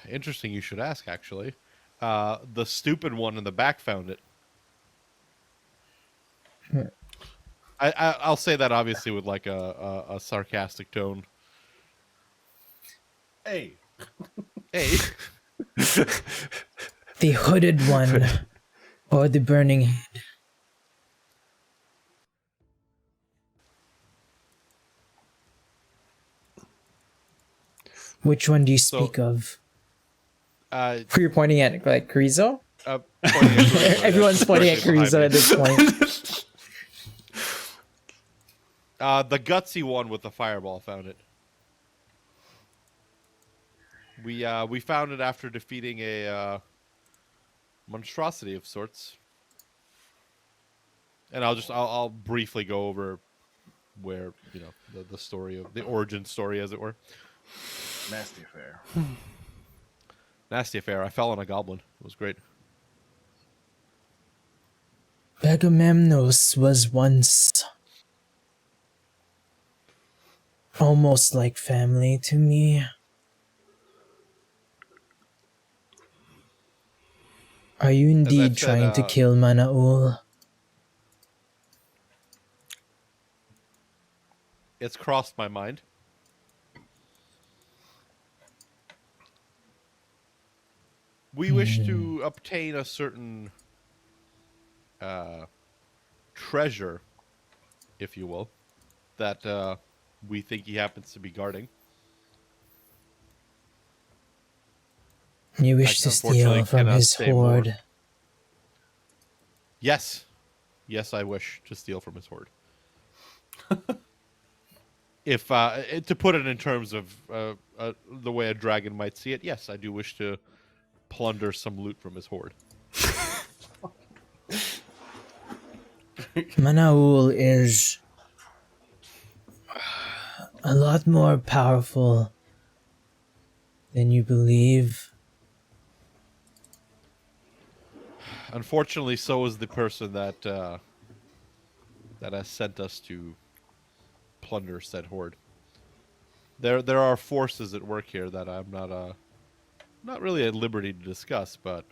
Interesting you should ask, actually. The stupid one in the back found it. I'll say that obviously with like a sarcastic tone.
Hey.
Hey.
The hooded one or the burning head? Which one do you speak of? Who you're pointing at, like Carrizo?
pointing at Carrizo.
Everyone's pointing at Carrizo at this point.
The gutsy one with the fireball found it. We found it after defeating a monstrosity of sorts. And I'll briefly go over where, you know, the story of the origin story, as it were.
Nasty affair.
Nasty affair. I fell on a goblin. It was great.
Agamemnos was once almost like family to me. Are you indeed trying to kill Manaul?
It's crossed my mind. We wish to obtain a certain treasure, if you will, that we think he happens to be guarding.
You wish to steal from his hoard?
More. Yes. Yes, I wish to steal from his hoard. If to put it in terms of the way a dragon might see it, yes, I do wish to plunder some loot from his hoard.
Manaul is a lot more powerful than you believe.
Unfortunately, so is the person that that has sent us to plunder said hoard. There are forces at work here that I'm not really at liberty to discuss, but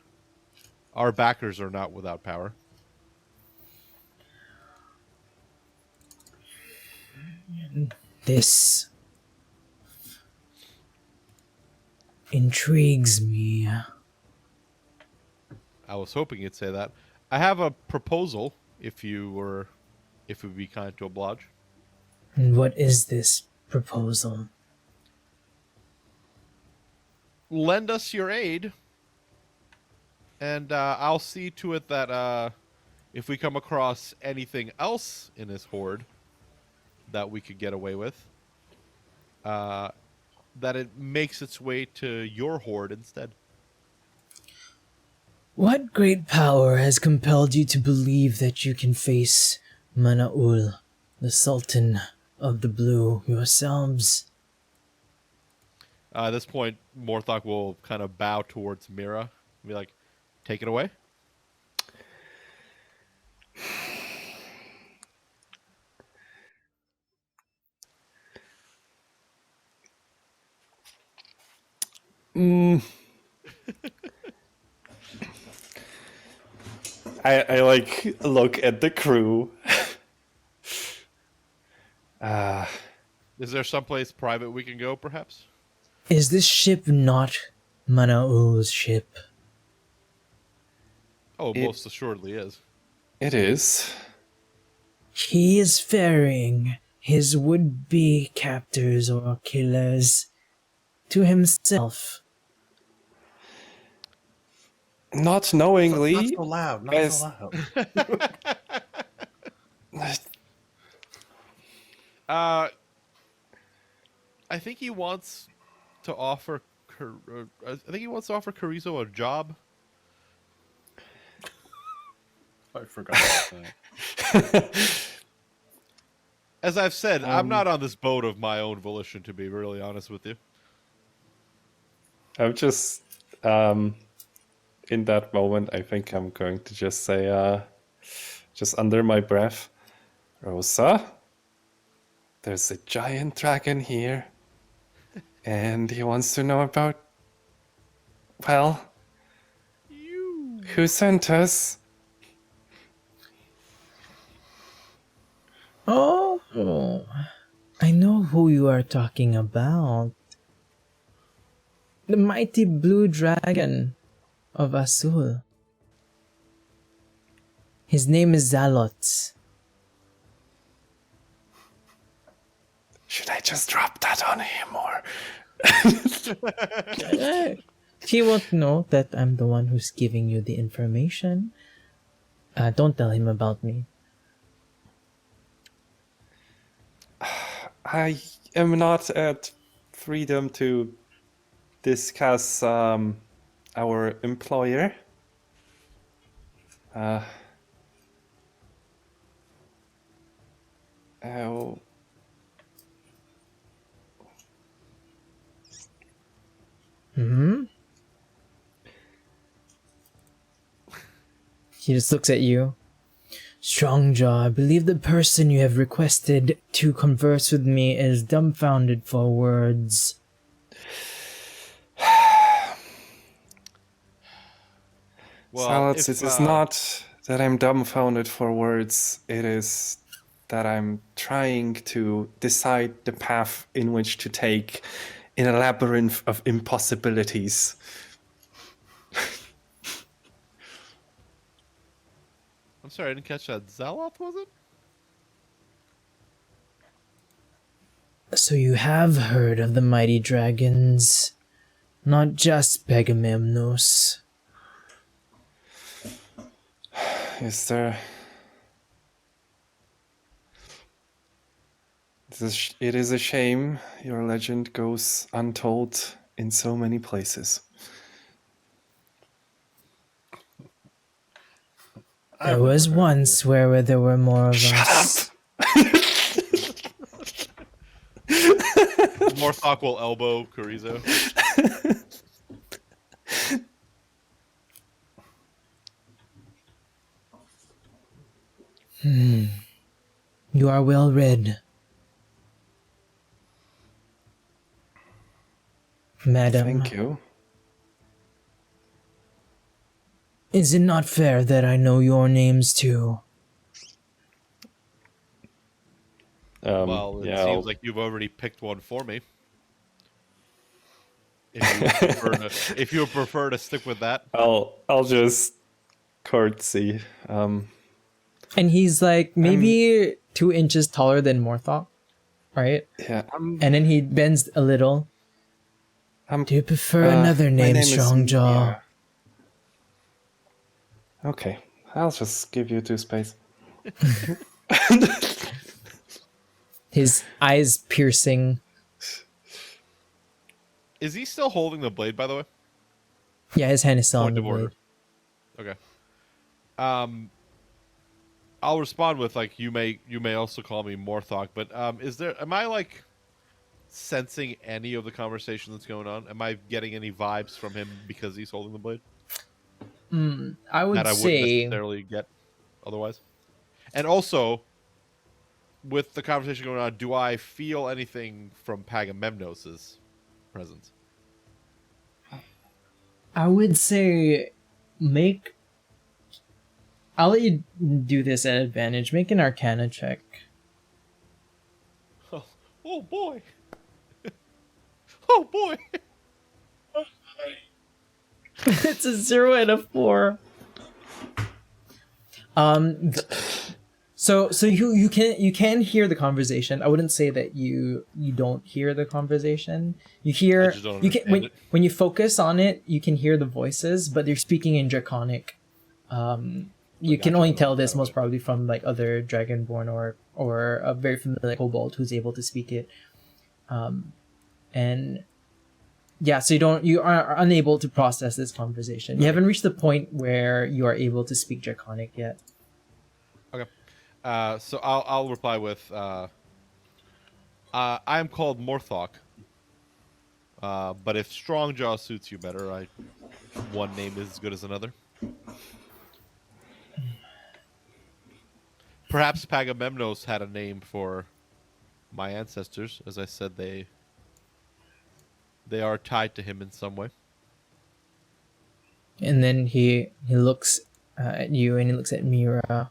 our backers are not without power.
This intrigues me.
I was hoping you'd say that. I have a proposal, if you would be kind to oblige.
And what is this proposal?
Lend us your aid, and I'll see to it that if we come across anything else in his hoard that we could get away with, that it makes its way to your hoard instead.
What great power has compelled you to believe that you can face Manaul, the Sultan of the Blue, yourselves?
At this point, Morthok will kind of bow towards Mira and be like, take it away.
I like look at the crew.
Is there someplace private we can go, perhaps?
Is this ship not Manaul's ship?
Oh, most assuredly is.
It is.
He is ferrying his would-be captors or killers to himself.
Not knowingly.
Not so loud. Not so loud.
I think he wants to offer. I think he wants to offer Carrizo a job.
I forgot about that.
As I've said, I'm not on this boat of my own volition, to be really honest with you.
I'm just in that moment. I think I'm going to just say, just under my breath, Rosa, there's a giant dragon here, and he wants to know about, well, who sent us?
Oh, I know who you are talking about. The mighty blue dragon of Azul. His name is Zalot.
Should I just drop that on him, or?
He won't know that I'm the one who's giving you the information. Don't tell him about me.
I am not at freedom to discuss our employer. Oh.
Hmm? He just looks at you. Strongjaw, I believe the person you have requested to converse with me is dumbfounded for words.
Well,
Silence, it is not that I'm dumbfounded for words. It is that I'm trying to decide the path in which to take in a labyrinth of impossibilities.
I'm sorry, I didn't catch that. Zaloth, was it?
So you have heard of the mighty dragons, not just Pegamemnos.
Is there... It is a shame your legend goes untold in so many places.
There was once where there were more of us.
Morthok will elbow Carrizo.
You are well read. Madam,
Thank you.
is it not fair that I know your names too?
Well, it seems like you've already picked one for me. If you would prefer to stick with that,
I'll just curtsy.
And he's like maybe 2 inches taller than Morthok, right?
Yeah.
And then he bends a little. Do you prefer another name, Strongjaw?
Okay, I'll just give you 2 space.
His eyes piercing.
is he still holding the blade? By the way,
Yeah, his hand is still on
point
the
of order.
blade.
Okay. I'll respond with like you may also call me Morthok, but am I like sensing any of the conversation that's going on? Am I getting any vibes from him because he's holding the blade?
I would
that I wouldn't
say
necessarily get otherwise. And also, with the conversation going on, do I feel anything from Pagamemnos's presence?
I would say I'll let you do this at advantage. Make an Arcana check.
Oh boy. Oh boy.
It's a 0 and a 4. So you can hear the conversation. I wouldn't say that you don't hear the conversation. You hear when you focus on it, you can hear the voices, but they're speaking in Draconic. You can only tell this most probably from like other Dragonborn or a very familiar kobold who's able to speak it. And yeah, so you are unable to process this conversation. You haven't reached the point where you are able to speak Draconic yet.
Okay. So I'll reply with I am called Morthok. But if Strongjaw suits you better, one name is as good as another. Perhaps Pagamemnos had a name for my ancestors. As I said, they are tied to him in some way.
And then he looks at you and he looks at Mira.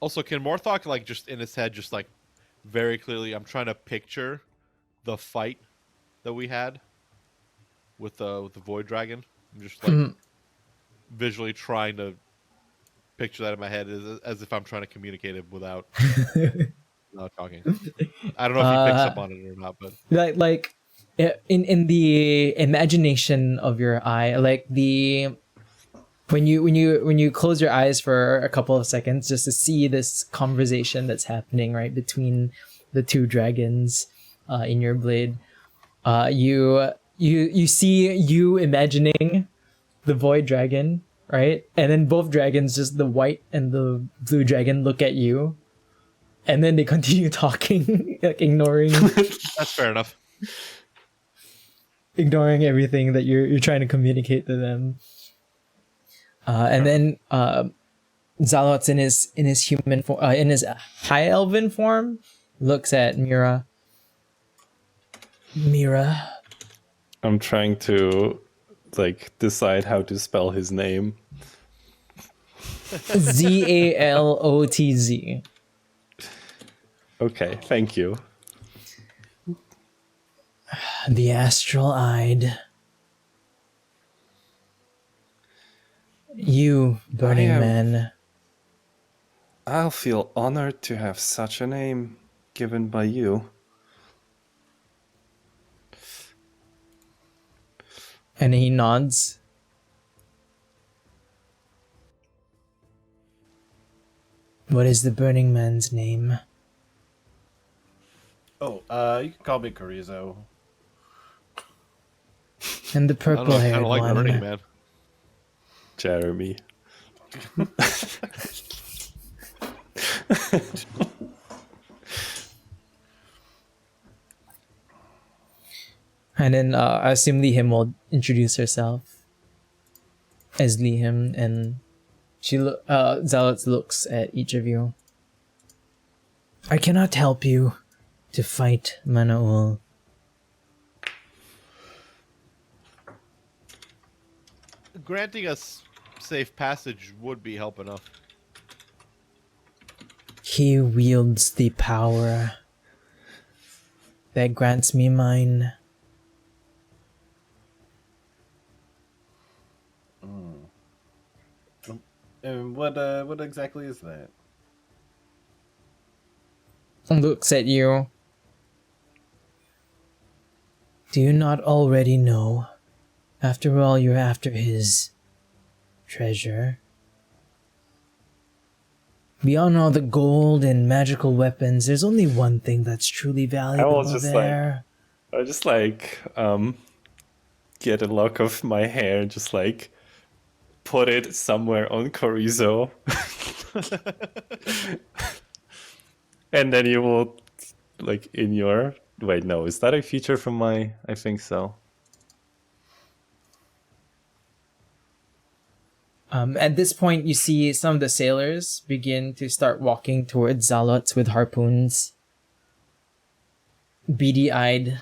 Also, can Morthok like just in his head just like very clearly? I'm trying to picture the fight that we had with the Void Dragon. I'm just like visually trying to picture that in my head as if I'm trying to communicate it without talking. I don't know if he picks up on it or not, but
in the imagination of your eye, like when you close your eyes for a couple of seconds just to see this conversation that's happening right between the two dragons in your blade, you see you imagining the void dragon, right? And then both dragons, just the white and the blue dragon, look at you, and then they continue talking, like ignoring
That's fair enough.
everything that you're trying to communicate to them. And then Zalot's in his human form, in his high elven form, looks at Mira. Mira.
I'm trying to decide how to spell his name.
Zalotz.
Okay, thank you.
The astral-eyed. You, Burning Man.
I'll feel honored to have such a name given by you.
And he nods. What is the Burning Man's name?
Oh, you can call me Carrizo.
And the
I don't know. I
purple-haired
kind of like
one.
Burning Man.
Jeremy.
And then I assume Lihim will introduce herself as Lihim, and Zealot looks at each of you. I cannot help you to fight Manaul.
Granting us safe passage would be help enough.
He wields the power that grants me mine.
And what exactly is that?
Looks at you. Do you not already know? After all, you're after his treasure. Beyond all the gold and magical weapons, there's only one thing that's truly valuable there.
I just get a lock of my hair, just put it somewhere on Chorizo. And then you will in your wait, no, is that a feature from my I think so.
At this point, you see some of the sailors begin to start walking towards Zalots with harpoons. Beady-eyed.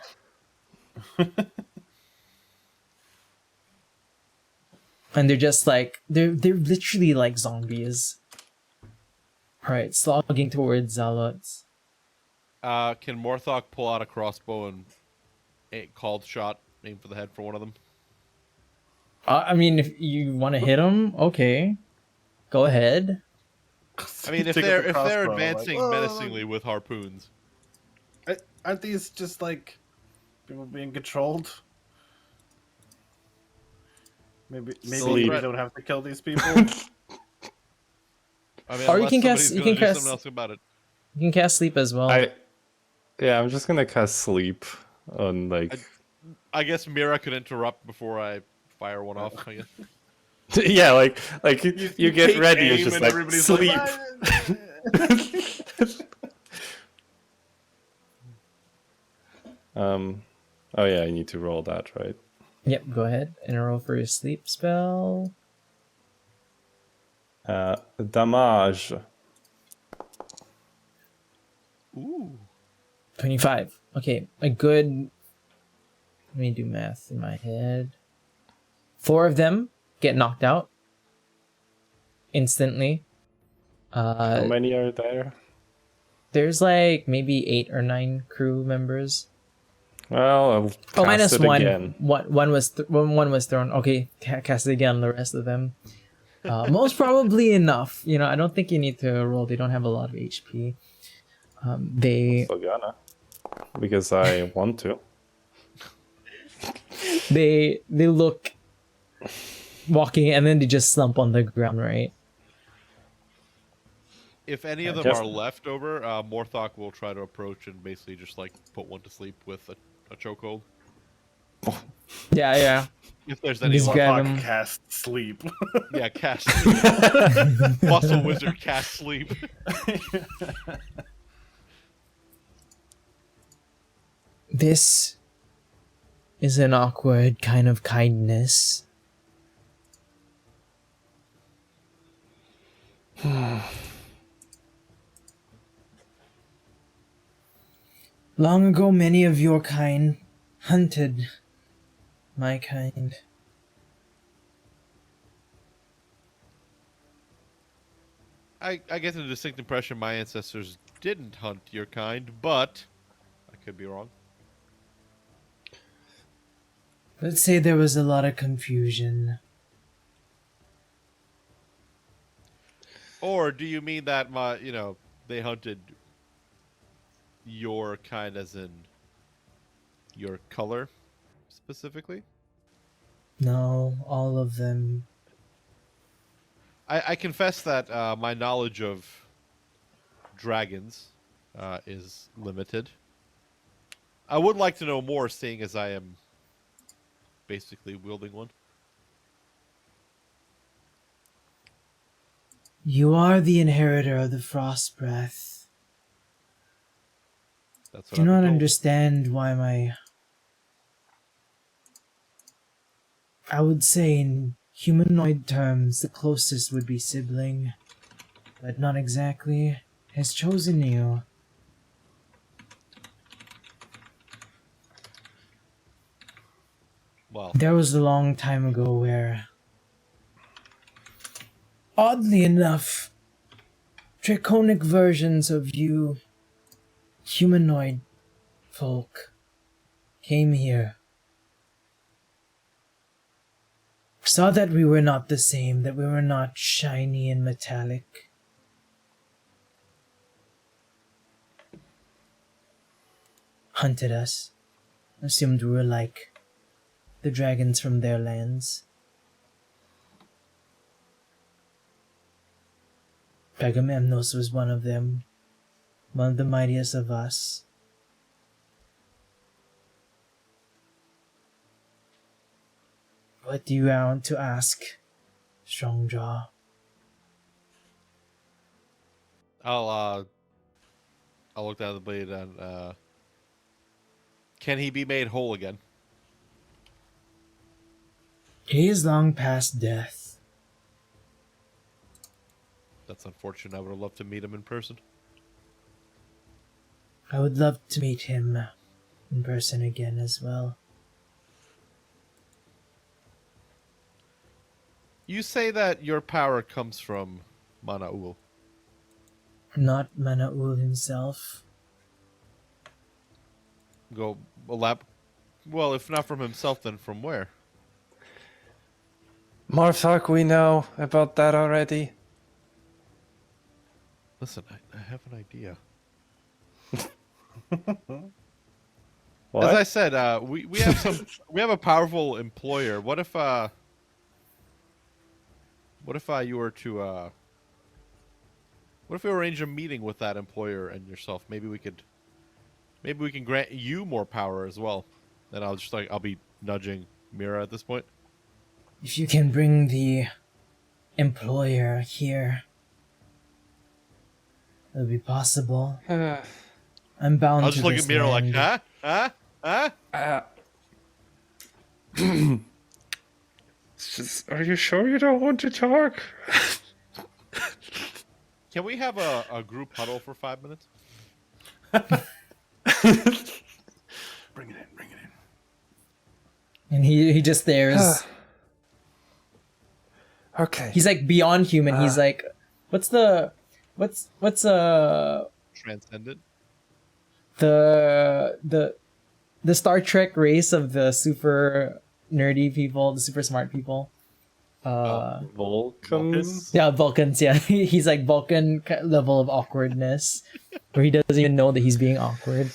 And they're just they're literally like zombies. Alright, slogging towards Zalots.
Can Morthok pull out a crossbow and called shot, aim for the head for one of them?
I mean, if you want to hit them, okay. Go ahead.
I mean, if
Take up
they're
the crossbow,
advancing
"Whoa."
menacingly with harpoons.
Aren't these just people being controlled? Maybe
Sleep.
we don't have to kill these people.
I mean,
Or you
unless
can cast-
somebody's
you
gonna
can
do
cast-
something else about it.
You can cast sleep as well.
I'm just gonna cast sleep on
I guess Mira could interrupt before I fire one off. I guess.
yeah, you get
take
ready,
aim
it's just
and everybody's
sleep. Oh yeah, I need to roll that, right?
Yep, go ahead and roll for your sleep spell.
Damage.
Ooh.
25. Okay, a good... Let me do math in my head. 4 of them get knocked out instantly.
How many are there?
There's maybe 8 or 9 crew members.
Well, I'll cast
Minus
it
1.
again.
One was thrown. Okay, cast it again. The rest of them. Most probably enough. I don't think you need to roll. They don't have a lot of HP. They
So gonna. Because I want to.
they look walking, and then they just slump on the ground, right?
If any of them
Just-
are left over, Morthok will try to approach and basically just like put one to sleep with a chokehold.
Yeah.
If there's any
Just
left.
grab
Morthok
him.
cast sleep.
Yeah, cast sleep. Muscle wizard cast sleep.
This is an awkward kind of kindness. Long ago, many of your kind hunted my kind.
I get the distinct impression my ancestors didn't hunt your kind, but I could be wrong.
Let's say there was a lot of confusion.
Or do you mean that they hunted your kind as in your color specifically?
No, all of them.
I confess that my knowledge of dragons is limited. I would like to know more, seeing as I am basically wielding one.
You are the inheritor of the frost breath.
That's what
Do
I've been
not
told.
understand why I would say in humanoid terms the closest would be sibling, but not exactly, has chosen you.
Well,
There was a long time ago where, oddly enough, draconic versions of you humanoid folk came here. Saw that we were not the same, that we were not shiny and metallic. Hunted us. Assumed we were like the dragons from their lands. Agamemnos was one of them, one of the mightiest of us. What do you want to ask, Strongjaw?
I'll look down the blade and can he be made whole again?
He is long past death.
That's unfortunate. I would have loved to meet him in person.
I would love to meet him in person again as well.
You say that your power comes from Manaul.
Not Manaul himself.
Go elab. Well, if not from himself, then from where?
Morthok, we know about that already.
Listen, I have an idea.
What?
As I said, we have we have a powerful employer. What if you were to what if we arrange a meeting with that employer and yourself? Maybe we can grant you more power as well. And I'll be nudging Mira at this point.
If you can bring the employer here, it'll be possible. I'm bound
I'll
to
just look
this
at Mira like,
land.
huh?
Are you sure you don't want to talk?
Can we have a group huddle for 5 minutes?
Bring it in.
And he just stares.
Okay.
He's like beyond human. He's like, what's
Transcendent.
the Star Trek race of the super nerdy people, the super smart people.
Vulcans?
Yeah, Vulcans. Yeah, he's like Vulcan level of awkwardness, where he doesn't even know that he's being awkward.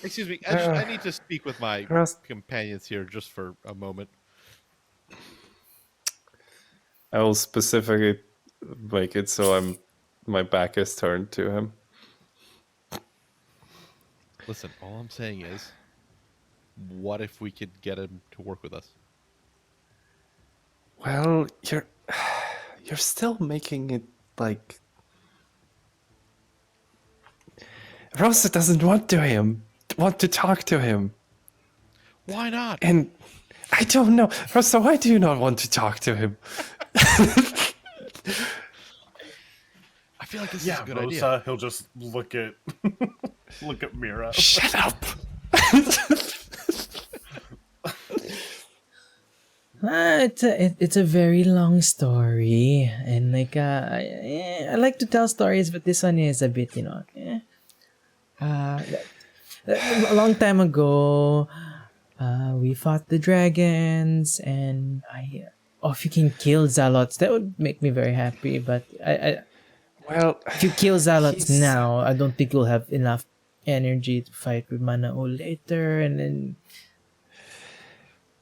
Excuse me. I need to speak with my
Rosa,
companions here just for a moment.
I will specifically make it so my back is turned to him.
Listen, all I'm saying is, what if we could get him to work with us?
Well, you're still making it like Rosa doesn't want to talk to him.
Why not?
And I don't know. Rosa, why do you not want to talk to him?
I feel like this is
Yeah,
a good
Rosa,
idea.
he'll just look at Mira.
Shut up.
It's a very long story, and like I like to tell stories, but this one is a bit, a long time ago, we fought the dragons, and if you can kill Zalots, that would make me very happy. But
Well,
if you kill Zalots
he's-
now, I don't think you'll have enough energy to fight with Manao later, and then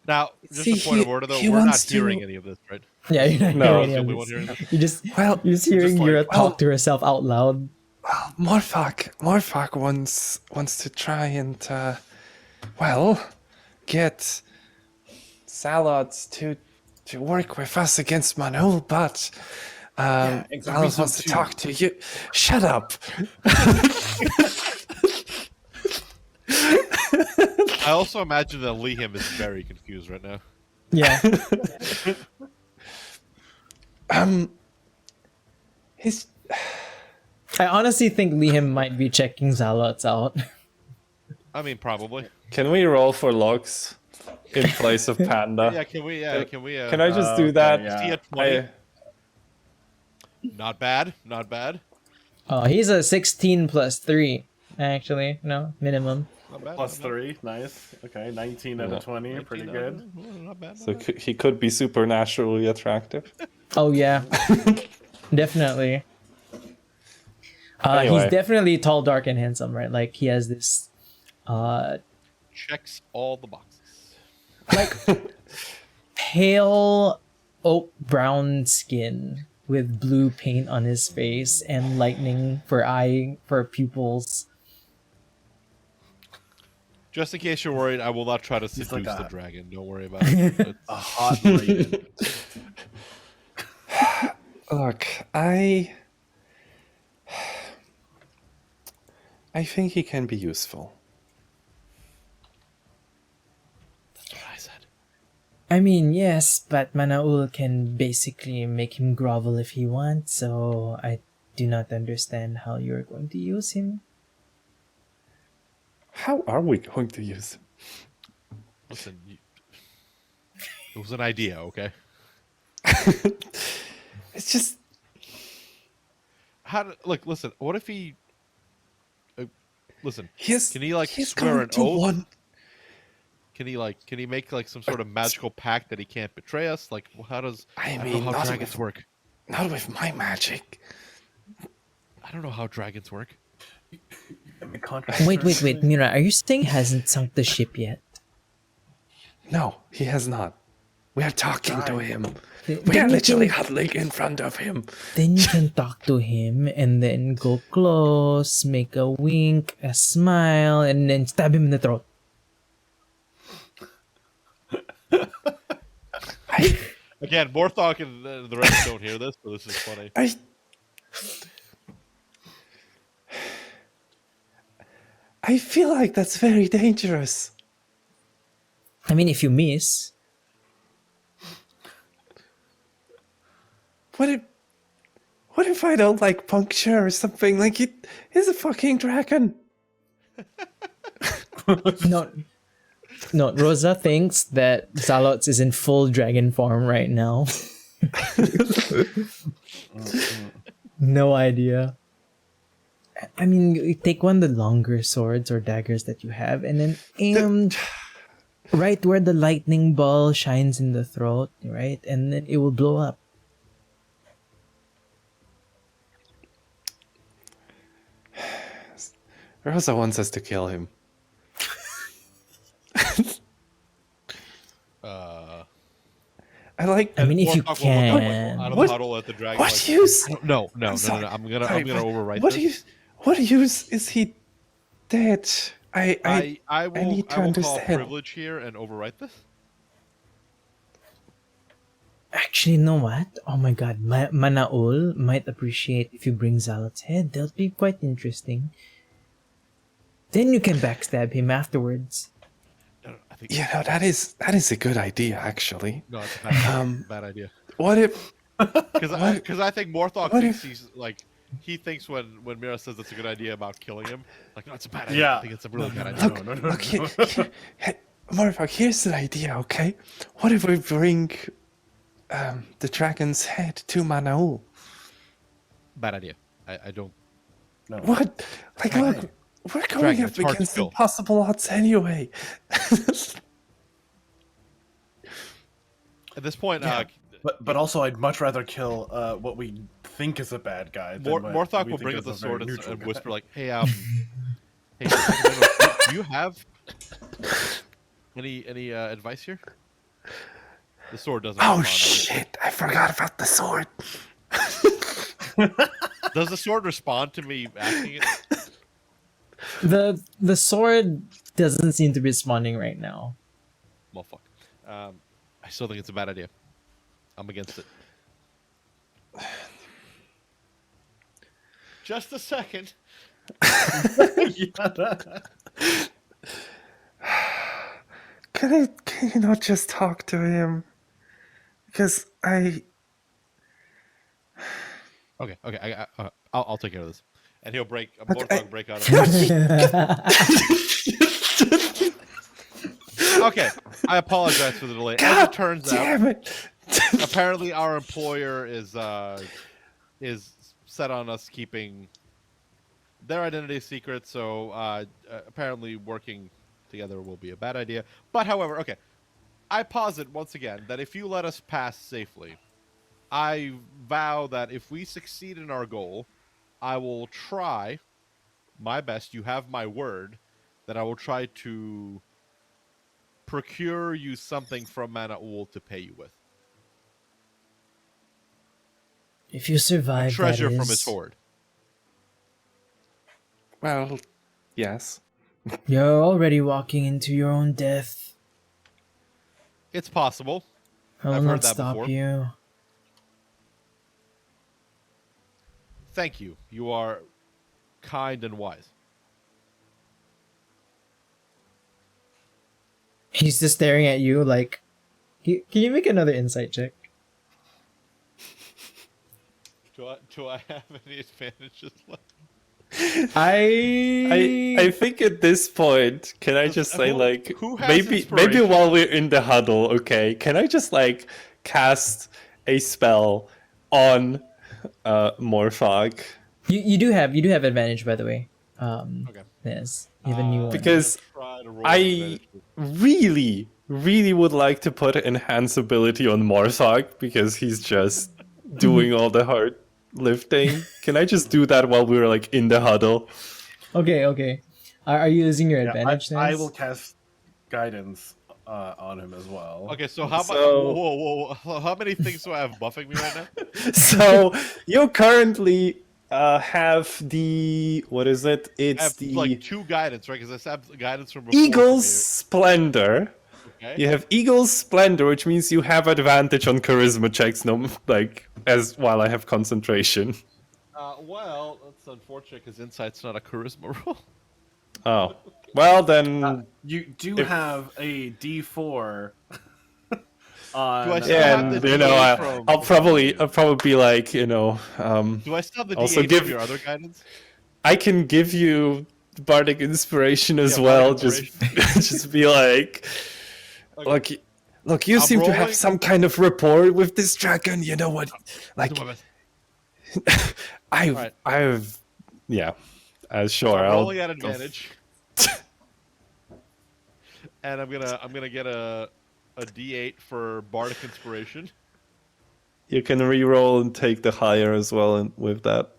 Now, just
See,
a point of
he-
order, though,
he
we're not
wants to-
hearing any of this, right?
yeah, you're not
No.
hearing
I'm
any
the
of
only one
this.
hearing this.
You're just hearing
like,
Mira
well-
talk to herself out loud.
Morphak wants to try and get Salads to work with us against Manul, but
it's a
Salads
reason
wants to
to.
talk to you. Shut up.
I also imagine that Liam is very confused right now.
Yeah.
He's
I honestly think Liam might be checking Zalots out.
I mean, probably.
Can we roll for logs in place of Panda?
Yeah, can we? Can we?
Can I just do
okay,
that?
yeah.
Is he at 20?
I-
Not bad. Not bad.
Oh, he's a 16 plus 3, actually. No, minimum.
Not bad.
Plus
not bad.
3, nice. Okay, 19 out
Yeah.
of 20, pretty
19,
good.
Not bad.
So he could be supernaturally attractive.
Oh, yeah. Definitely.
Anyway.
He's definitely tall, dark, and handsome, right? Like, he has this,
Checks all the boxes.
like, pale oak brown skin with blue paint on his face and lightning for pupils.
Just in case you're worried, I will not try to
He's
seduce
like
the
a-
dragon. Don't worry about it. It's-
A hot raven.
Look, I think he can be useful.
That's what I said.
I mean, yes, but Manaul can basically make him grovel if he wants, so I do not understand how you're going to use him.
How are we going to use him?
Listen, it was an idea, okay?
It's just
Look, listen. What if he? Listen.
he's
Can he, like,
he's
swear
going
an
to
oath?
want
Can he make like some sort of magical pact that he can't betray us? Like, how does?
I
don't
mean,
know how
not
dragons
with-
work.
not with my magic.
I don't know how dragons work.
Wait, Mira, are you saying he hasn't sunk the ship yet?
No, he has not. We are talking to him. We
Then
are
you
literally
can-
huddling in front of him.
Then you can talk to him and then go close, make a wink, a smile, and then stab him in the throat.
Again, Morthok and the rest don't hear this, but this is funny.
I feel like that's very dangerous.
I mean, if you miss,
What if I don't like puncture or something? Like it is a fucking dragon.
no, Rosa thinks that Zalots is in full dragon form right now. No idea. I mean, you take one of the longer swords or daggers that you have, and then aim right where the lightning ball shines in the throat, right? And then it will blow up.
Rosa wants us to kill him.
like.
I mean, if you
Warthog will look up,
can.
out of
What-
the huddle at the dragon.
What
like,
use?
No. I'm
sorry.
gonna
Sorry,
overwrite
what
this.
What use is he dead?
I will
need to
call
understand.
privilege here and overwrite this.
Actually, you know what? Oh my god, Manaol might appreciate if you bring Zalot's head. That'll be quite interesting. Then you can backstab him afterwards.
No, I think
You know, that is a good idea, actually.
no, it's a bad, bad idea.
What if?
Because I think Morthog
what
thinks
if-
he's like he thinks when Mira says it's a good idea about killing him, like no, it's a bad idea.
Yeah.
I think it's a really bad idea.
Look, Morfog, here's an idea, okay? What if we bring the dragon's head to Manaul?
Bad idea. I don't.
No.
What? Like, look, we're going
Dragon,
up
it's hard to
against
kill.
impossible odds anyway.
At this point,
Yeah. But also, I'd much rather kill what we think is a bad guy. Than what
Morthog
we
will
think
bring
is
up the
a very
sword
neutral
and
guy.
whisper like, "Hey, hey, do you have any advice here?" The sword doesn't.
Oh
respond,
shit! I forgot about the sword.
Does the sword respond to me asking it?
The sword doesn't seem to be responding right now.
Well, fuck. I still think it's a bad idea. I'm against it. Just a second.
Can you not just talk to him? Because I
Okay. I'll take care of this. And he'll break.
Okay,
Morthog break out of Okay. I apologize for the delay. As
God
it turns
damn
out,
it!
apparently our employer is set on us keeping their identity secret. So apparently working together will be a bad idea. But however, okay. I posit once again that if you let us pass safely, I vow that if we succeed in our goal, I will try my best. You have my word that I will try to procure you something from Manaul to pay you with.
If you survive,
A treasure
that
from
is,
his hoard.
Well, yes.
You're already walking into your own death.
It's possible.
I will
I've heard
not
that
stop
before.
you.
Thank you. You are kind and wise.
He's just staring at you like. Can you make another insight check?
Do I have any advantages left?
I think at this point, can I just say like
who has
maybe
inspiration?
while we're in the huddle, okay, can I just like cast a spell on Morphog?
You do have advantage, by the way.
Okay.
Yes, you have a new one.
Because
Try to roll
I
advantage.
really would like to put enhance ability on Morthog because he's just doing all the hard lifting. Can I just do that while we're like in the huddle?
Okay. Are you using your
Yeah,
advantage?
I
Nance?
will cast guidance on him as well.
Okay, so how about
So-
whoa, how many things do I have buffing me right now?
So you currently have the what is it?
I
It's
have
the
like 2 guidance, right? Because I have guidance from before.
Eagle's Splendor.
From you. Okay.
You have Eagle's Splendor, which means you have advantage on charisma checks, no, like as while I have concentration.
Well, that's unfortunate because insight's not a charisma roll.
Oh, well then.
You do
If-
have a D4 on.
Do I still
Yeah,
have
and
the
you know,
D8 from-
I'll probably be like, you know,
Do I still have the
Also
D8
give-
from your other guidance?
I can give you bardic inspiration as
Yeah,
well.
bardic
Just be like,
Okay.
look, you
I'm
seem to have
rolling-
some kind of rapport with this dragon. You know what? Like,
Do my best. Alright.
I've, yeah, sure.
So I'm
I'll
rolling at advantage. And I'm gonna get a D8 for bardic inspiration.
You can re-roll and take the higher as well, and with that.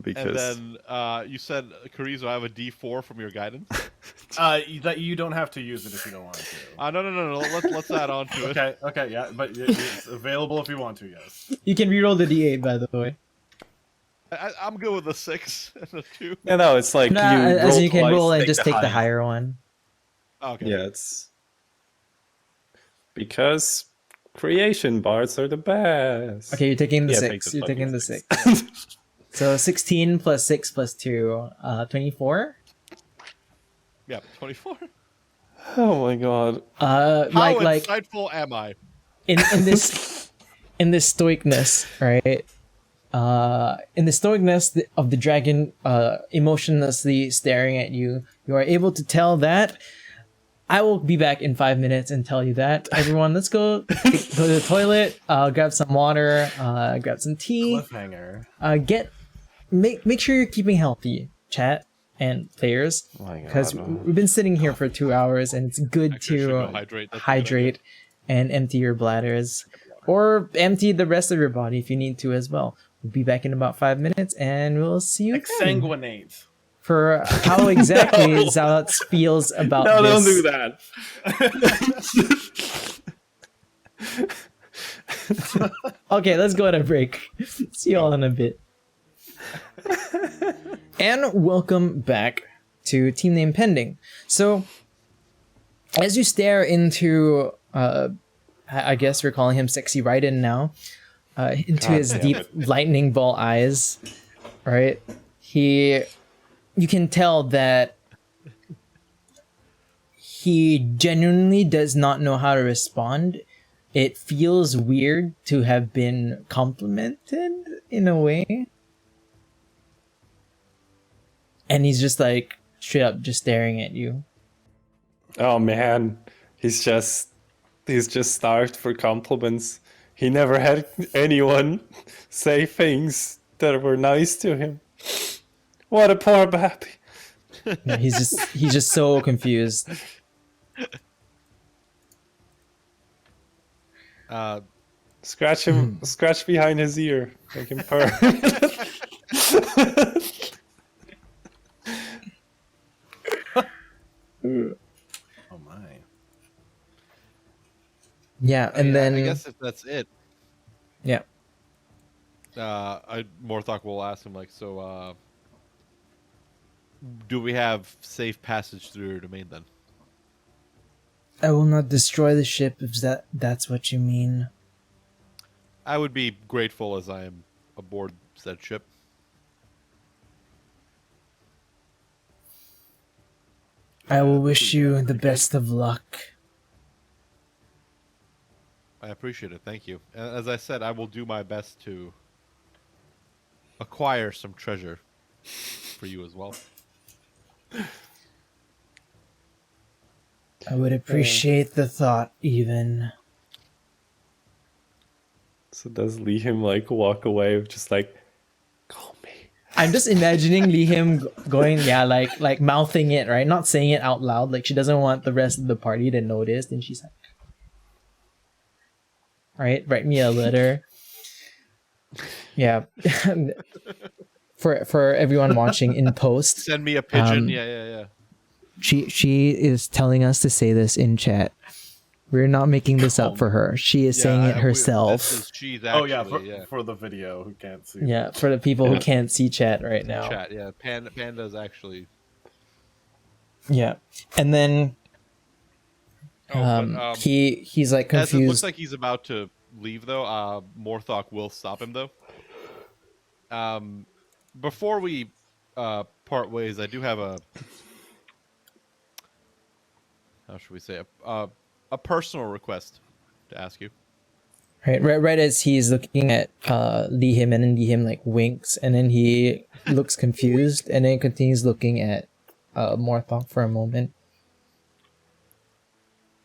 because
And then you said, Carizo, I have a D4 from your guidance.
That you don't have to use it if you don't want to.
No. Let's add on to it.
Okay, yeah, but it's available if you want to. Yes.
You can reroll the D8, by the way.
I'm good with a 6 and a 2.
yeah, no, it's like
Nah,
you
as
roll
you can
twice,
roll and just take the
highest.
higher one.
Okay.
Yeah, it's because creation bards are the best.
Okay, you're taking the
Yeah, take
6.
the
You're taking
fucking
the
six.
6. So 16 plus 6 plus 2, 24.
Yeah, 24.
Oh my god.
How
Like
insightful am I?
in this stoicness, right? In the stoicness of the dragon, emotionlessly staring at you, you are able to tell that. I will be back in 5 minutes and tell you that. Everyone, let's go to the toilet, grab some water, grab some tea.
Cliffhanger.
Make sure you're keeping healthy, chat and players,
Oh my
because
god.
we've been sitting here for 2 hours and it's good
Actually, I should go
to
hydrate. That's a good
hydrate and empty your bladders, or empty the rest of your body if you need to as well. We'll be back in about 5 minutes and we'll see you then
Exsanguinate.
for how exactly
No.
Zalots feels about
No,
this.
don't do that.
Okay, let's go on a break. See you all in a bit. And welcome back to Team Name Pending. So, as you stare into, I guess we're calling him Sexy Raiden now, into
God
his
damn
deep
it.
lightning ball eyes, right? You can tell that he genuinely does not know how to respond. It feels weird to have been complimented in a way. And he's just like straight up just staring at you.
Oh man, he's just starved for compliments. He never had anyone say things that were nice to him. What a poor baby.
Yeah, he's just so confused.
Scratch him, scratch behind his ear, make him purr.
Oh my.
Yeah, and then
I guess if that's it,
yeah.
Morthok will ask him like, so do we have safe passage through your domain then?
I will not destroy the ship if that's what you mean.
I would be grateful as I am aboard said ship.
I will wish you the best of luck.
I appreciate it, thank you. And as I said, I will do my best to acquire some treasure for you as well.
I would appreciate the thought even.
So does Liam like walk away with just like, call me.
I'm just imagining Liam going, yeah, like mouthing it, right? Not saying it out loud. Like she doesn't want the rest of the party to notice. And she's like, all right, write me a letter. Yeah. For everyone watching in post,
Send me a pigeon. Yeah.
she is telling us to say this in chat. We're not making this up for her. She is saying it herself.
She's
Oh yeah,
actually,
for the video who can't see.
Yeah, for the people who can't see chat right now.
Chat, yeah. Panda's actually.
Yeah, and then
but,
he's like
as it looks
confused.
like he's about to leave, though, Morthok will stop him, though. Before we part ways, I do have a... How should we say it? A personal request to ask you.
Right as he's looking at Lihim, and then Lihim like winks, and then he looks confused, and then continues looking at Morthok for a moment.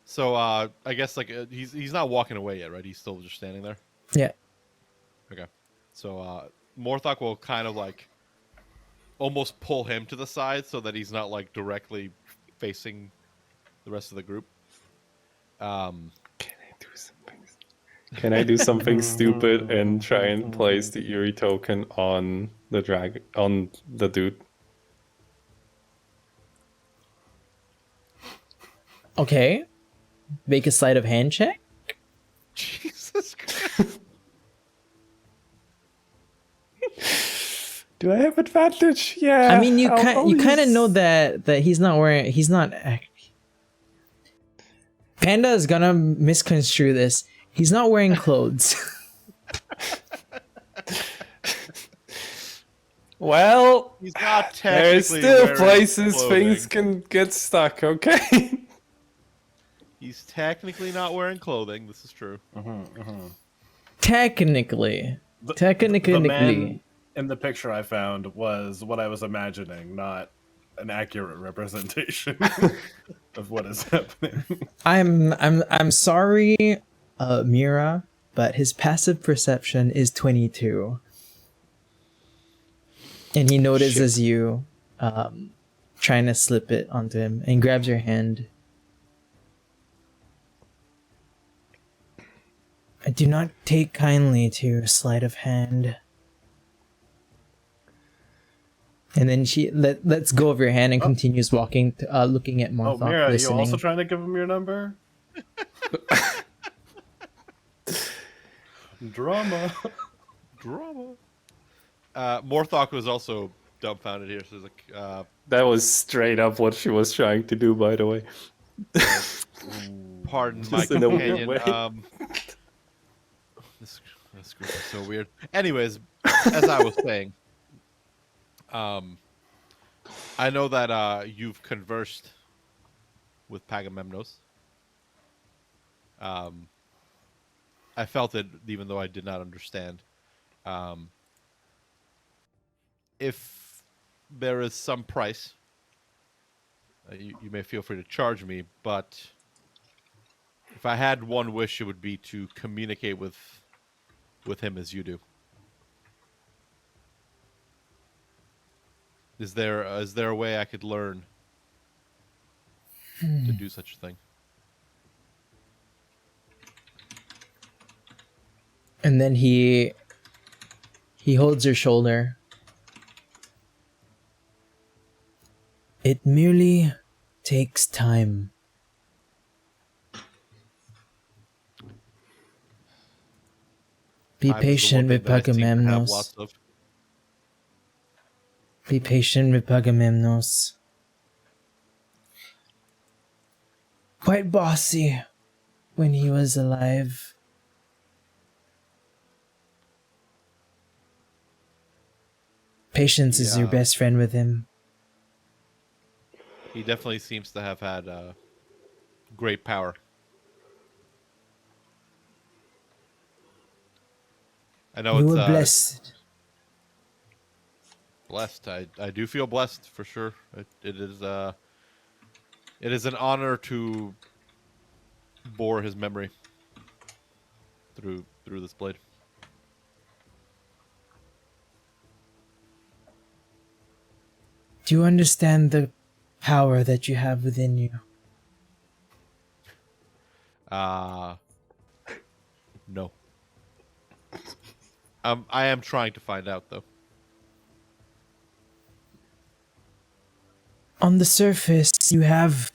So I guess like he's not walking away yet, right? He's still just standing there.
Yeah.
Okay. So Morthok will kind of like almost pull him to the side so that he's not like directly facing the rest of the group.
Can I do some things? Can I do something stupid and try and place the Eerie token on the on the dude?
Okay. Make a sleight of hand check.
Jesus Christ.
Do I have advantage? Yeah.
I mean, you
I'll
kind of
use-
know that he's not wearing. He's not. Panda is gonna misconstrue this. He's not wearing clothes.
Well,
He's not
there's
technically
still
wearing
places
clothing.
things can get stuck, okay?
He's technically not wearing clothing. This is true.
Technically.
The man in the picture I found was what I was imagining, not an accurate representation of what is happening.
I'm sorry, Mira, but his passive perception is 22. And he notices you trying to slip it onto him and grabs your hand. I do not take kindly to your sleight of hand. And then she lets go of your hand and continues walking, looking at
Oh,
Morthok,
Mira,
listening.
you also trying to give him your number? Drama.
Drama. Morthok was also dumbfounded here. So he's like,
That was straight up what she was trying to do, by the way.
pardon my
Just in a weird
companion.
way.
This group is so weird. Anyways, as I was saying, I know that you've conversed with Pagamemnos. I felt it, even though I did not understand. If there is some price, you may feel free to charge me, but if I had one wish, it would be to communicate with him as you do. Is there a way I could learn to do such a thing?
And then he holds your shoulder. It merely takes time. Be
Time is the
patient
one
with
thing that I seem to have
Pagamemnos.
lots of.
Be patient with Pagamemnos. Quite bossy when he was alive. Patience is your
Yeah.
best friend with him.
He definitely seems to have had great power. I know
You
it's
were blessed.
blessed. I do feel blessed for sure. It is an honor to bore his memory through this blade.
Do you understand the power that you have within you?
No. I am trying to find out though.
On the surface, you have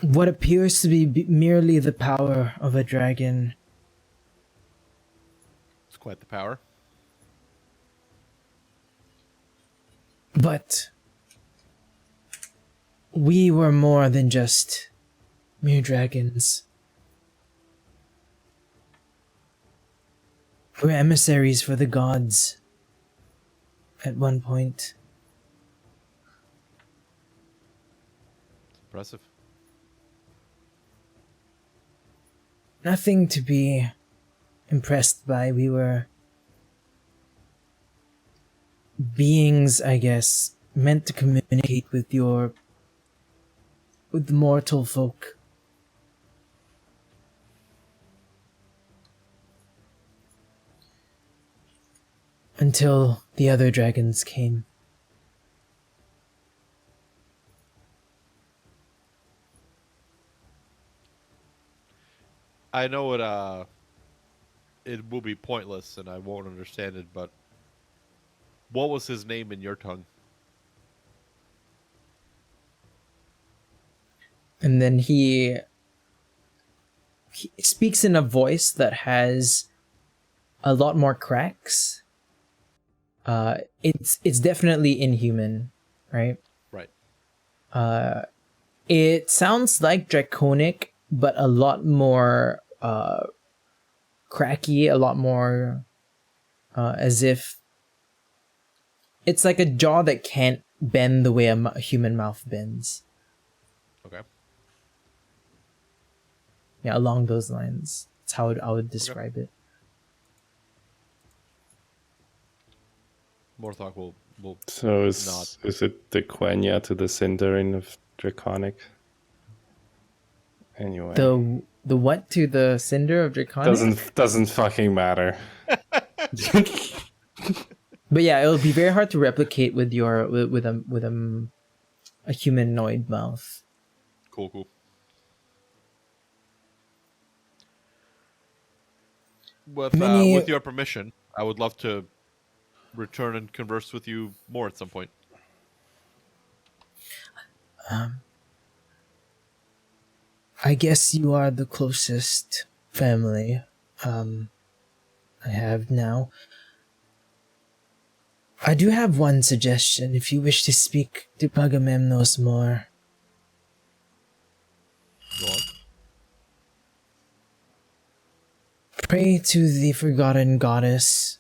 what appears to be merely the power of a dragon.
It's quite the power.
But we were more than just mere dragons. We're emissaries for the gods at one point.
It's impressive.
Nothing to be impressed by. We were beings, I guess, meant to communicate with the mortal folk. Until the other dragons came.
I know it will be pointless and I won't understand it, but what was his name in your tongue?
And then he speaks in a voice that has a lot more cracks. It's definitely inhuman, right?
Right.
It sounds like draconic, but a lot more cracky, a lot more as if it's like a jaw that can't bend the way a human mouth bends.
Okay.
Yeah, along those lines. That's how I would describe it.
Morthok will
So
Not.
is it the Quenya to the Sindarin of Draconic? Anyway,
The what to the cinder of draconic?
doesn't fucking matter.
But yeah, it'll be very hard to replicate with your with a humanoid mouth.
cool. With your permission, I would love to return and converse with you more at some point.
I guess you are the closest family I have now. I do have one suggestion if you wish to speak to Pagamemnos more.
Go on.
Pray to the forgotten goddess,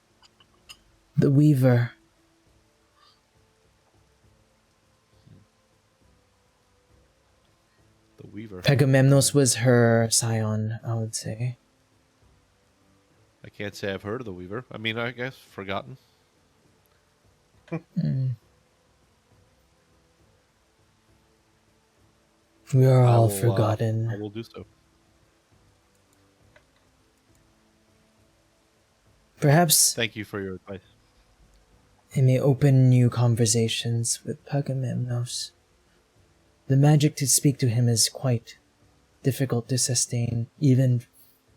the Weaver.
The Weaver.
Pagamemnos was her scion, I would say.
I can't say I've heard of the Weaver. I mean, I guess forgotten.
We are
I
all
will,
forgotten.
I will do so.
Perhaps
Thank you for your advice.
it may open new conversations with Pagamemnos. The magic to speak to him is quite difficult to sustain, even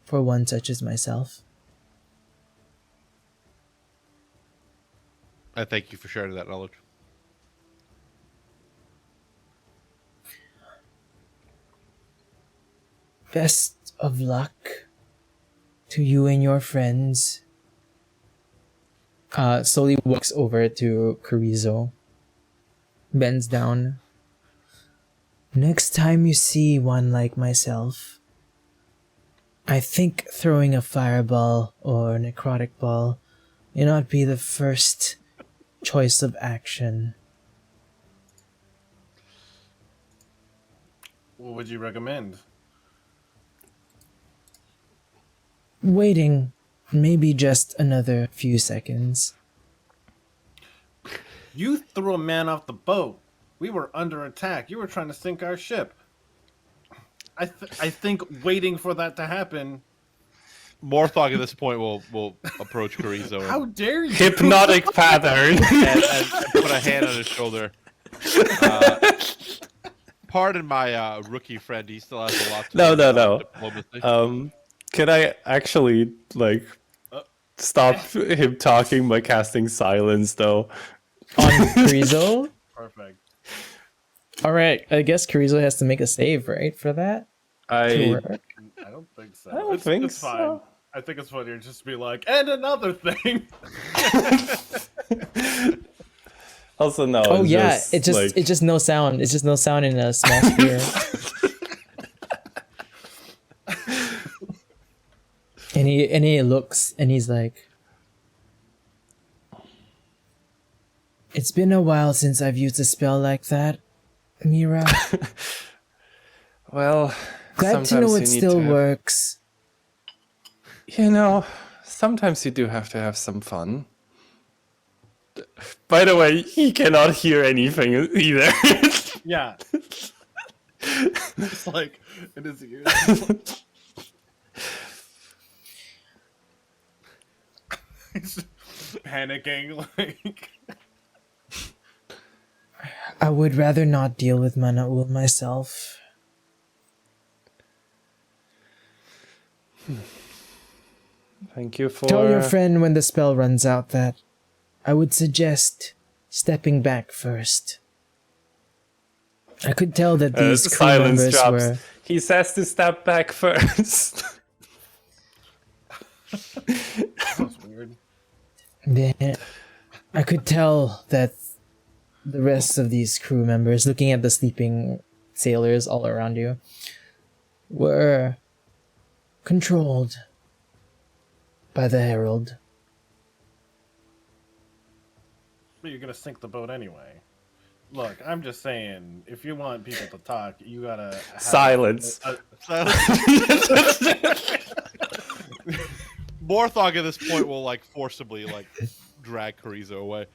for one such as myself.
I thank you for sharing that knowledge.
Best of luck to you and your friends. Slowly walks over to Carrizo. Bends down. Next time you see one like myself, I think throwing a fireball or necrotic ball may not be the first choice of action.
What would you recommend?
Waiting maybe just another few seconds.
You threw a man off the boat. We were under attack. You were trying to sink our ship. I think waiting for that to happen.
Morthok at this point will approach Carrizo
How dare you?
Hypnotic pattern.
and put a hand on his shoulder. Pardon my rookie friend. He still has a lot to learn about diplomacy.
Can I actually stop him talking by casting silence though?
On Carrizo?
Perfect.
Alright, I guess Carrizo has to make a save, right, for that? To work?
I don't think so.
I don't think
it's fine.
so.
I think it's funnier just to be like, and another thing.
Also, no.
Oh
it's
yeah,
just,
it's just no sound. It's just no sound in a small sphere. and he looks and he's like, it's been a while since I've used a spell like that, Mira.
Well,
Glad to know it still works.
You know, sometimes you do have to have some fun. By the way, he cannot hear anything either.
Yeah. It's like in his ears. He's panicking like.
I would rather not deal with Manaul myself.
Thank you for...
Tell your friend when the spell runs out that I would suggest stepping back first. I could tell that these crew
silence
members
drops.
were...
He says to step back first.
That's weird.
I could tell that the rest of these crew members, looking at the sleeping sailors all around you, were controlled by the Herald.
But you're gonna sink the boat anyway. Look, I'm just saying, if you want people to talk, you gotta have
Silence.
Morthog at this point will like forcibly like drag Carrizo away.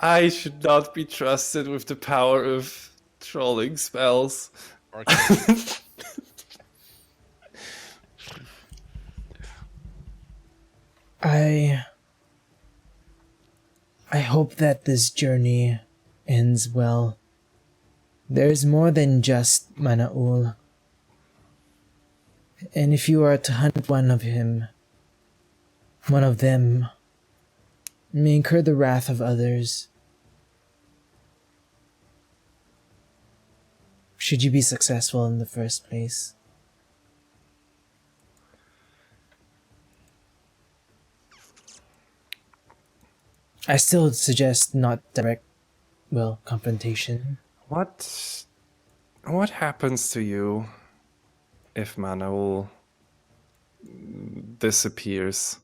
I should not be trusted with the power of trolling spells.
I hope that this journey ends well. There's more than just Manaul. And if you are to hunt one of them, may incur the wrath of others. Should you be successful in the first place. I still suggest not direct, confrontation.
What happens to you if Manaul disappears?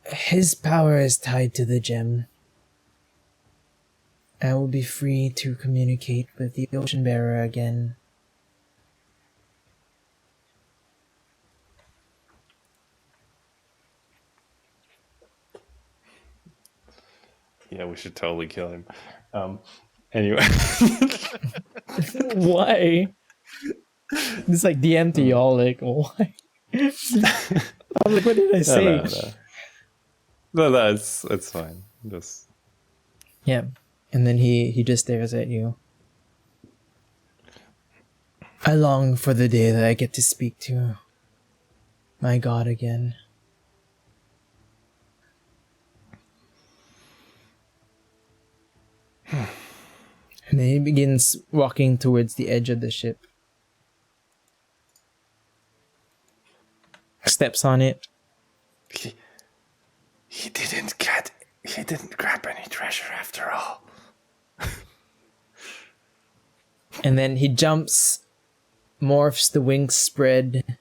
His power is tied to the gem. I will be free to communicate with the Ocean Bearer again.
Yeah, we should totally kill him. Anyway.
Why? It's like DM to y'all, like, why? I'm like, what did I say?
No, it's fine. Just
Yeah, and then he just stares at you. I long for the day that I get to speak to my god again. And then he begins walking towards the edge of the ship. Steps on it.
He didn't grab any treasure after all.
And then he jumps, morphs, the wings spread,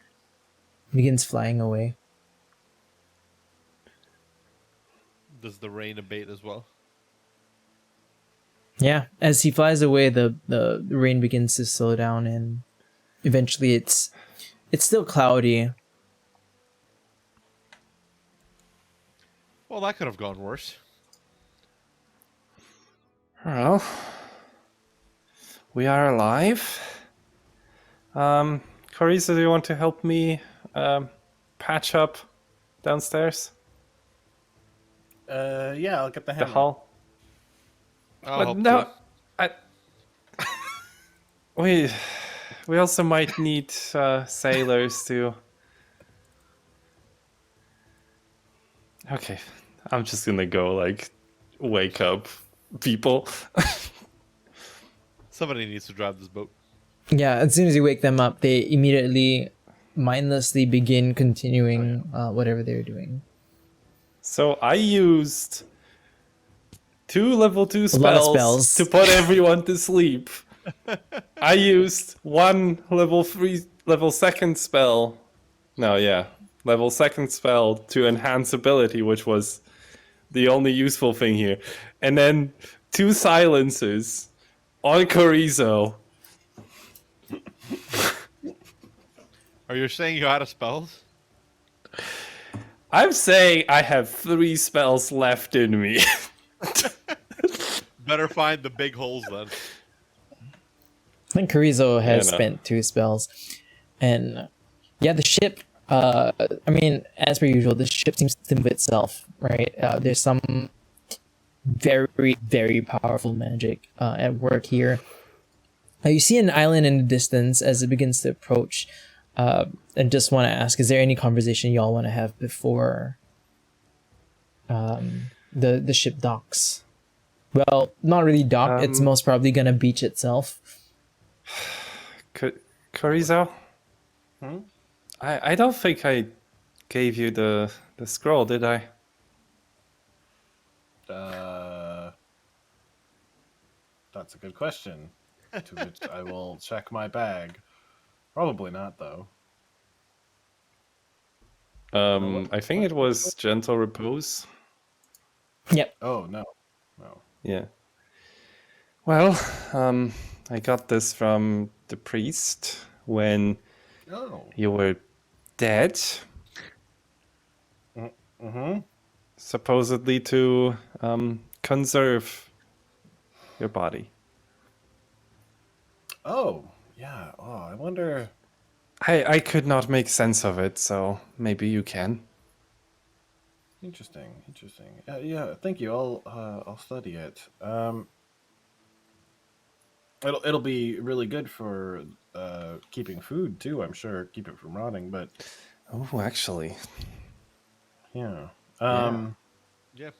begins flying away.
Does the rain abate as well?
Yeah, as he flies away, the rain begins to slow down, and eventually it's still cloudy.
Well, that could have gone worse.
Well, we are alive. Carissa, do you want to help me patch up downstairs?
Yeah, I'll get the
The
hammer.
hull?
I'll
But
help
no, we also might need sailors to... Okay,
I'm just gonna go like wake up people.
Somebody needs to drive this boat.
Yeah, as soon as you wake them up, they immediately mindlessly begin continuing whatever they're doing.
So I used 2 level 2
A lot of
spells
spells.
to put everyone to sleep. I used 1 level 2nd spell. No, yeah. Level 2nd spell to enhance ability, which was the only useful thing here. And then 2 silences on Carrizo.
Are you saying you're out of spells?
I'm saying I have 3 spells left in me.
Better find the big holes then.
I think Carrizo has
Yeah, no.
spent 2 spells. And yeah, the ship, I mean, as per usual, the ship seems to move itself, right? There's some very, very powerful magic at work here. You see an island in the distance as it begins to approach, and just want to ask, is there any conversation y'all want to have before the ship docks? Well, not really dock. It's most probably gonna beach itself.
Chorizo? I don't think I gave you the scroll, did I?
That's a good question. To which I will check my bag. Probably not, though.
I think it was Gentle Repose.
Yep.
Oh, no. No.
Yeah. Well, I got this from the priest when
Oh.
you were dead.
Mm-hmm.
Supposedly to conserve your body.
Oh, yeah. Oh, I wonder...
I could not make sense of it, so maybe you can.
Interesting. Yeah, thank you. I'll study it. It'll be really good for keeping food too. I'm sure, keep it from rotting. But
Oh, actually.
yeah.
Yeah.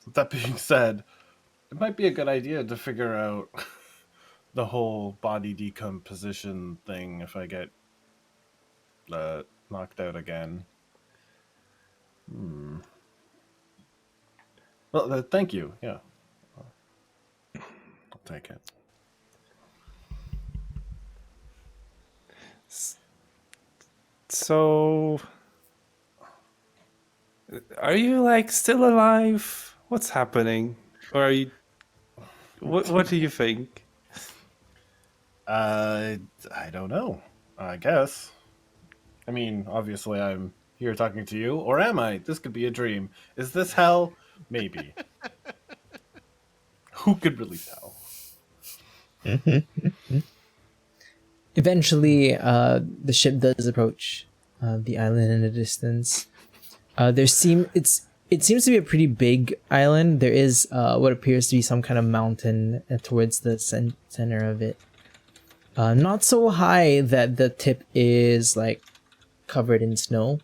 With that being said, it might be a good idea to figure out the whole body decomposition thing if I get knocked out again. Well, thank you. Yeah. I'll take it.
So, are you like still alive? What's happening? Or are you? What do you think?
I don't know. I guess. I mean, obviously, I'm here talking to you, or am I? This could be a dream. Is this hell? Maybe. Who could really tell?
Eventually, the ship does approach the island in the distance. It seems to be a pretty big island. There is what appears to be some kind of mountain towards the center of it. Not so high that the tip is like covered in snow,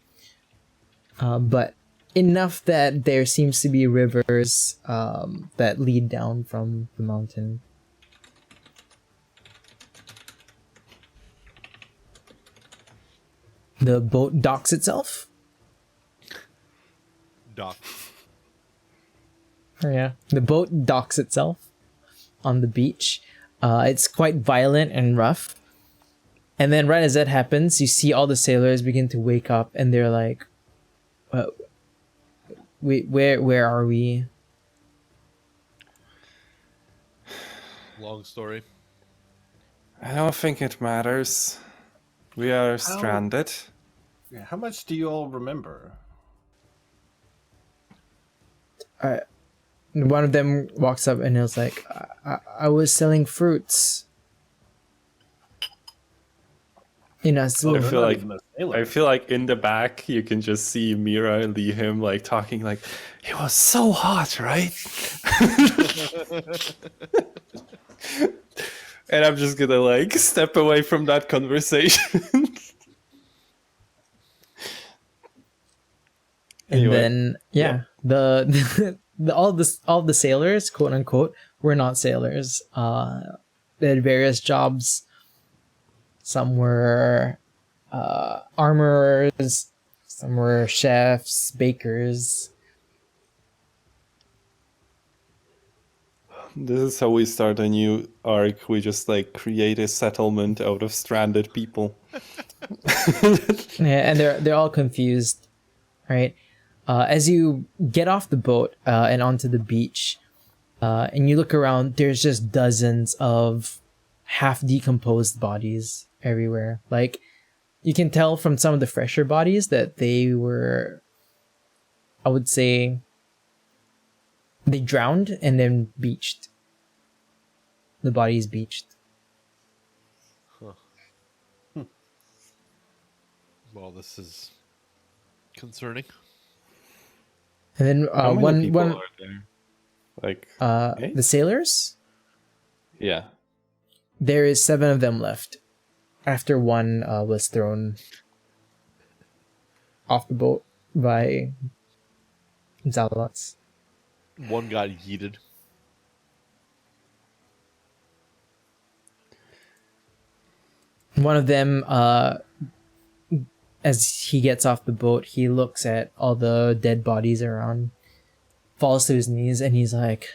but enough that there seems to be rivers that lead down from the mountain. The boat docks itself.
Doc.
Oh, yeah, the boat docks itself on the beach. It's quite violent and rough. And then right as that happens, you see all the sailors begin to wake up, and they're like, where are we?"
Long story.
I don't think it matters. We are stranded.
Yeah, how much do you all remember?
One of them walks up and is like, I was selling fruits in a
I
sewer.
feel
not
like
even a sailor.
I feel like in the back you can just see Mira and Liam like talking like, it was so hot, right? And I'm just gonna like step away from that conversation.
And
Anyway,
then the all the sailors, quote unquote, were not sailors. They had various jobs. Some were armorers, some were chefs, bakers.
this is how we start a new arc. We just like create a settlement out of stranded people.
Yeah, and they're all confused, right? As you get off the boat and onto the beach, and you look around, there's just dozens of half decomposed bodies everywhere. Like, you can tell from some of the fresher bodies that they were, I would say, they drowned and then beached. The bodies beached.
Well, this is concerning.
And then
How many
one
people are there? Like, okay.
The sailors?
Yeah.
There is 7 of them left. After one was thrown off the boat by Zalots.
One got yeeted.
One of them, as he gets off the boat, he looks at all the dead bodies around, falls to his knees, and he's like,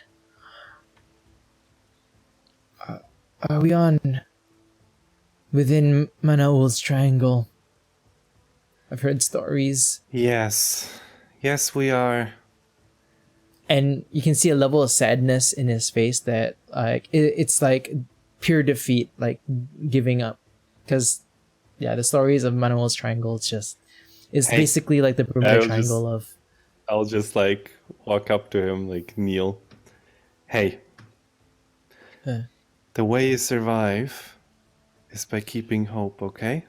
are we within Manaul's triangle? I've heard stories.
Yes. Yes, we are.
And you can see a level of sadness in his face that like it's like pure defeat, like giving up. Because the stories of Manaul's triangle is basically like the Bermuda Triangle of.
I'll just like walk up to him, like kneel. Hey. The way you survive is by keeping hope, okay?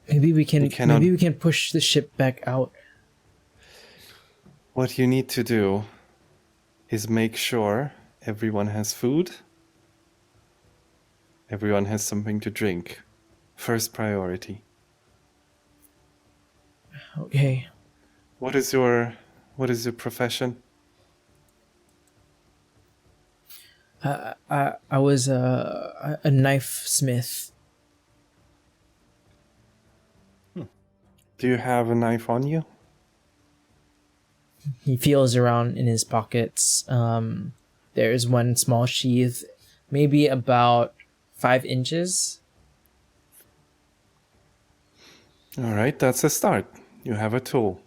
Maybe we can push the ship back out.
What you need to do is make sure everyone has food. Everyone has something to drink. First priority.
Okay.
What is your profession?
I was a knife smith.
Do you have a knife on you?
He feels around in his pockets. There's one small sheath, maybe about 5 inches.
All right, that's a start. You have a tool.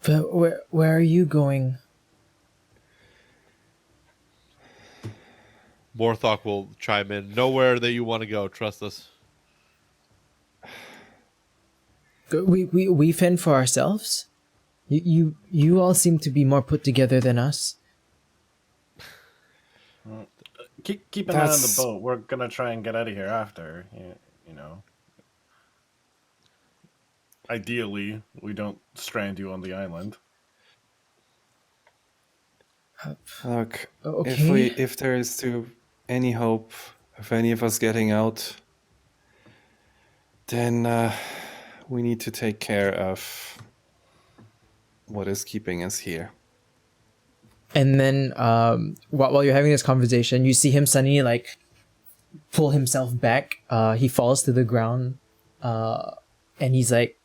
But where are you going?
Morthok will chime in. Nowhere that you want to go. Trust us.
We fend for ourselves. You all seem to be more put together than us.
Keep an eye on the boat. We're gonna try and get out of here after. You know. Ideally, we don't strand you on the island.
Look,
Okay.
if there is any hope of any of us getting out, then we need to take care of what is keeping us here.
And then while you're having this conversation, you see him suddenly like pull himself back. He falls to the ground, and he's like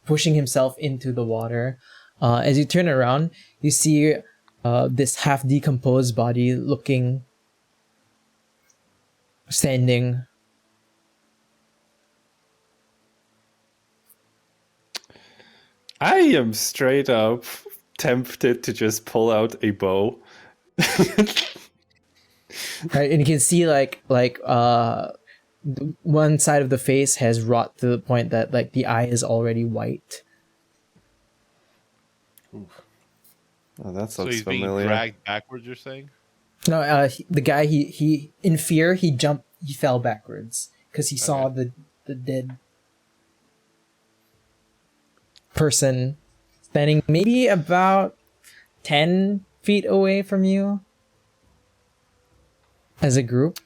pushing himself into the water. As you turn around, you see this half decomposed body standing.
I am straight up tempted to just pull out a bow.
Right, and you can see like one side of the face has rot to the point that like the eye is already white.
Oh, that
So
looks
he's
familiar.
being dragged backwards, you're saying?
No, the guy he in fear he fell backwards because he saw the dead person standing maybe about 10 feet away from you as a group.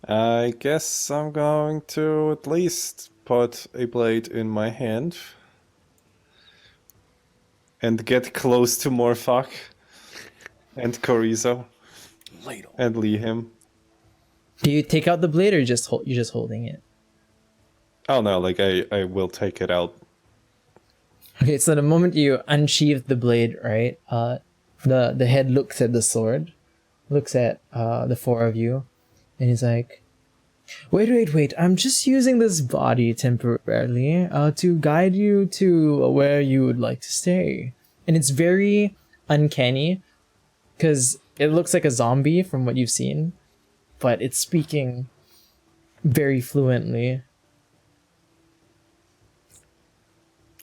I guess I'm going to at least put a blade in my hand and get close to Morthok and Chorizo and lead him.
Do you take out the blade or you're just holding it?
Oh no, like I will take it out.
Okay, so the moment you unsheath the blade, right, the head looks at the sword, looks at the 4 of you, and he's like, wait, I'm just using this body temporarily to guide you to where you would like to stay. And it's very uncanny because it looks like a zombie from what you've seen, but it's speaking very fluently.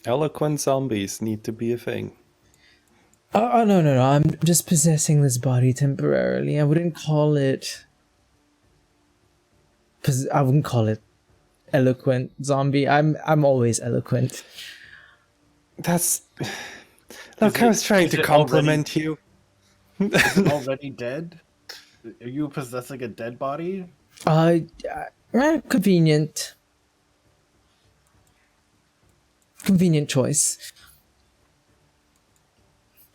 Eloquent zombies need to be a thing.
Oh, no. I'm just possessing this body temporarily. I wouldn't call it eloquent zombie. I'm always eloquent.
That's. Look, I was trying
is
to
it
compliment you.
Already dead? Are you possessing a dead body?
Convenient. Convenient choice.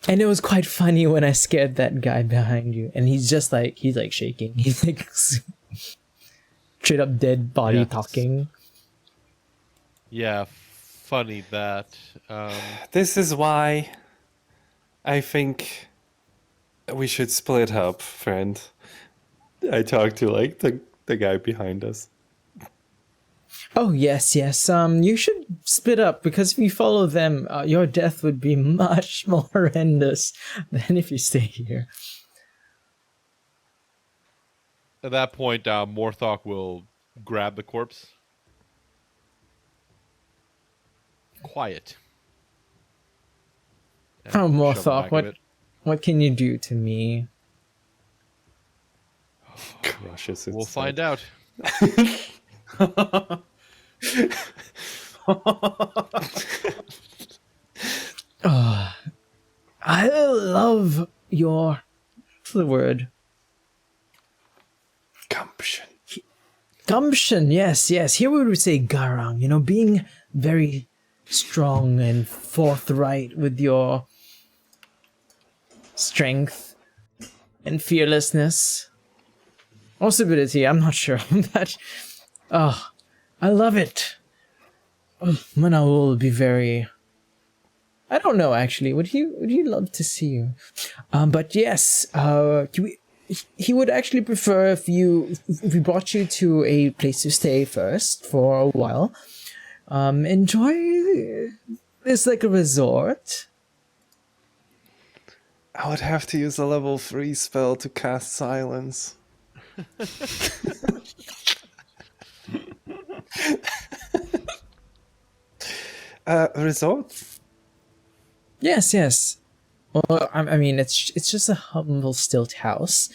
And it was quite funny when I scared that guy behind you, and he's like shaking. He's like straight up dead body talking.
Yeah, funny that.
This is why I think we should split up, friend. I talked to like the guy behind us.
Oh yes. You should split up, because if you follow them, your death would be much more horrendous than if you stay here.
At that point, Morthok will grab the corpse. Quiet. And
Oh,
shove it
Morthok,
back of it.
what can you do to me?
Crushes
We'll
its
find
head.
out.
Oh, I love your... what's the word?
Gumption.
Gumption, yes. Here we would say garang, being very strong and forthright with your strength and fearlessness. Or stability, I'm not sure. But, I love it. Mana will be very... I don't know, actually. Would he love to see you? But yes, he would actually prefer if we brought you to a place to stay first for a while. Enjoy this like a resort.
I would have to use a level 3 spell to cast silence. Resort?
Yes. Well, I mean, it's just a humble stilt house,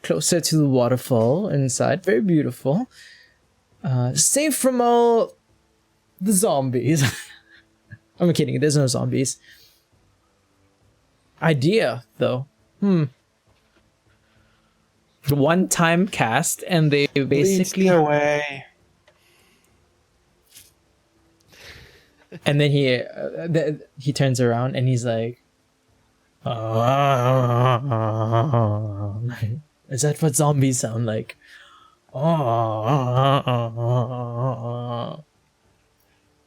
closer to the waterfall inside. Very beautiful. Safe from all the zombies. I'm kidding. There's no zombies. Idea though. One time cast, and they basically
Lead the way.
And then he turns around and he's like, is that what zombies sound like?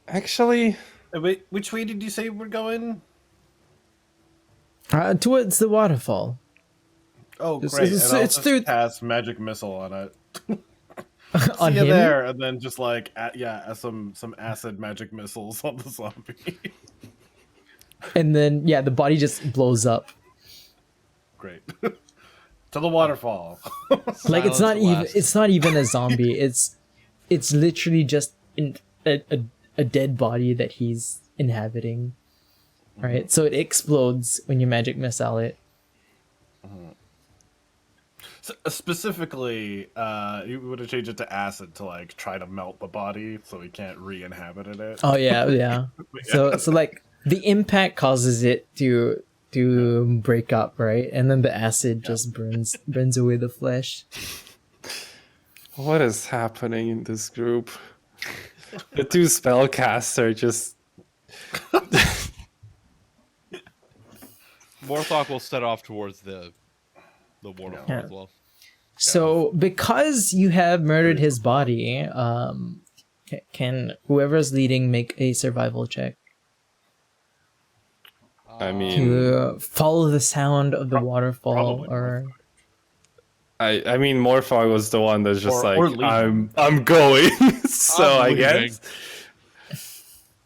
Actually,
Wait, which way did you say we're going?
Towards the waterfall.
Oh,
It's-
great.
it's-
and I'll
it's
just
through-
cast magic missile on it.
On
See you
him?
there, and then just like some acid magic missiles on the zombie.
And then the body just blows up.
Great. To the waterfall.
Like it's not
Silence
even
last.
it's not even a zombie. It's literally just a dead body that he's inhabiting. Right? So it explodes when you magic missile it.
So, specifically, you would have changed it to acid to like try to melt the body so he can't re-inhabit it.
Oh yeah. So like the impact causes it to break up, right? And then the acid just burns away the flesh.
what is happening in this group? The two spellcasts are just.
Morthok will set off towards the waterfall
Yeah.
as well.
So because you have murdered his body, can whoever's leading make a survival check
I mean,
to follow the sound of the waterfall?
probably
Or
I mean, Morphog was the one that's just
Or
like,
leaving.
I'm going. So
I'm
I
leaving.
guess.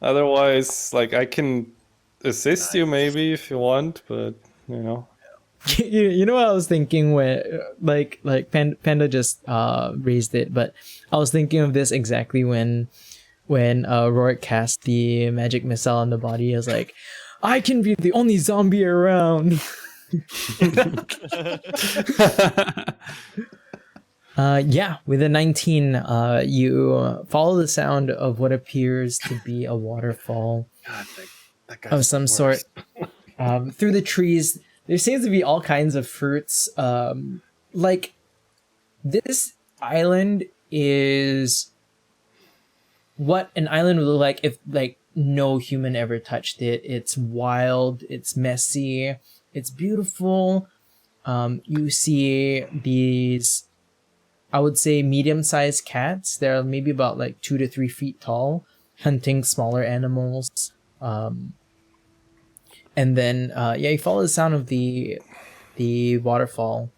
Otherwise, like I can assist you maybe if you want, but you know.
you know what I was thinking when like Panda just raised it, but I was thinking of this exactly when Rhorik cast the magic missile on the body. I was like, I can be the only zombie around. Yeah, with a 19, you follow the sound of what appears to be a waterfall
God, that guy's
of some
the
sort.
worst.
Through the trees, there seems to be all kinds of fruits. Like, this island is what an island would look like if, like, no human ever touched it. It's wild, it's messy, it's beautiful. You see these, I would say, medium-sized cats. They're maybe about like 2 to 3 feet tall, hunting smaller animals. And then you follow the sound of the waterfall,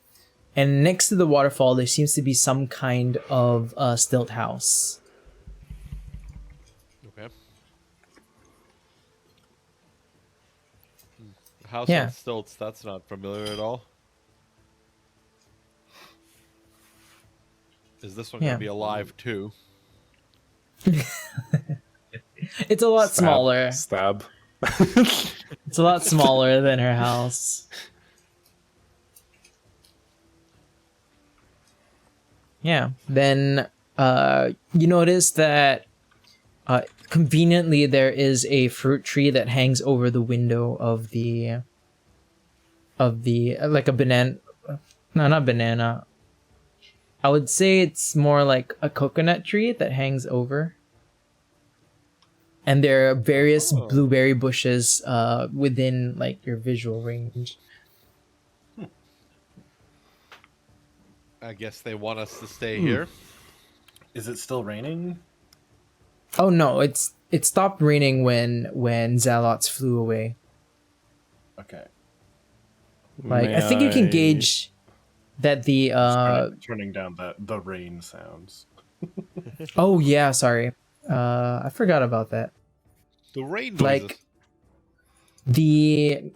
and next to the waterfall there seems to be some kind of stilt house.
Okay. House
Yeah.
on stilts. That's not familiar at all. Is this one
Yeah.
gonna be alive too?
It's a lot
Stab.
smaller.
Stab.
It's a lot smaller than her house. Yeah. Then you notice that conveniently there is a fruit tree that hangs over the window of the like a banana. No, not banana. I would say it's more like a coconut tree that hangs over. And there are various blueberry bushes within like your visual range.
I guess they want us to stay here.
Is it still raining?
Oh no, it stopped raining when Zalots flew away.
Okay.
Like I think you can gauge that the
Turning down the rain sounds.
oh yeah, sorry. I forgot about that.
The rain noises.
Like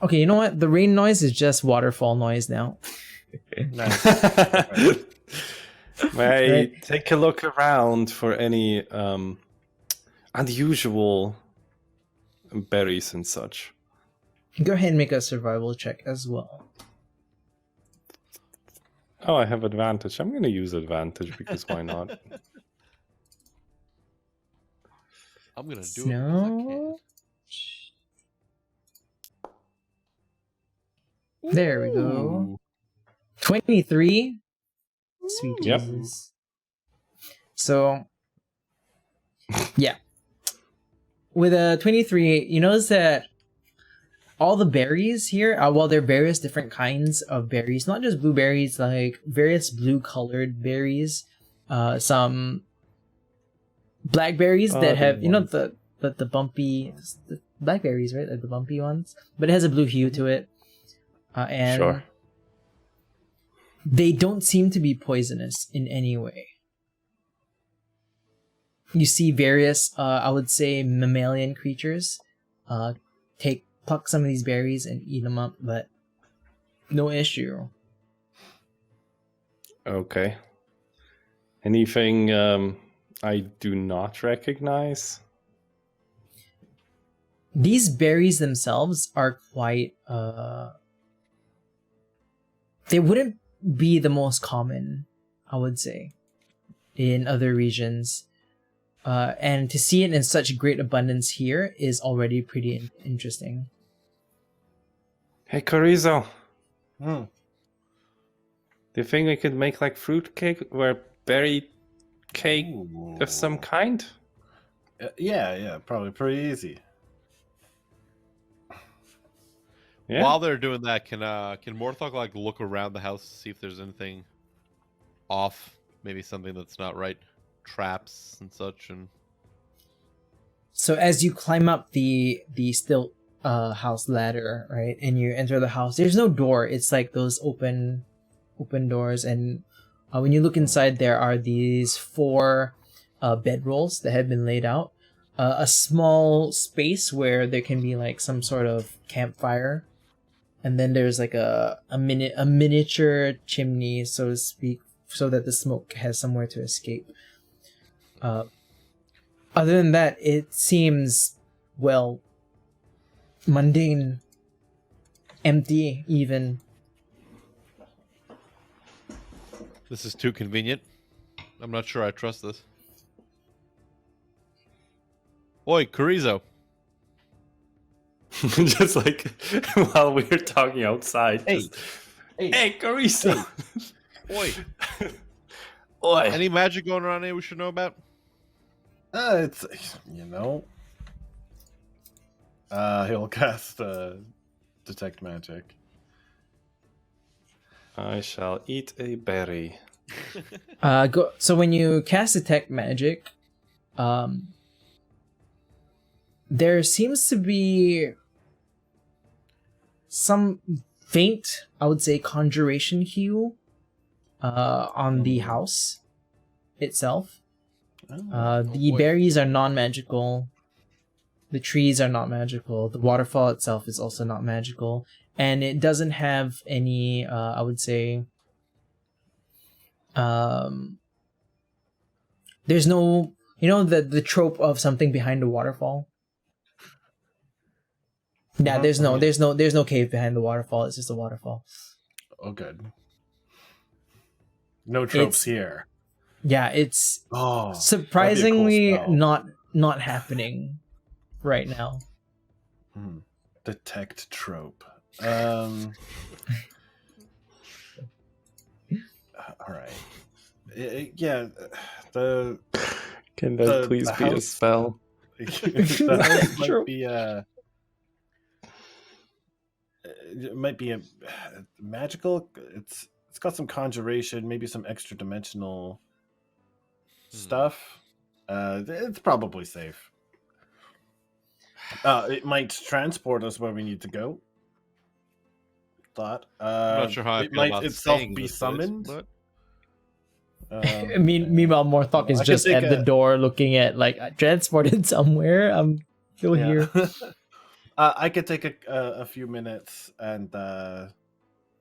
okay, you know what? The rain noise is just waterfall noise now.
Nice.
May
Right.
take a look around for any unusual berries and such.
Go ahead and make a survival check as well.
Oh, I have advantage. I'm going to use advantage because why not?
I'm gonna do it because I can.
There we go. 23. Sweet
Yep.
Jesus. So, yeah. With a 23, you notice that all the berries here, well, there are various different kinds of berries, not just blueberries, like various blue-colored berries, some blackberries that have, you know, the bumpy, the blackberries, right? Like the bumpy ones, but it has a blue hue to it. And
Sure.
they don't seem to be poisonous in any way. You see various, I would say, mammalian creatures pluck some of these berries and eat them up, but no issue.
Okay. Anything I do not recognize?
These berries themselves are quite, they wouldn't be the most common, I would say, in other regions. And to see it in such great abundance here is already pretty interesting.
Hey, Corizo,
Hmm.
do you think we could make like fruit cake or berry cake of some kind?
Yeah, probably pretty easy.
Yeah.
While they're doing that, can Morthog like look around the house to see if there's anything off? Maybe something that's not right, traps and such. And
So as you climb up the stilt house ladder, right, and you enter the house, there's no door. It's like those open doors, and when you look inside, there are these 4 bedrolls that have been laid out. A small space where there can be like some sort of campfire, and then there's like a miniature chimney, so to speak, so that the smoke has somewhere to escape. Other than that, it seems, well, mundane, empty even.
This is too convenient. I'm not sure I trust this. Oi, Chorizo.
Just like while we were talking outside.
Hey.
Just, hey, Carissa.
Oi.
Oi.
Any magic going around here we should know about?
It's, he'll cast detect magic.
I shall eat a berry.
So when you cast detect magic, there seems to be some faint, I would say, conjuration hue on the house itself. The berries are non-magical. The trees are not magical. The waterfall itself is also not magical. And it doesn't have any, I would say... there's no... You know the trope of something behind a waterfall? Yeah, there's no cave behind the waterfall. It's just a waterfall.
Oh, good. No tropes here.
Yeah, it's
Oh,
surprisingly
that'd be a cool
not happening right now.
spell. Detect trope. All right. Yeah.
Can that please be a
house-
spell?
The house
True.
might be it might be a magical. It's got some conjuration, maybe some extra dimensional stuff. It's probably safe. It might transport us where we need to go. Thought.
I'm not sure how I
it
feel
might
about
itself
staying
be
this place,
summoned.
but
Meanwhile, Morthok is
I could
just
take
at the
a-
door looking at, like, transported somewhere. I'm still here.
I could take a few minutes and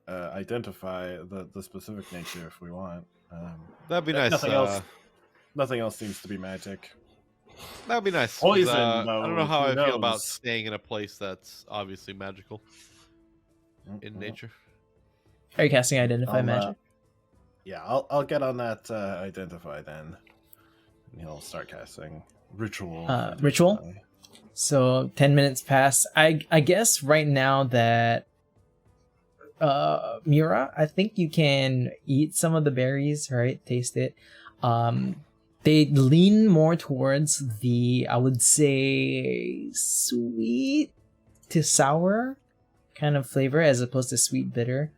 identify the specific nature if we want.
that'd be nice.
Nothing else seems to be magic.
That'd be nice. 'cause,
Poison,
I don't know
though,
how I
who
feel about
knows?
staying in a place that's obviously magical in nature.
Are you casting Identify
I'll,
Magic?
Yeah, I'll get on that identify then. And he'll start casting ritual.
Ritual?
Identify.
So 10 minutes pass. I guess right now that Mira, I think you can eat some of the berries, right? Taste it. They lean more towards the, I would say, sweet to sour kind of flavor as opposed to sweet bitter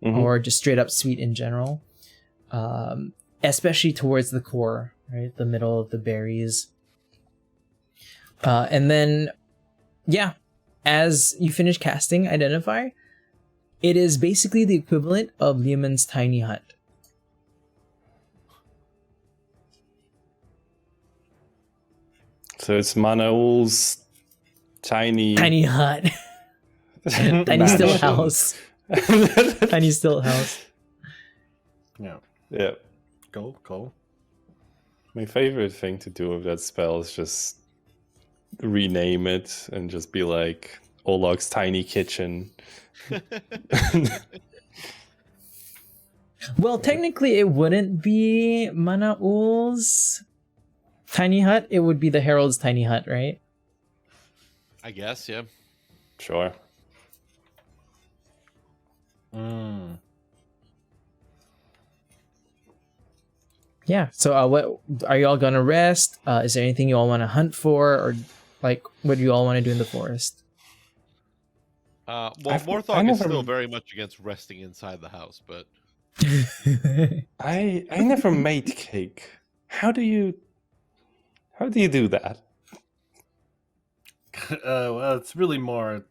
or just straight up sweet in general. Especially towards the core, right? The middle of the berries. And then, yeah, as you finish casting Identify, it is basically the equivalent of Leomund's tiny hut.
So it's Manaul's tiny
hut. Tiny still house. Tiny still house.
Yeah.
Yeah.
Cool.
My favorite thing to do with that spell is just rename it and just be like Olog's tiny kitchen.
Well, technically, it wouldn't be Manaul's tiny hut. It would be the Herald's tiny hut, right?
I guess, yeah.
Sure.
Yeah. So, what are you all gonna rest? Is there anything you all want to hunt for, or like what do you all want to do in the forest?
Well,
I
Morthok is
never-
still very much against resting inside the house, but
I never made cake. How do you do that?
Well, it's really more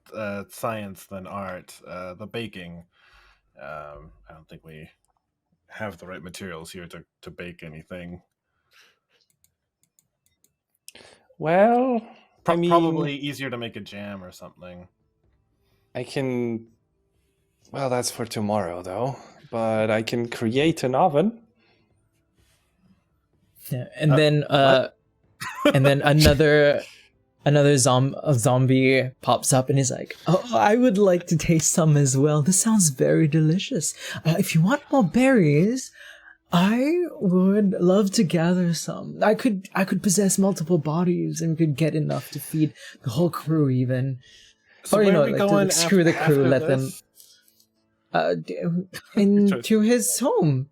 science than art. The baking. I don't think we have the right materials here to bake anything.
Well, I mean,
Probably easier to make a jam or something.
I can. Well, that's for tomorrow, though. But I can create an oven.
Yeah, and then and then another zombie pops up and is like, "Oh, I would like to taste some as well. This sounds very delicious. If you want more berries, I would love to gather some. I could possess multiple bodies and could get enough to feed the whole crew even.
So
Or, you
where
know,
are we
like, to,
going
like, screw the crew,
after
let them
this?
into his home.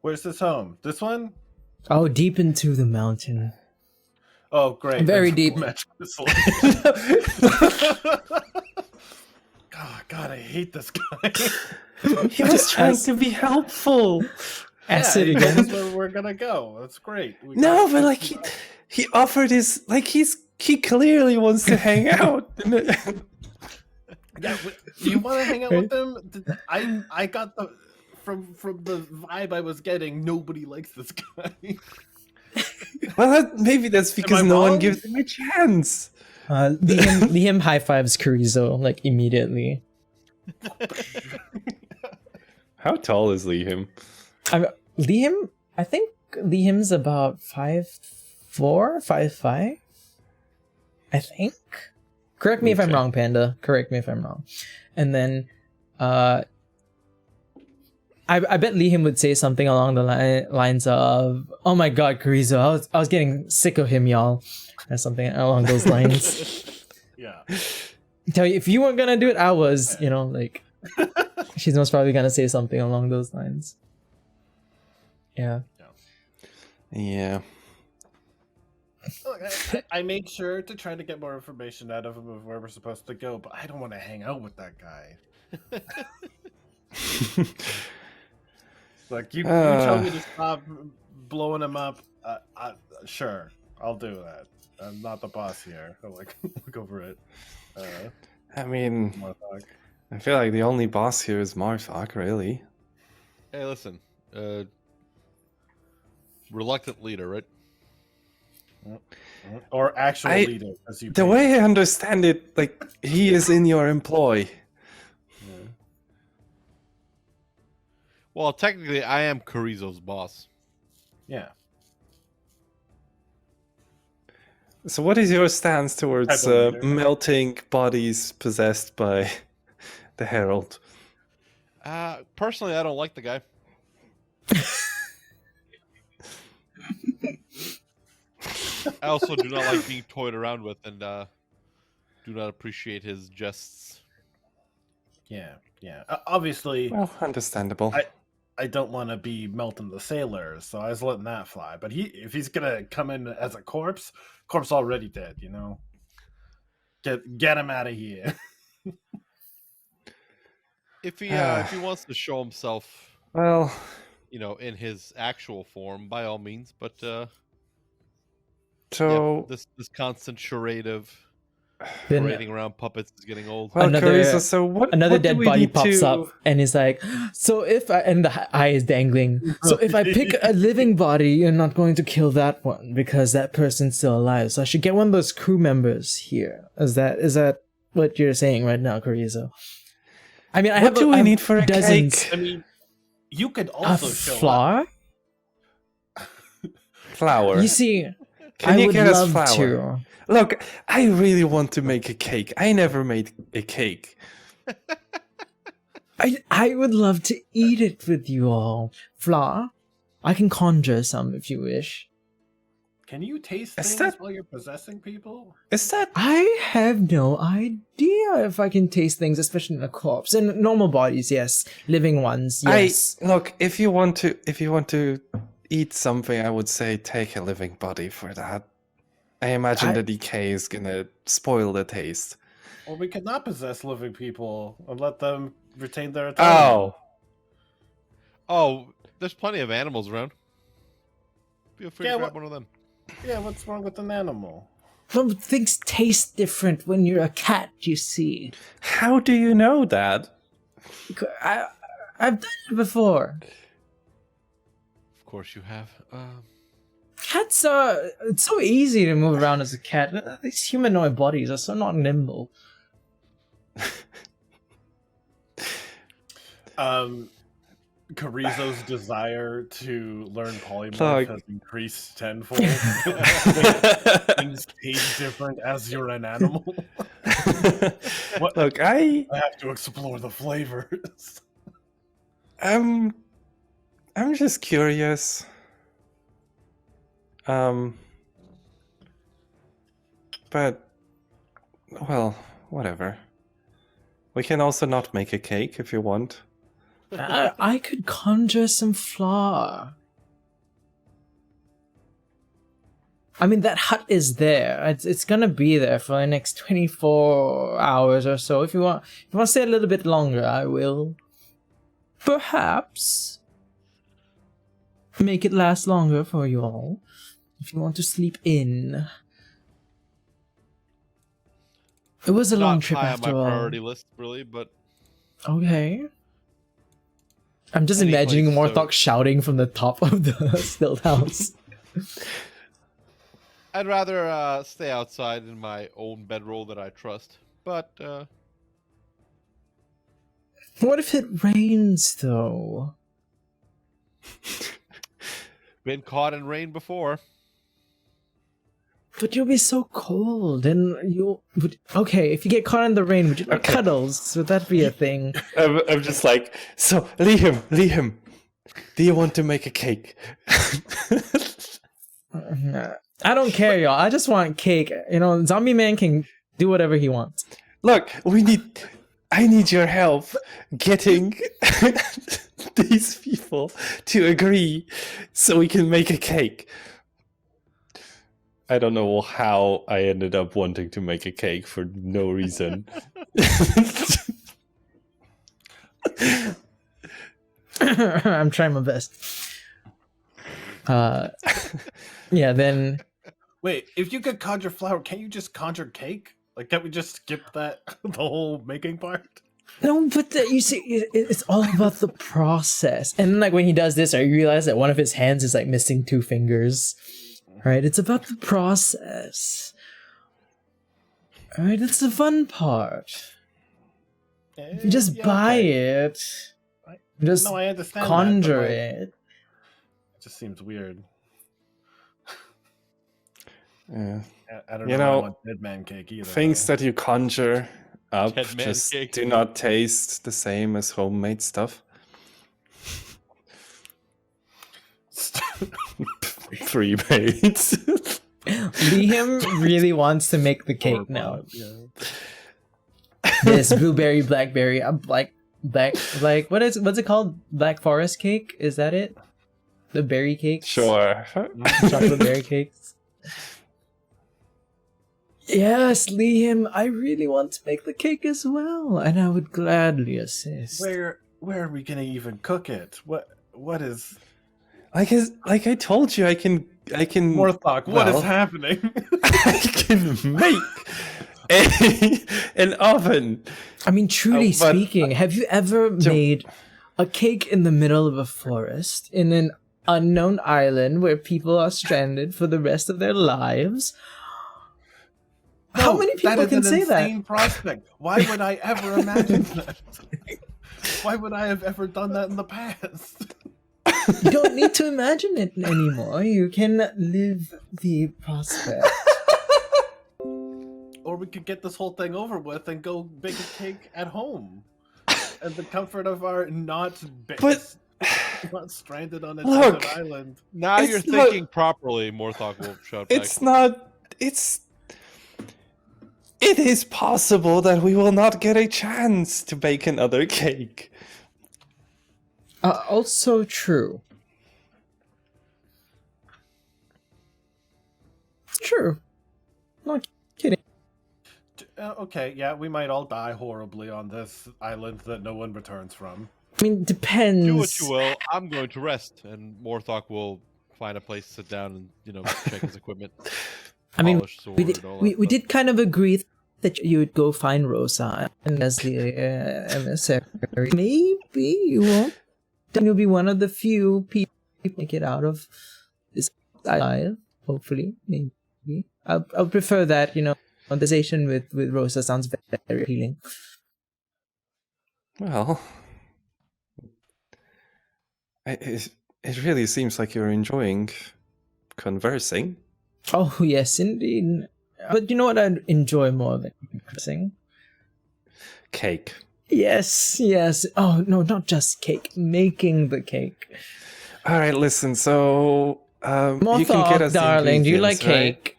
Where's this home? This one?
Oh, deep into the mountain.
Oh, great.
Very
That's
deep.
much God, God, I hate this guy.
He was trying to be helpful.
Acid
yeah,
again.
that's where we're gonna go. That's great.
No, but like he offered his like he clearly wants to hang out.
Yeah, do you want to hang out with them? I got the from the vibe I was getting. Nobody likes this guy.
Well, maybe that's because
I
no one
wrong?
gives him a chance.
Liam high fives Carrizo like immediately.
How tall is Liam?
Liam, I think Liam's about 5'4", 5'5". I think. Correct me if I'm
Okay.
wrong, Panda. Correct me if I'm wrong. And then, I bet Liam would say something along the lines of, "Oh my God, Carrizo, I was getting sick of him, y'all," or something along those lines.
Yeah.
Tell you, if you weren't gonna do it, I was. You know, like, she's most probably gonna say something along those lines. Yeah.
Yeah.
Look, I made sure to try to get more information out of him of where we're supposed to go, but I don't want to hang out with that guy. Like you tell me to stop blowing him up. Sure, I'll do that. I'm not the boss here. I'll like look over it.
I mean,
Marthog.
I feel like the only boss here is Marthok, really.
Hey, listen. Reluctant leader, right?
Or actual
I-
leader, as you.
The
paint
way
it.
I understand it, like he is in your employ.
Yeah.
Well, technically, I am Carrizo's boss.
Yeah.
So, what is your stance towards
Type of leader.
melting bodies possessed by the Herald?
Personally, I don't like the guy. I also do not like being toyed around with, and do not appreciate his jests.
Yeah. Yeah. Obviously,
Well, understandable.
I don't want to be melting the sailors, so I was letting that fly. But if he's gonna come in as a corpse already dead, you know. Get him out of here.
If he wants to show himself,
Well,
you know, in his actual form, by all means. But
so
this constant charade of
Then
parading around puppets is getting old.
well,
Another-
Carissa, so what?
another
what do
dead
we
body
need
pops
to...
up and he's like, "So if I," and the eye is dangling. "So if I pick a living body, you're not going to kill that one because that person's still alive. So I should get one of those crew members here." Is that what you're saying right now, Carrizo? I mean,
What do we need for a
dozens.
cake?
I mean, you could
A
also show up.
flour?
Flour.
You see,
Can
I
you
would
get us
love
flour?
to.
Look, I really want to make a cake. I never made a cake.
I would love to eat it with you all. Flour? I can conjure some if you wish.
Can you taste
Is
things
that-
while you're possessing people?
Is that
I have no idea if I can taste things, especially in a corpse. In normal bodies, yes. Living ones, yes.
Look, if you want to eat something, I would say take a living body for that. I imagine the decay is gonna spoil the taste.
Or we could not possess living people and let them retain their autonomy.
Oh,
There's plenty of animals around. Feel free
Yeah,
to grab
what-
one of them.
Yeah, what's wrong with an animal?
But things taste different when you're a cat, you see.
how do you know that?
I've done it before.
Of course you have.
Cats are... It's so easy to move around as a cat. These humanoid bodies are so not nimble.
Carrizo's desire to learn polymorph
Look.
has increased tenfold. Things taste different as you're an animal. What?
Look, I
I have to explore the flavors.
I'm just curious. But, well, whatever. We can also not make a cake if you want.
I could conjure some flour. I mean, that hut is there. It's gonna be there for the next 24 hours or so. If you want to stay a little bit longer, I will. Perhaps make it last longer for you all. If you want to sleep in. It was a long trip
high
after
on my
all.
priority list, really, but
Okay. I'm just
Any
imagining
place,
Morthok shouting from the top of the stilt house.
I'd rather stay outside in my own bedroll that I trust. But
What if it rains, though?
been caught in rain before.
But you'll be so cold, and okay, if you get caught in the rain, would you like cuddles? Would that be a thing?
I'm just like, so, Liam, do you want to make a cake?
I don't care, y'all. I just want cake. You know, Zombie Man can do whatever he wants.
Look, I need your help getting these people to agree so we can make a cake. I don't know how I ended up wanting to make a cake for no reason.
I'm trying my best. Yeah, then...
Wait, if you could conjure flour, can't you just conjure cake? Like, can't we just skip that, the whole making part?
No, but you see, it's all about the process. And like when he does this, I realize that one of his hands is like missing 2 fingers. Right? It's about the process. Alright, it's the fun part. You just buy it. Just
No, I understand
conjure
that, but,
it.
It just seems weird.
Yeah.
I don't
You
know.
know,
I want dead man cake either.
Things that you conjure up
Dead man
just
cake.
do not taste the same as homemade stuff. 3 mates.
Liam really wants to make the cake now.
Yeah.
This blueberry, blackberry, what's it called? Black forest cake? Is that it? The berry cakes?
Sure.
Chocolate berry cakes. Yes, Liam, I really want to make the cake as well, and I would gladly assist.
Where are we gonna even cook it? What is
Like I told you, I can
Morthok? What is
well,
happening?
I can make an oven.
I mean, truly
but-
speaking, have you ever made a cake in the middle of a forest in an unknown island where people are stranded for the rest of their lives? How many people can say that?
That is an insane prospect. Why would I ever imagine that? Why would I have ever done that in the past?
You don't need to imagine it anymore. You can live the prospect.
Or we could get this whole thing over with and go bake a cake at home, at the comfort of our not stranded on a
Look,
desert island.
Now
It's
you're
not-
thinking properly, Morthok will shout back.
It's not. It is possible that we will not get a chance to bake another cake.
Also true. It's true. Not kidding.
Okay, yeah, we might all die horribly on this island that no one returns from.
I mean, depends.
Do what you will. I'm going to rest, and Morthok will find a place to sit down and check his equipment.
I mean,
polish sword
we did,
and all
we,
that
we
stuff.
did kind of agree that you would go find Rosa and as the emissary. Maybe you won't. Then you'll be one of the few people who make it out of this island. Hopefully, maybe. I'll prefer that. Conversation with Rosa sounds very appealing.
Well, it really seems like you're enjoying conversing.
Oh yes, indeed. But you know what I'd enjoy more than conversing?
Cake.
Yes. Oh no, not just cake. Making the cake.
All right, listen. So
More
you can get
thought,
us the
darling. Do you like
ingredients, right?
cake?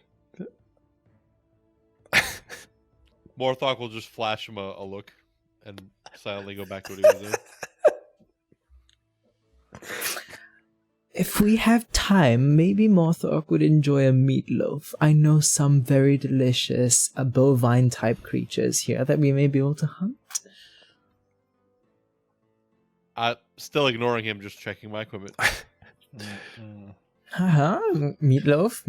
Morthok will just flash him a look and silently go back to what he was doing.
If we have time, maybe Morthok would enjoy a meatloaf. I know some very delicious bovine type creatures here that we may be able to hunt.
Still ignoring him, just checking my equipment.
Haha, meatloaf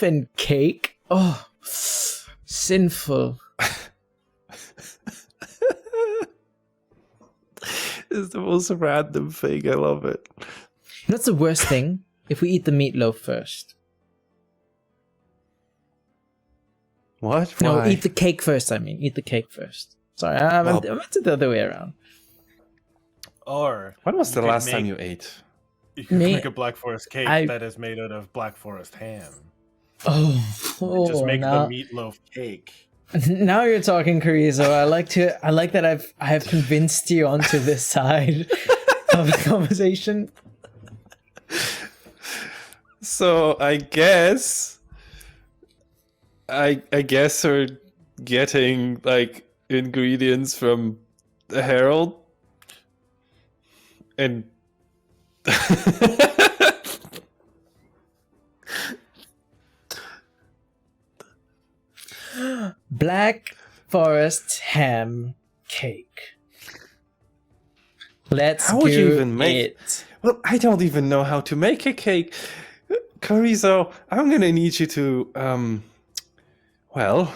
and cake. Oh, sinful.
It's the most random thing. I love it.
What's the worst thing? If we eat the meatloaf first.
What?
No,
Why?
eat the cake first. I mean, eat the cake first. Sorry, I meant it the other way around.
Or
When was the
you could
last time
make-
you ate?
You can
Me-
make a Black Forest cake
I-
that is made out of Black Forest ham.
Oh,
Just make
now,
the meatloaf cake.
now you're talking, Carrizo. I like that I have convinced you onto this side of the conversation.
So I guess we're getting like ingredients from the Herald and
Black Forest ham cake. Let's
How would you
do
even make-
it.
well, I don't even know how to make a cake. Carrizo, I'm gonna need you to well,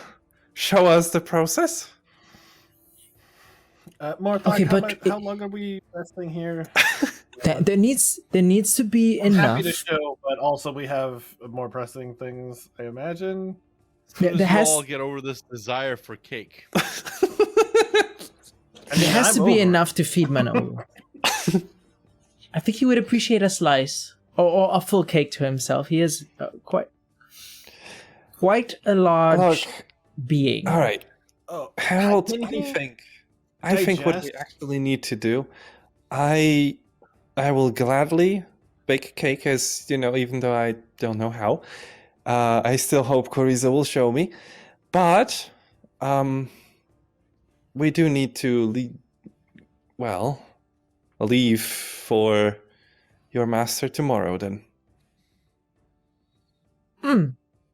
show us the process.
Morthok,
Okay,
how,
but
how long are we resting here?
There needs to be
I'm
enough.
happy to show, but also we have more pressing things, I imagine.
There
There
has-
all get over this desire for cake.
I mean,
There has
I'm
to be
over it.
enough to feed Manu. I think he would appreciate a slice or a full cake to himself. He is quite a large
Look,
being.
all right,
Oh,
Harold.
can
I
you
think what we
digest?
actually need to do, I will gladly bake a cake, as you know, even though I don't know how. I still hope Carrizo will show me, but we do need to leave for your master tomorrow. Then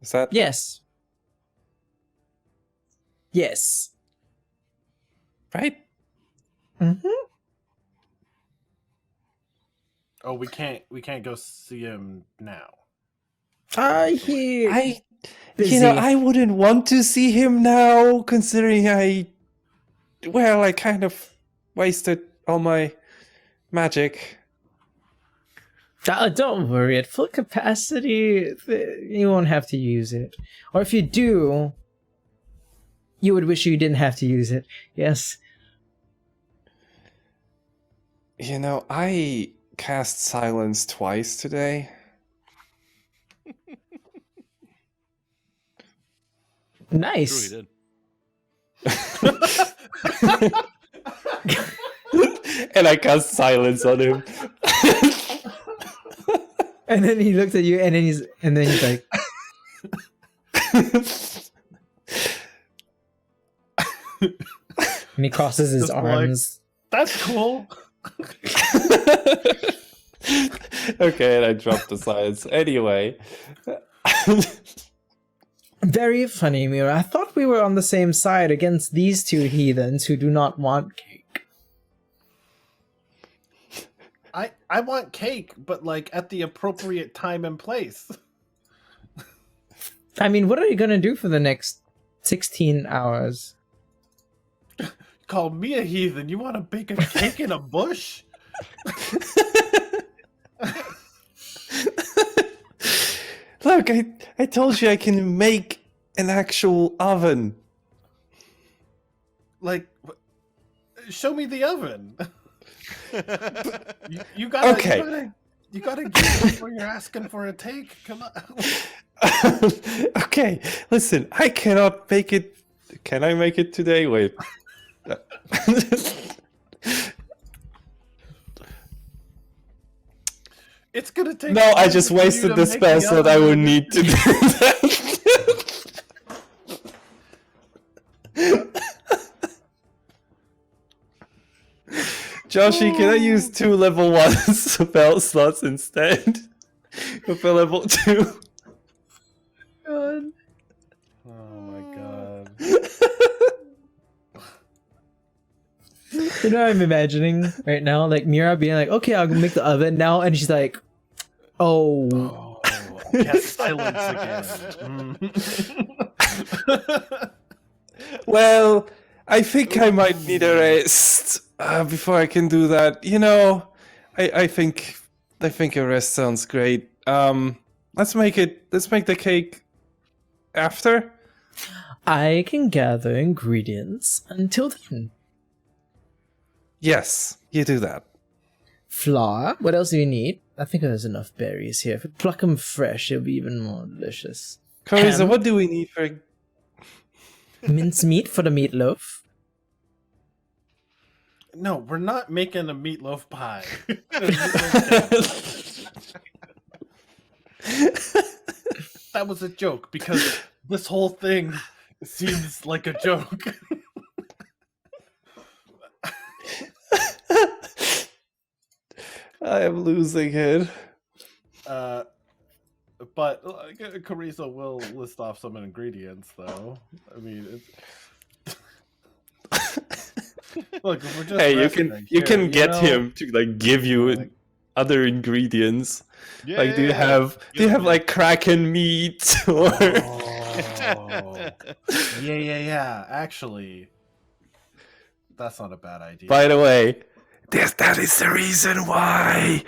is that
Yes. Yes.
right?
Mm-hmm.
Oh, we can't go see him now.
He
You know, I wouldn't want to see him now, considering I kind of wasted all my magic.
Don't worry. At full capacity, you won't have to use it. Or if you do, you would wish you didn't have to use it. Yes.
You know, I cast silence twice today.
True,
Nice.
he did.
And I cast silence on him.
And then he looked at you, and then he's like, and he crosses his
Just like-
arms.
That's cool.
Okay, and I dropped the silence. Anyway.
Very funny, Mira. I thought we were on the same side against these two heathens who do not want cake.
I want cake, but like at the appropriate time and place.
I mean, what are you gonna do for the next 16 hours?
Call me a heathen. You want to bake a cake in a bush?
Look, I told you I can make an actual oven.
Like, show me the oven. You gotta,
Okay.
you gotta give before you're asking for a take. Come on.
Okay, listen, I cannot make it. Can I make it today? Wait.
It's gonna take.
No, I just
for you
wasted
to
the
make
spell so that I
oven.
would need to do that. Joshy, can I use 2 level 1 spell slots instead? Of a level 2?
God.
Oh my god.
You know what I'm imagining right now? Like Mira being like, okay, I'll make the oven now. And she's like, oh.
Oh, yes, silence again.
Well, I think I might need a rest before I can do that. You know, I think a rest sounds great. Let's make the cake after.
I can gather ingredients until then.
Yes, you do that.
Flour. What else do you need? I think there's enough berries here. If we pluck them fresh, it'll be even more delicious.
Carissa,
Ham.
what do we need for?
Mincemeat for the meatloaf.
No, we're not making a meatloaf pie. That was a joke because this whole thing seems like a joke.
I am losing it.
But Carissa will list off some ingredients, though. I mean, look, if we're just
Hey, you
resting
can
here,
get
know,
him to like give you
like-
other ingredients.
Yeah,
Like, do you
yeah,
have like Kraken meat or?
Oh. Yeah. Actually, that's not a bad idea.
By the way, that is the reason why.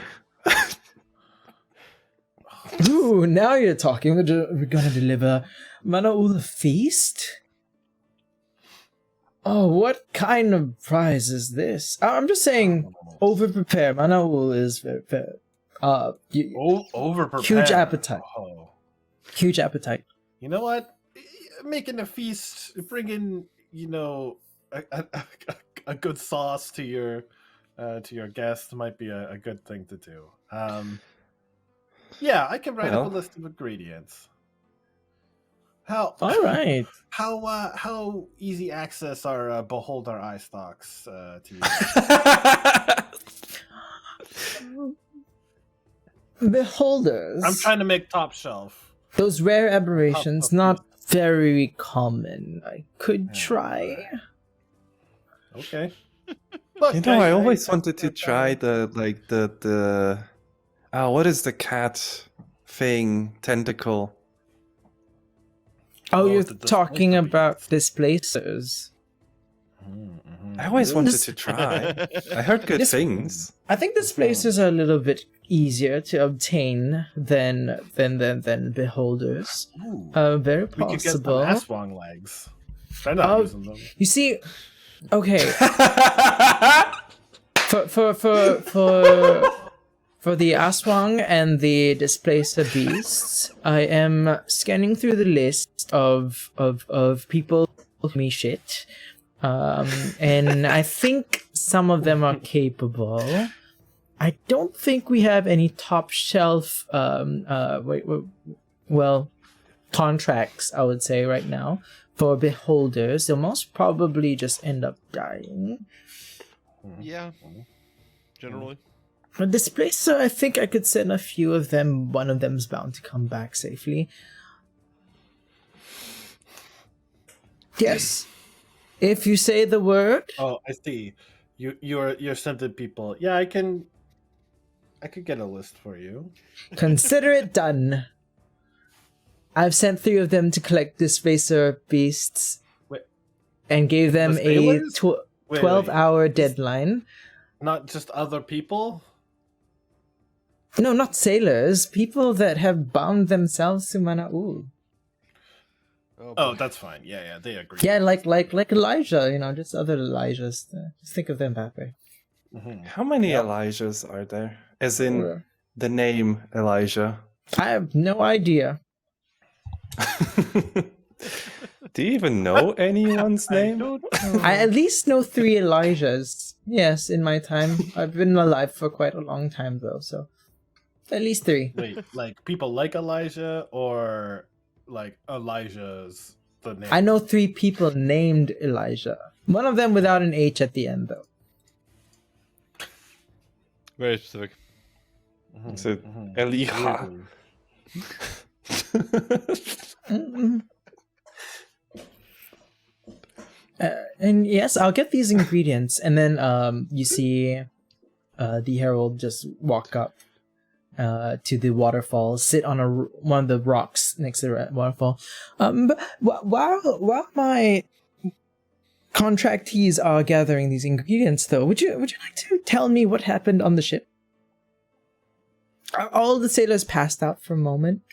Ooh, now you're talking. We're gonna deliver Manaul feast? Oh, what kind of prize is this? I'm just saying, over-prepare. Manaul is very
Over-prepared.
huge appetite.
Oh.
Huge appetite.
You know what? Making a feast, bringing a good sauce to your guests might be a good thing to do. Yeah, I can write up a list of ingredients.
All right.
How easy access are beholder eye stocks to you?
Beholders.
I'm trying to make top shelf.
Those rare aberrations,
Top
not very common. I could try.
Okay. Look,
You know, I always wanted to try the what is the cat thing tentacle?
Oh, you're
the
talking
displacer
about
beasts.
displacers.
I always wanted
This-
to try. I heard good
This-
things.
I think displacers are a little bit easier to obtain than beholders.
Ooh.
Very
We could get some
possible.
Aswang legs. They're not
Oh,
using them.
You see, okay, for the Aswang and the Displacer beasts, I am scanning through the list of people who give me shit, and I think some of them are capable. I don't think we have any top shelf contracts, I would say right now, for beholders. They'll most probably just end up dying.
Yeah. Generally.
A displacer, I think I could send a few of them. One of them's bound to come back safely. Yes. If you say the word.
Oh, I see. You're sending people. Yeah, I could get a list for you.
Consider it done. I've sent 3 of them to collect displacer beasts.
Wait.
And gave them
The
a
sailors? Wait,
12-hour deadline.
Not just other people.
No, not sailors. People that have bound themselves to Manaul.
Oh, that's fine. Yeah, they agree.
Yeah, like Elijah, just other Elijahs. Just think of them that way.
Mhm.
How many
Yep.
Elijahs are there? As in
Or-
the name Elijah.
I have no idea.
Do you even know anyone's name?
I at least know 3 Elijahs. Yes, in my time. I've been alive for quite a long time, though, so. At least 3.
Wait, like people like Elijah or like Elijah's the name?
I know 3 people named Elijah. One of them without an H at the end, though.
Very specific.
Is it Eliha?
Mm-mm. And yes, I'll get these ingredients, and then you see the herald just walk up to the waterfall, sit on one of the rocks next to the waterfall. But while my contractees are gathering these ingredients, though, would you like to tell me what happened on the ship? Are all the sailors passed out for a moment?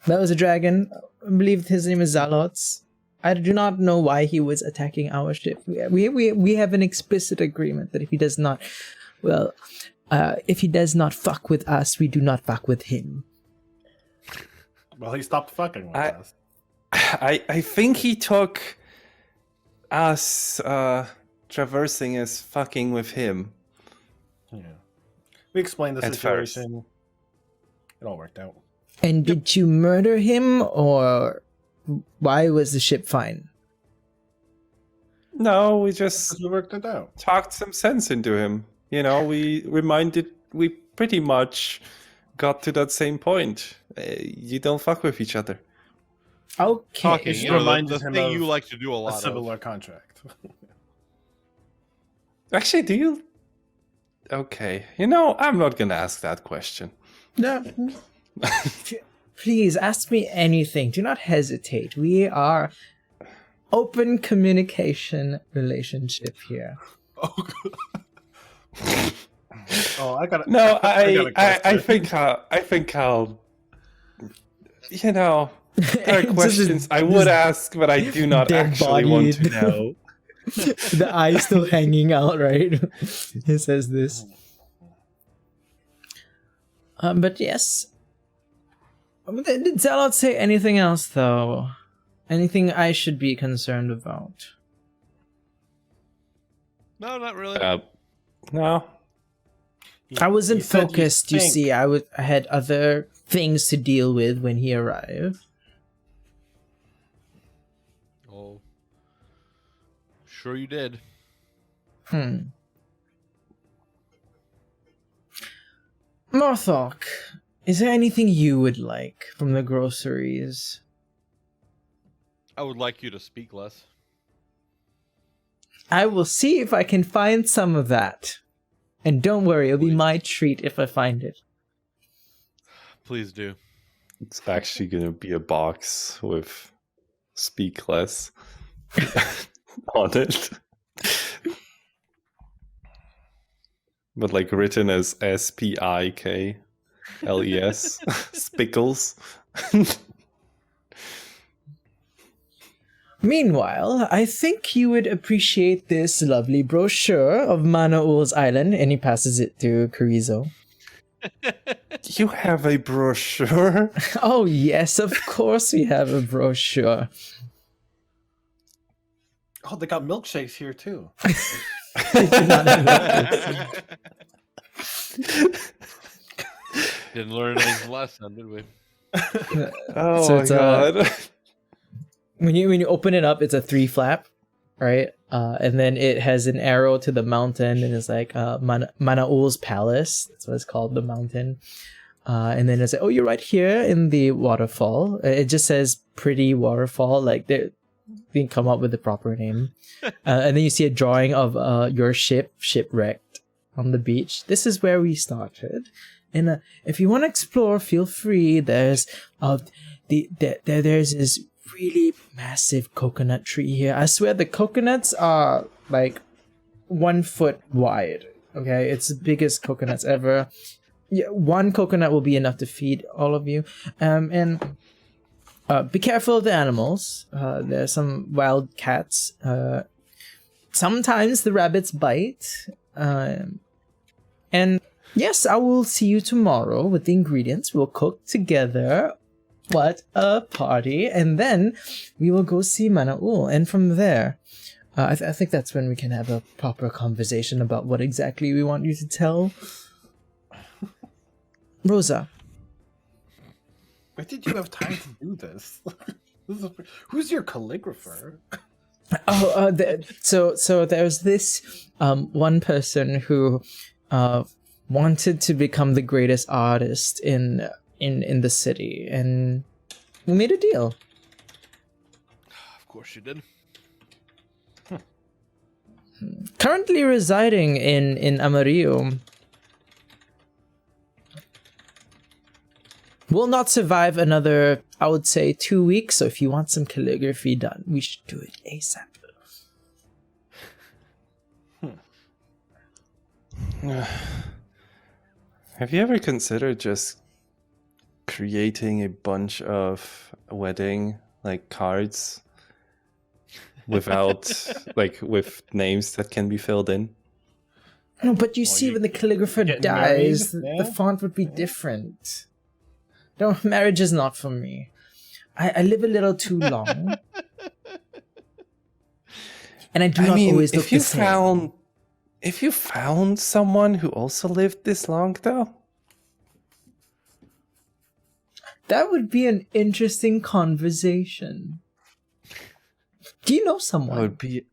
That was a dragon. I believe his name is Zalots. I do not know why he was attacking our ship. We have an explicit agreement that if he does not, if he does not fuck with us, we do not fuck with him.
Well, he stopped fucking with us.
I think he took us traversing as fucking with him.
Yeah. We explained the
At
situation. It all worked out.
And did you murder him, or why was the ship fine?
No, we just
We worked it out.
talked some sense into him. You know, we pretty much got to that same point. You don't fuck with each other.
Okay.
Talking,
just
you know,
reminded
the
him
thing
of
you like to do a
A
lot of.
similar contract.
Actually, do you? Okay, you know, I'm not gonna ask that question.
No. Please ask me anything. Do not hesitate. We are open communication relationship here.
Oh, oh, I got it.
No,
I
I think I'll. You know, there are
Just
questions I would ask, but I do not
dead
actually want to
bodied.
know.
The eye still hanging out, right? It says this. But yes. Did Zalot say anything else, though? Anything I should be concerned about?
No, not really.
No.
I wasn't
He said you
focused, you
think.
see. I had other things to deal with when he arrived.
Oh, sure you did.
Morthok, is there anything you would like from the groceries?
I would like you to speak less.
I will see if I can find some of that. And don't worry, it'll be my treat if I find it.
Please do.
It's actually gonna be a box with "speak less" on it, but like written as SPIKLES, Spickles.
Meanwhile, I think you would appreciate this lovely brochure of Manaul's Island, and he passes it to Carrizo.
You have a brochure?
Oh yes, of course we have a brochure.
Oh, they got milkshakes here too.
They do not have
Didn't learn any lesson, did we?
Oh
So
my
it's,
god.
when you open it up, it's a 3 flap, right? And then it has an arrow to the mountain, and it's like Manaul's Palace. That's what it's called, the mountain. And then it's like, oh, you're right here in the waterfall. It just says pretty waterfall, like they didn't come up with the proper name. And then you see a drawing of your shipwrecked on the beach. This is where we started. And if you want to explore, feel free. There's there's this really massive coconut tree here. I swear the coconuts are like 1 foot wide. Okay, it's the biggest coconuts ever. Yeah, 1 coconut will be enough to feed all of you. And be careful of the animals. There's some wild cats. Sometimes the rabbits bite. And yes, I will see you tomorrow with the ingredients. We'll cook together. What a party. And then we will go see Manaul. And from there, I think that's when we can have a proper conversation about what exactly we want you to tell. Rosa.
Why did you have time to do this? Who's your calligrapher?
So there was this one person who wanted to become the greatest artist in the city, and we made a deal.
Of course you did.
Currently residing in Amarillo. Will not survive another, I would say, 2 weeks. So if you want some calligraphy done, we should do it ASAP.
Have you ever considered just creating a bunch of wedding cards without with names that can be filled in?
No, but you see, when the calligrapher dies, the
Yeah.
font would be different. No, marriage is not for me. I live a little too long. And I do not always look the same.
If you found someone who also lived this long, though,
That would be an interesting conversation. Do you know someone?
that would be.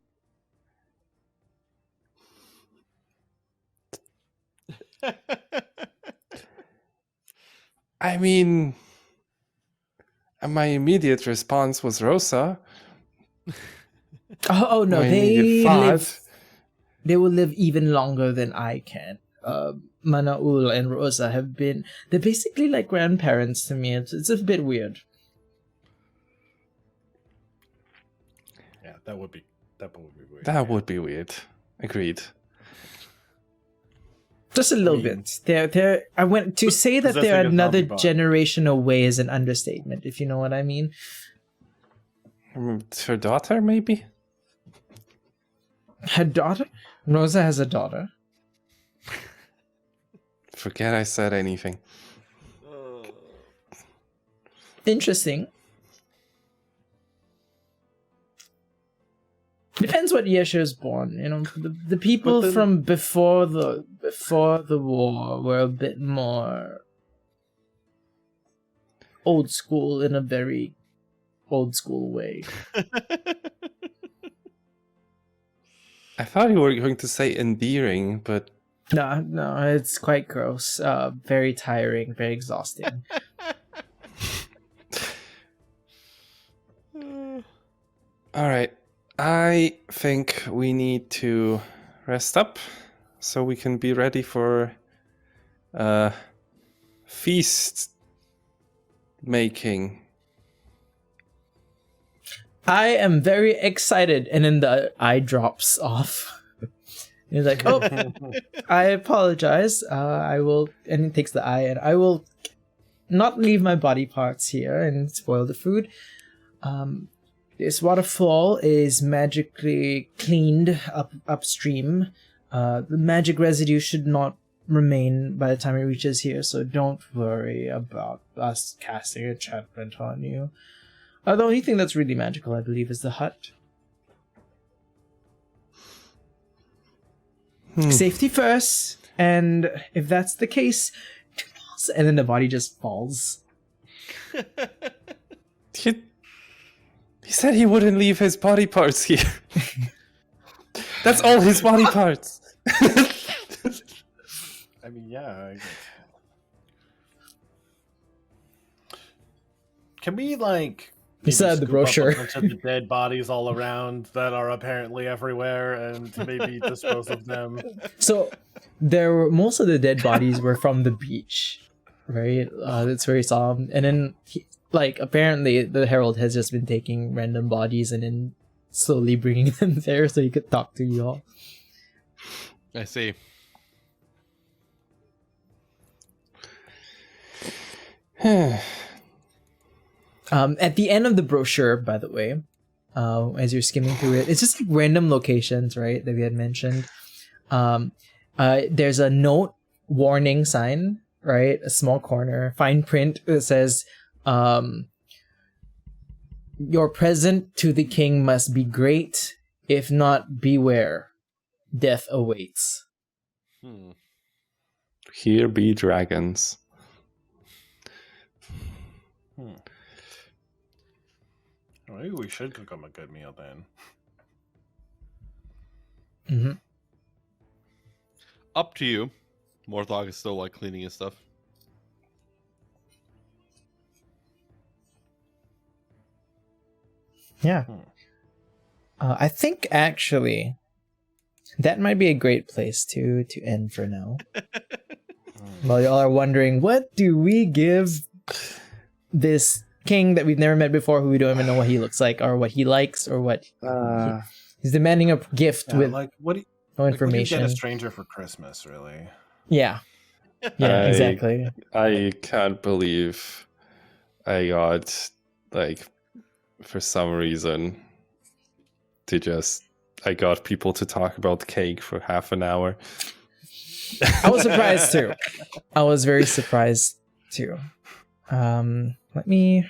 I mean, my immediate response was Rosa.
Oh no,
I mean,
they
you're five.
live. They will live even longer than I can. Manaul and Rosa have been. They're basically like grandparents to me. It's a bit weird.
Yeah, that would be weird.
That would be weird. Agreed.
Just a little bit. They're. I went to say that
Possessing
they're
a
another
zombie bot.
generation away is an understatement, if you know what I mean.
It's her daughter, maybe?
Her daughter? Rosa has a daughter.
Forget I said anything.
Interesting. Depends what year she was born. You know, the people
then-
from before the war were a bit more old school in a very old school way.
I thought you were going to say endearing, but
No, it's quite gross. Very tiring, very exhausting.
all right. I think we need to rest up so we can be ready for feast making.
I am very excited, and then the eye drops off. He's like, "Oh, I apologize. I will," and he takes the eye, and I will not leave my body parts here and spoil the food. This waterfall is magically cleaned upstream. The magic residue should not remain by the time it reaches here, so don't worry about us casting enchantment on you. The only thing that's really magical, I believe, is the hut. Safety first, and if that's the case, and then the body just falls.
He said he wouldn't leave his body parts here. That's all his body parts.
I mean, yeah. Can we
You said the
scoop up
brochure.
a bunch of the dead bodies all around that are apparently everywhere, and maybe dispose of them?
So most of the dead bodies were from the beach, right? It's very solemn. And then, apparently the Herald has just been taking random bodies and then slowly bringing them there so he could talk to you all.
I see.
At the end of the brochure, by the way, as you're skimming through it, it's just random locations, right, that we had mentioned. There's a note warning sign, right? A small corner, fine print that says, "Your present to the king must be great. If not, beware. Death awaits.
Here be dragons.
Maybe we should cook them a good meal then.
Mm-hmm.
Up to you. Morthog is still like cleaning his stuff.
Yeah. I think actually that might be a great place to end for now. While y'all are wondering, what do we give this king that we've never met before, who we don't even know what he looks like or what he likes or what he's demanding a gift with
like what do you,
no information.
What do you get a stranger for Christmas, really?
Yeah. Yeah, exactly.
I can't believe I got, like, for some reason, I got people to talk about cake for half an hour.
I was surprised too. I was very surprised too. Let me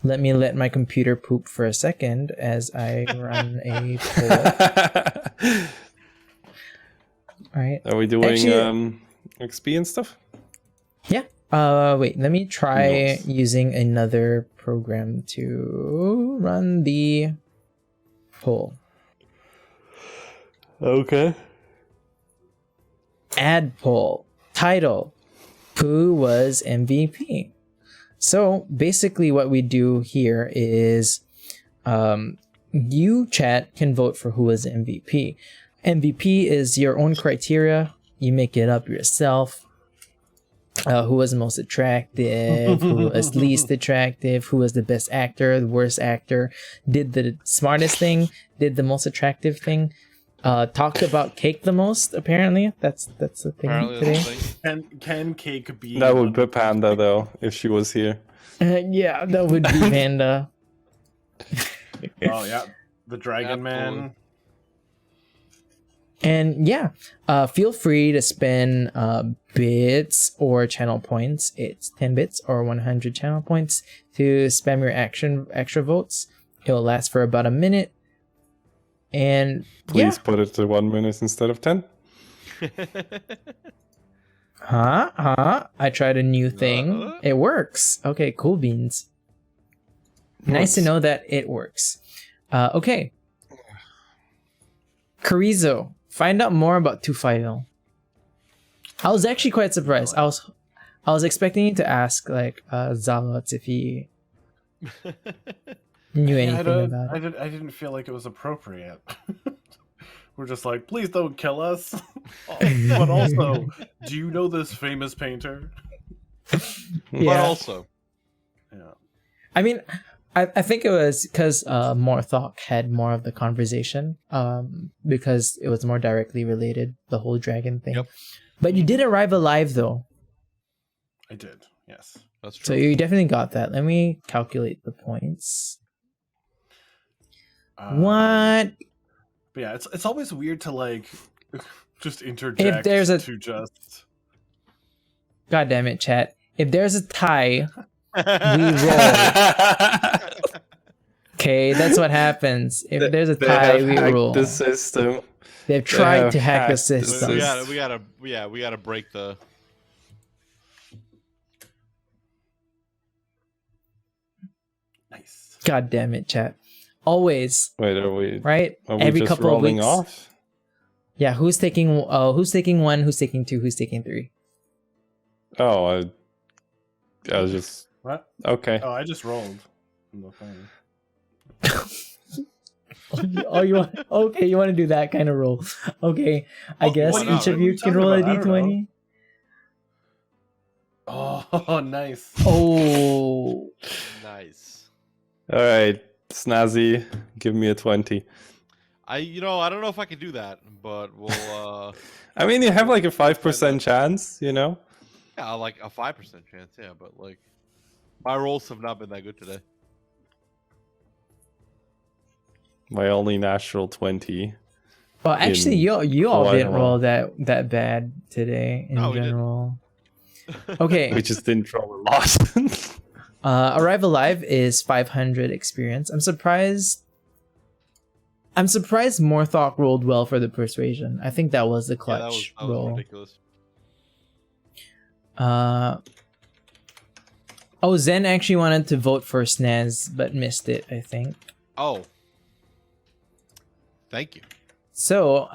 let my computer poop for a second as I run a poll. All right.
Are we doing XP and stuff?
Yeah. Wait, let me try using another program to run the poll.
Okay.
Add poll. Title. Who was MVP? So basically what we do here is you, chat, can vote for who was MVP. MVP is your own criteria. You make it up yourself. Who was the most attractive, who was least attractive, who was the best actor, the worst actor, did the smartest thing, did the most attractive thing, talked about cake the most, apparently. That's the thing today.
Can cake be...
That would be Panda, though, if she was here.
Yeah, that would be Panda.
Oh, yeah. The Dragon Man.
And yeah, feel free to spend bits or channel points. It's 10 bits or 100 channel points to spam your extra votes. It will last for about a minute. And
please put it to 1 minute instead of 10.
I tried a new thing. It works. Okay, cool beans. Nice to know that it works. Okay. Carrizo. Find out more about 250. I was actually quite surprised. I was expecting you to ask like Zalot if he knew anything about it.
I didn't feel like it was appropriate. We're just like, please don't kill us. But also, do you know this famous painter?
Yeah. But also,
yeah.
I mean, I think it was because Morthok had more of the conversation, because it was more directly related, the whole dragon thing.
Yep.
But you did arrive alive, though.
I did, yes.
That's true.
So you definitely got that. Let me calculate the points. What?
But yeah, it's always weird to like just interject
if there's a...
to just...
God damn it, chat. If there's a tie... we roll. Okay, that's what happens. If there's a tie, we roll.
The system.
They've tried to hack the system.
We gotta break the.
Nice.
God damn it, chat. Always.
Wait, are we
right?
Are we
every
just
couple of
rolling
weeks.
Off?
Yeah, who's taking one? Who's taking two? Who's taking three?
Oh, I was just...
What?
Okay.
Oh, I just rolled from the phone.
Oh, you want? Okay, you want to do that kind of roll? Okay, I guess each of you can roll a d20.
Oh, nice.
Oh,
Nice.
All right, Snazzy, give me a 20.
I don't know if I can do that, but we'll.
I mean, you have like a 5% chance, you know.
Yeah, like a 5% chance. Yeah, but like, my rolls have not been that good today.
My only natural 20.
well, actually, you all
quite a
didn't
while.
roll that bad today in
No, we didn't.
general. Okay,
We just didn't roll a lot.
Arrive Alive is 500 experience. I'm surprised I'm surprised Morthok rolled well for the persuasion. I think that was the
Yeah, that
clutch
was
roll.
ridiculous.
Oh, Zen actually wanted to vote for Snaz, but missed it, I think.
Oh. Thank you.
So,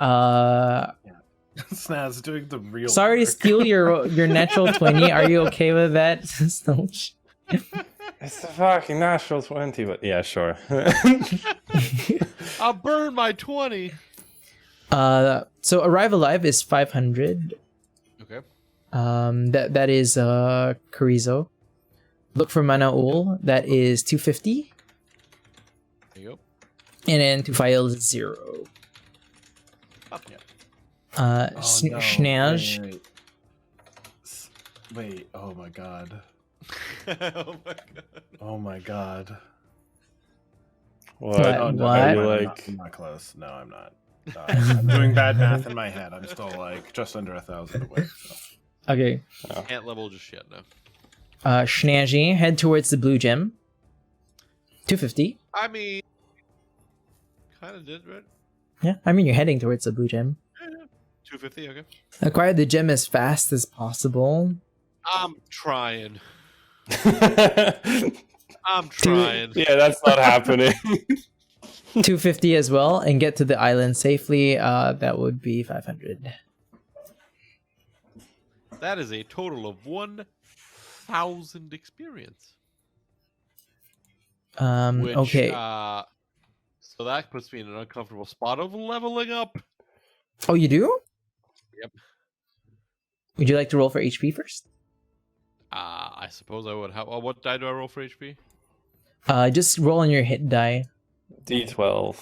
Snaz doing the real.
sorry to
work.
steal your natural 20. Are you okay with that, Snowch?
It's a fucking natural 20, but yeah, sure.
I'll burn my 20.
So Arrive Alive is 500.
Okay.
That is Chorizo. Look for Manaul, that is 250.
There you go.
And then to file is 0.
Oh,
Snaz.
Wait, oh my god.
oh my god.
Oh my god.
What?
What?
Oh, no,
What?
I'm
You're
not-
like-
I'm not close. No, I'm not. I'm doing bad math in my head. I'm still like just under 1,000 away. So.
Okay.
Can't level just yet, no.
Snazzy, head towards the blue gem. 250.
I mean, kind of did, right?
Yeah, I mean, you're heading towards the blue gem.
250, okay.
Acquire the gem as fast as possible.
I'm trying.
Yeah,
I'm trying.
that's not happening.
250 as well, and get to the island safely. That would be 500.
That is a total of 1,000 experience. Which,
Okay.
So that puts me in an uncomfortable spot of leveling up.
Oh, you do?
Yep.
Would you like to roll for HP first?
I suppose I would. What die do I roll for HP?
Just roll on your hit die.
D12.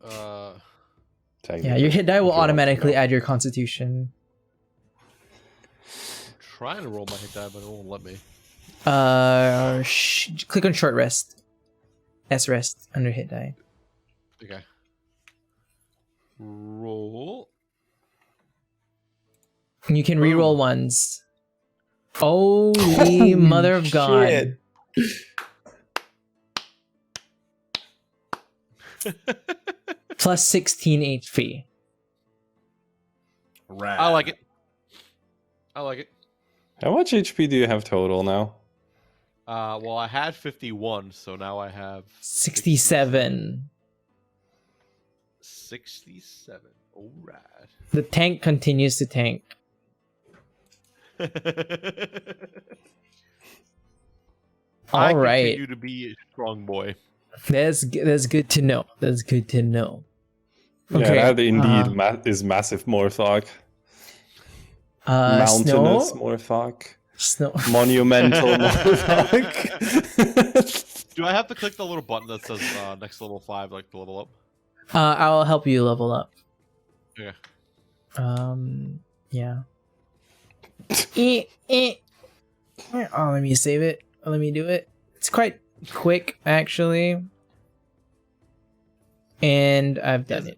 Yeah, your hit die will
If you want to
automatically
know.
add your constitution.
Trying to roll my hit die, but it won't let me.
Click on short rest. S rest under hit die.
Okay. Roll.
And you can reroll ones. Holy mother of God.
shit.
Plus 16 HP.
Rad.
I like it. I like it.
How much HP do you have total now?
Well, I had 51, so now I have
67.
67. All right.
The tank continues to tank.
I
All right.
continue to be a strong boy.
That's good to know. That's good to know. Okay.
Yeah, that indeed is massive Morthok. Mountainous
Snow.
Morthok.
Snow.
Monumental Morthok.
Do I have to click the little button that says next level 5, like the level up?
I'll help you level up.
Okay.
Yeah. Oh, let me save it. Let me do it. It's quite quick, actually. And I've done it.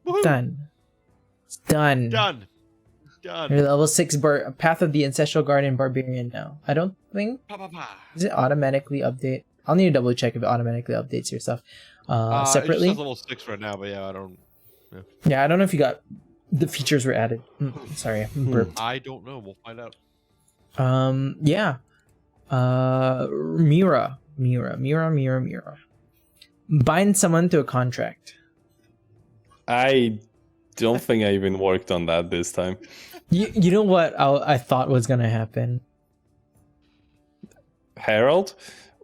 Woohoo!
Done. It's done.
Done. Done.
You're level 6 Path of the Ancestral Garden Barbarian now. I don't think...
Pa, pa, pa.
Does it automatically update? I'll need to double check if it automatically updates your stuff.
It
Separately.
just says level 6 right now, but yeah, I don't.
Yeah, I don't know if you got... The features were added. Sorry. Burp.
I don't know. We'll find out.
Yeah. Mira. Bind someone to a contract.
I don't think I even worked on that this time.
You know what I thought was gonna happen?
Harold?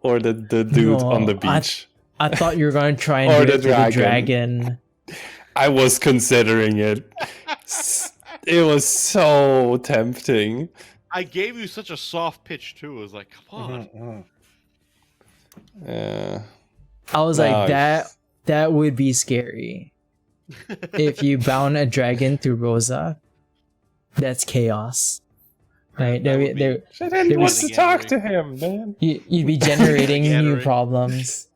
Or the dude
No,
on the beach?
I thought you were gonna try and
Or
do
the
it to the dragon.
I was considering it. It was so tempting.
I gave you such a soft pitch too. It was like, come on.
I was like,
Nice.
that would be scary. If you bound a dragon to Rosa, that's chaos. Right?
That would be-
There,
I didn't
There
want
was-
to talk to him, man.
you'd be generating new
Gathering.
problems.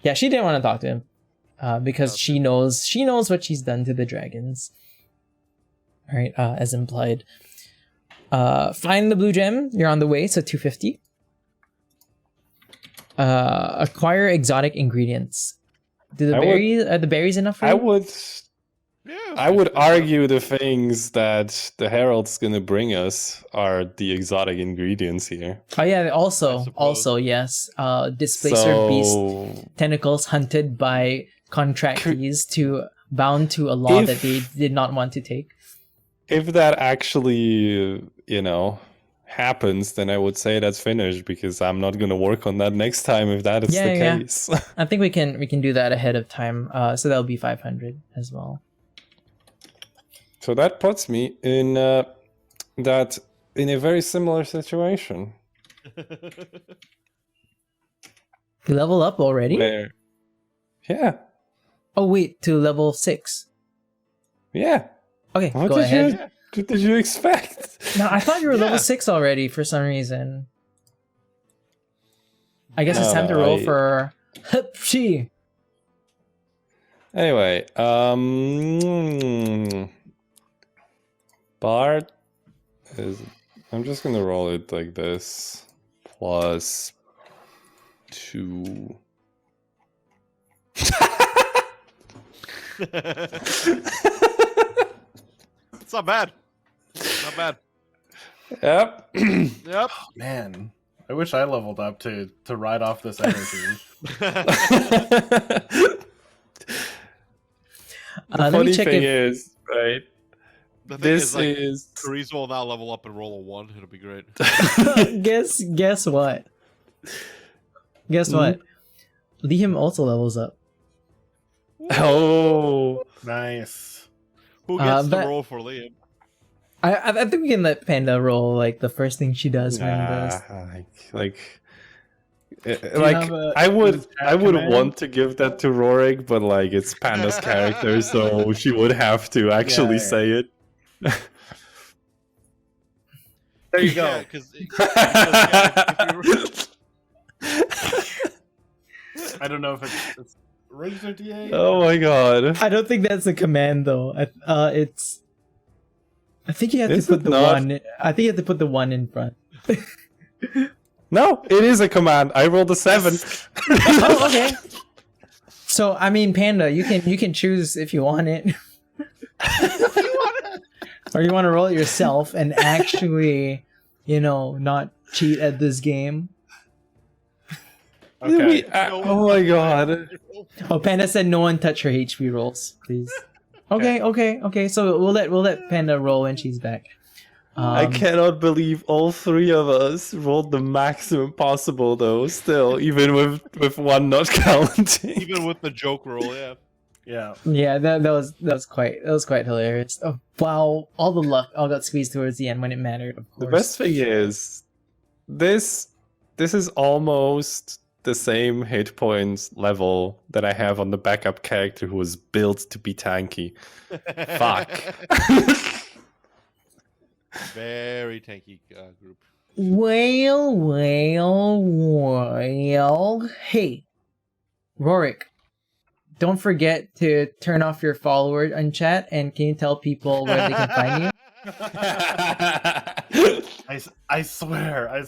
Yeah, she didn't want to talk to him because she knows what she's done to the dragons. All right, as implied. Find the blue gem. You're on the way, so 250. Acquire exotic ingredients. Do the
I would-
berries are the berries enough for you?
I would argue the things that the Herald's gonna bring us are the exotic ingredients here.
Oh yeah,
I
also
suppose.
yes. Displacer beast
So
tentacles hunted by contractees to bound to a law that they did not want to take.
if that actually, happens, then I would say that's finished because I'm not gonna work on that next time if that is the
Yeah.
case.
I think we can do that ahead of time. So that'll be 500 as well.
So that puts me in a very similar situation.
You level up already?
Where, yeah,
Oh wait, to level 6.
yeah.
Okay,
What
go
did
ahead.
What did you expect?
No, I thought you were
Yeah.
level 6 already for some reason. I guess it's
No,
time to
no,
roll
I-
for Hupshi.
Anyway, Bard is. I'm just gonna roll it like this. Plus 2.
It's not bad. Not bad.
Yep.
Yep.
Man, I wish I leveled up to ride off this energy.
The
Let me
funny
check
thing
if
is, right?
The thing
This
is, like,
is.
Carissa will now level up and roll a 1. It'll be great.
guess what? Guess what? Liam also levels up.
Oh.
Nice.
Who gets to
but-
roll for Liam?
I think we can let Panda roll like the first thing she does when this.
have a-
I would
a chat command?
want to give that to Rhorik, but like it's Panda's character, so she would have to actually
Yeah.
say it.
There you
Yeah,
go.
because
I don't know if it's regular DA.
Oh my god.
I don't think that's a command though. It's. I think you have
Is
to put
it
the
not?
1. I think you have to put the 1 in front.
No, it is a command. I rolled a 7.
Oh, okay. So I mean, Panda, you can choose if you want it, or you want to roll it yourself and actually, not cheat at this game.
Okay.
Oh my god.
Oh, Panda said no one touch her HP rolls, please. Okay. So we'll let Panda roll when she's back.
I cannot believe all 3 of us rolled the maximum possible though, still, even with 1 not counting.
even with the joke roll, yeah.
Yeah.
Yeah, that was quite hilarious. Oh, wow, all the luck all got squeezed towards the end when it mattered. Of
The
course.
best thing is, this is almost the same hit points level that I have on the backup character who was built to be tanky. Fuck.
Very tanky group.
Well. Hey, Rhorik, don't forget to turn off your follower on chat, and can you tell people where they can find you?
I swear I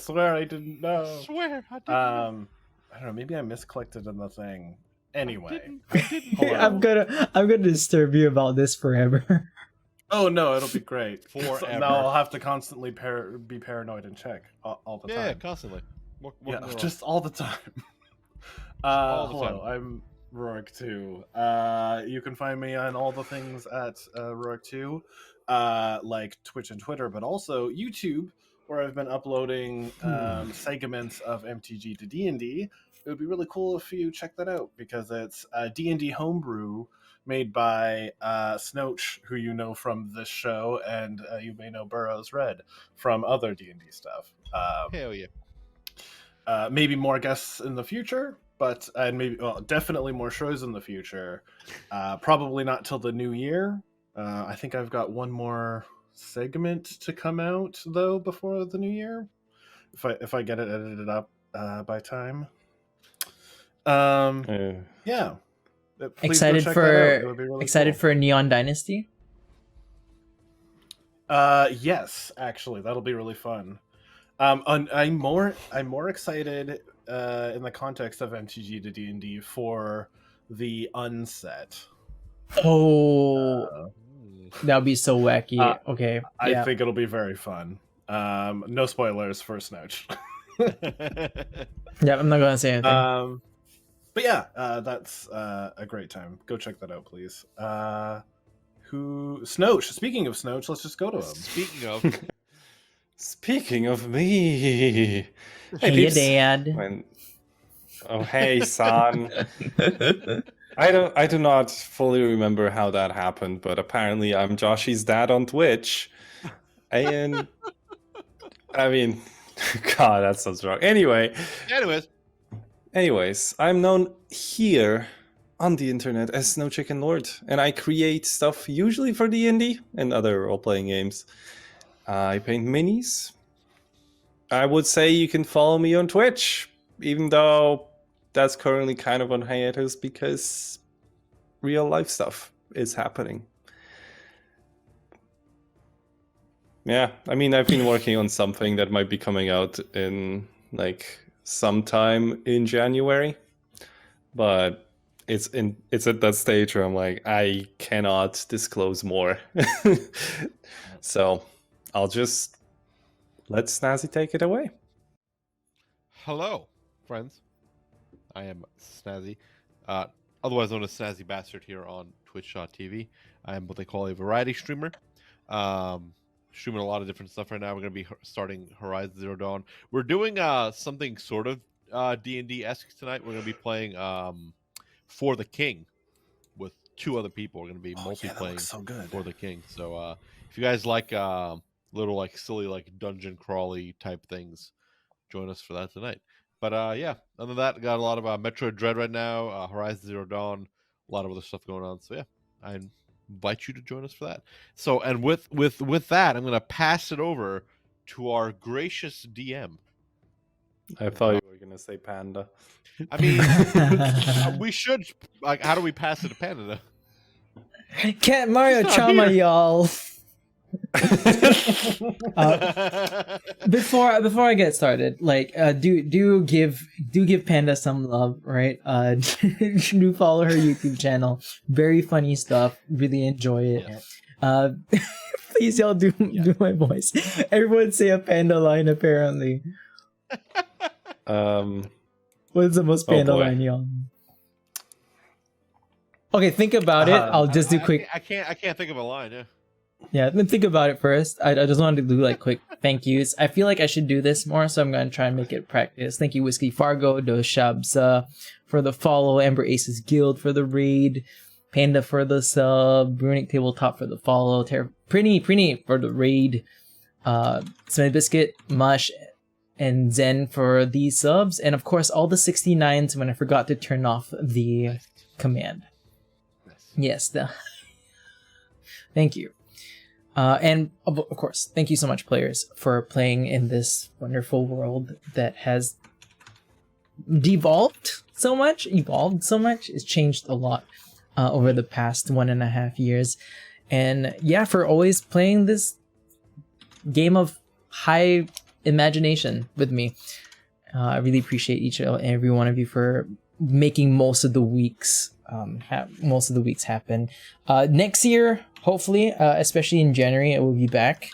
didn't know.
Swear, I didn't.
I don't know. Maybe I misclicked it in the thing. Anyway,
didn't.
I'm gonna disturb you about this forever.
oh no, it'll be great.
Forever.
So now I'll have to constantly be paranoid and check all the
Yeah,
time.
constantly. More
Yeah,
than
just all the time.
all the
Hello, I'm Rhorik2. You can find me on all the things at Rhorik2, like Twitch and Twitter, but also YouTube, where I've been uploading segments of MTG to D&D. It would be really cool if you check that out, because it's a D&D homebrew made by Snowch, who you know from this show, and you may know Burrows Red from other D&D stuff.
Hell yeah.
Maybe more guests in the future, but and maybe definitely more shows in the future. Probably not till the new year. I think I've got one more segment to come out though before the new year, if I get it edited up by time. Yeah. Please go
Excited
check that out. It would be
for
really cool.
for Neon Dynasty.
Yes, actually, that'll be really fun. I'm more excited in the context of MTG to D&D for
the unset.
Oh, that would be so wacky. Okay,
I
yeah.
think it'll be very fun. No spoilers for Snouch.
Yeah, I'm not gonna say anything.
But yeah, that's a great time. Go check that out, please. Snouch? Speaking of Snouch, let's just go to him.
Speaking of
me.
Hey,
peeps.
Dad.
Oh, hey, son. I do not fully remember how that happened, but apparently I'm Joshy's dad on Twitch. And I mean, God, that sounds wrong. Anyways, I'm known here on the internet as Snowchickenlord, and I create stuff usually for D&D and other role-playing games. I paint minis. I would say you can follow me on Twitch, even though that's currently kind of on hiatus because real life stuff is happening. Yeah, I mean, I've been working on something that might be coming out in like sometime in January, but it's at that stage where I'm like, I cannot disclose more. So I'll just let Snazzy take it away.
Hello, friends. I am Snazzy, otherwise known as Snazzybastrd here on Twitch.tv. I am what they call a variety streamer. Streaming a lot of different stuff right now. We're going to be starting Horizon Zero Dawn. We're doing something sort of D&D-esque tonight. We're going to be playing For the King with 2 other people. We're going to be multi-playing For the King. So if you guys like little like silly like dungeon crawly type things, join us for that tonight. But yeah, other than that, got a lot of Metroid Dread right now, Horizon Zero Dawn, a lot of other stuff going on. So yeah, I invite you to join us for that. So, and with that, I'm going to pass it over to our gracious DM.
I thought you were going to say Panda.
I mean, we should, like, how do we pass it to Panda?
Can't Mario Chama, y'all. Before I get started, like do give Panda some love, right? Do follow her YouTube channel. Very funny stuff. Really enjoy it. Yeah. Please y'all do my voice. Everyone say a Panda line apparently. What's the most Panda line, y'all? Okay, think about it. I'll just do quick.
I can't think of a line. Yeah.
Yeah, then think about it first. I just wanted to do like quick thank yous. I feel like I should do this more, so I'm going to try and make it practice. Thank you, Whiskey Fargo, Dos Shabs for the follow, Ember Aces Guild for the raid, Panda for the sub, Runic Tabletop for the follow, Prinny for the raid, Smelly Biscuit, Mush, and Zen for the subs, and of course all the 69s when I forgot to turn off the command. Yes, thank you. And of course, thank you so much, players, for playing in this wonderful world that has evolved so much. It's changed a lot over the past 1.5 years. And yeah, for always playing this game of high imagination with me. I really appreciate each and every one of you for making most of the weeks happen. Next year, hopefully, especially in January, it will be back.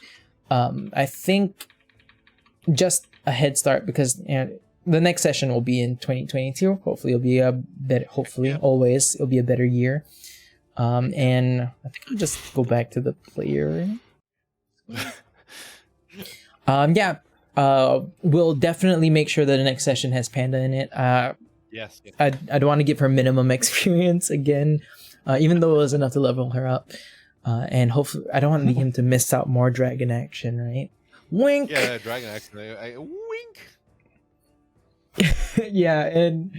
I think just a head start because the next session will be in 2022. Hopefully, it'll be a better. Hopefully, always it'll be a better year. And I think I'll just go back to the player. We'll definitely make sure that the next session has Panda in it.
Yes.
I'd want to give her minimum experience again, even though it was enough to level her up. And hopefully, I don't want him to miss out more dragon action, right? Wink!
Yeah, dragon action. Wink!
Yeah, and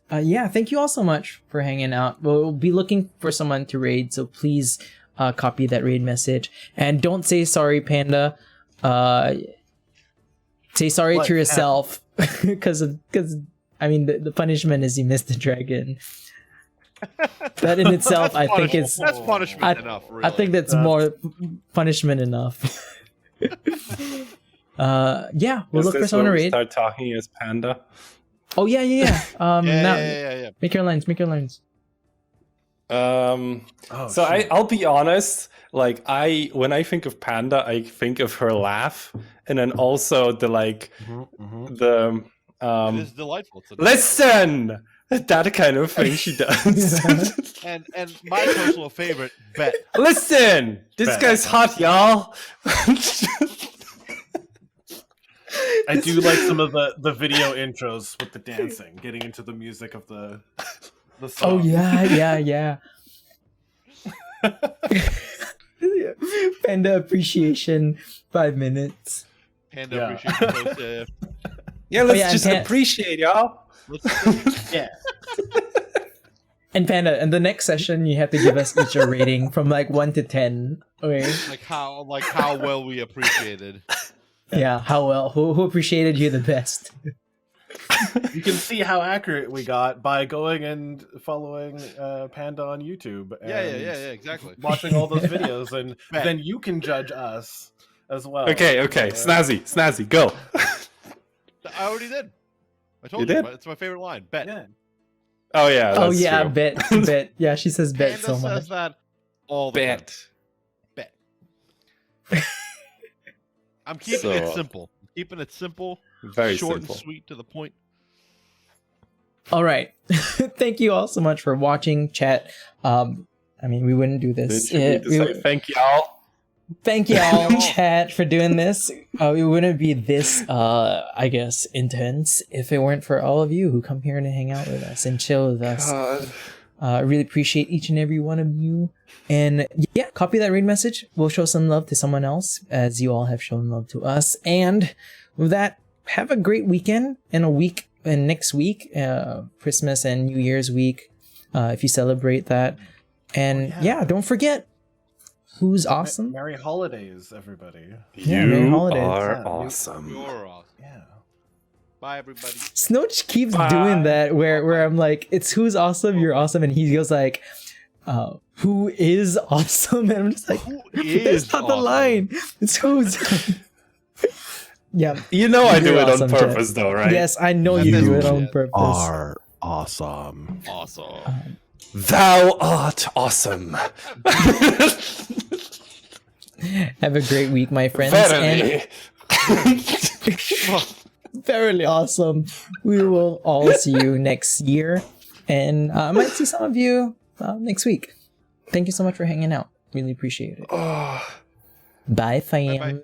thank you all so much for hanging out. We'll be looking for someone to raid, so please copy that raid message. And don't say sorry, Panda. Say sorry to yourself, because I mean, the punishment is you missed the dragon. That in itself, I think that's
punishment enough. Really.
I think that's more punishment enough. We'll look for someone to raid.
Start talking as Panda.
Oh yeah.
Yeah.
Make your lines.
So I'll be honest. Like when I think of Panda, I think of her laugh, and then also the
It is delightful. It's a
listen, that kind of thing she does.
and my personal favorite, bet.
Listen, this
Bet.
guy's hot, y'all.
I do like some of the video intros with the dancing, getting into the music of the song.
Oh yeah. Panda appreciation 5 minutes.
Panda
Yeah.
appreciation post.
Yeah, let's
yeah,
just
and
appreciate y'all.
Yeah.
And Panda, in the next session, you have to give us each a rating from like 1 to 10. Okay.
like how well we appreciated.
Yeah. How well? Who appreciated you the best?
You can see how accurate we got by going and following Panda on YouTube. And
Yeah, exactly.
watching all those videos, and
Bet.
then you can judge us as well.
Okay, Snazzy, go.
I already did. I told
You
you.
did?
But it's my favorite line. Bet.
Yeah.
Oh yeah, that's
Oh yeah,
true.
bet. Yeah, she says bet
Panda
so much.
says that all the time.
Bet.
I'm keeping it
So-
simple. Keeping it simple,
Very
short
simple.
and sweet to the point.
All right. Thank you all so much for watching, chat. I mean, we wouldn't do this.
Didn't you need to say thank y'all?
Thank you all, chat, for doing this. We wouldn't be this, I guess, intense if it weren't for all of you who come here to hang out with us and chill with us.
God.
I really appreciate each and every one of you. And yeah, copy that raid message. We'll show some love to someone else as you all have shown love to us. And with that, have a great weekend and a week. And next week, Christmas and New Year's week, if you celebrate that. And yeah, don't forget, who's awesome?
Merry holidays, everybody.
Yeah, Merry
You
holidays.
are
Yeah,
awesome.
You're awesome.
Yeah.
Bye, everybody.
Snowch keeps
Bye.
doing that where I'm like, it's who's awesome, you're awesome, and he goes like, who is awesome? And I'm just like,
Who
that's
is
not the
awesome?
line. It's who's. Yeah.
You know I do
You're
it
awesome,
on
Jet.
purpose, though, right?
Yes, I know
That
you
is
do it
who
on
Jet
purpose.
Are awesome.
Awesome.
Thou art awesome.
Have a great week, my friends. And
Verily.
verily awesome. We will all see you next year. And I might see some of you next week. Thank you so much for hanging out. Really appreciate it.
Oh,
Bye, fam.
Bye-bye.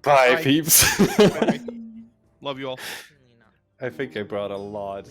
bye,
Bye.
peeps.
Love you all.
I think I brought a lot.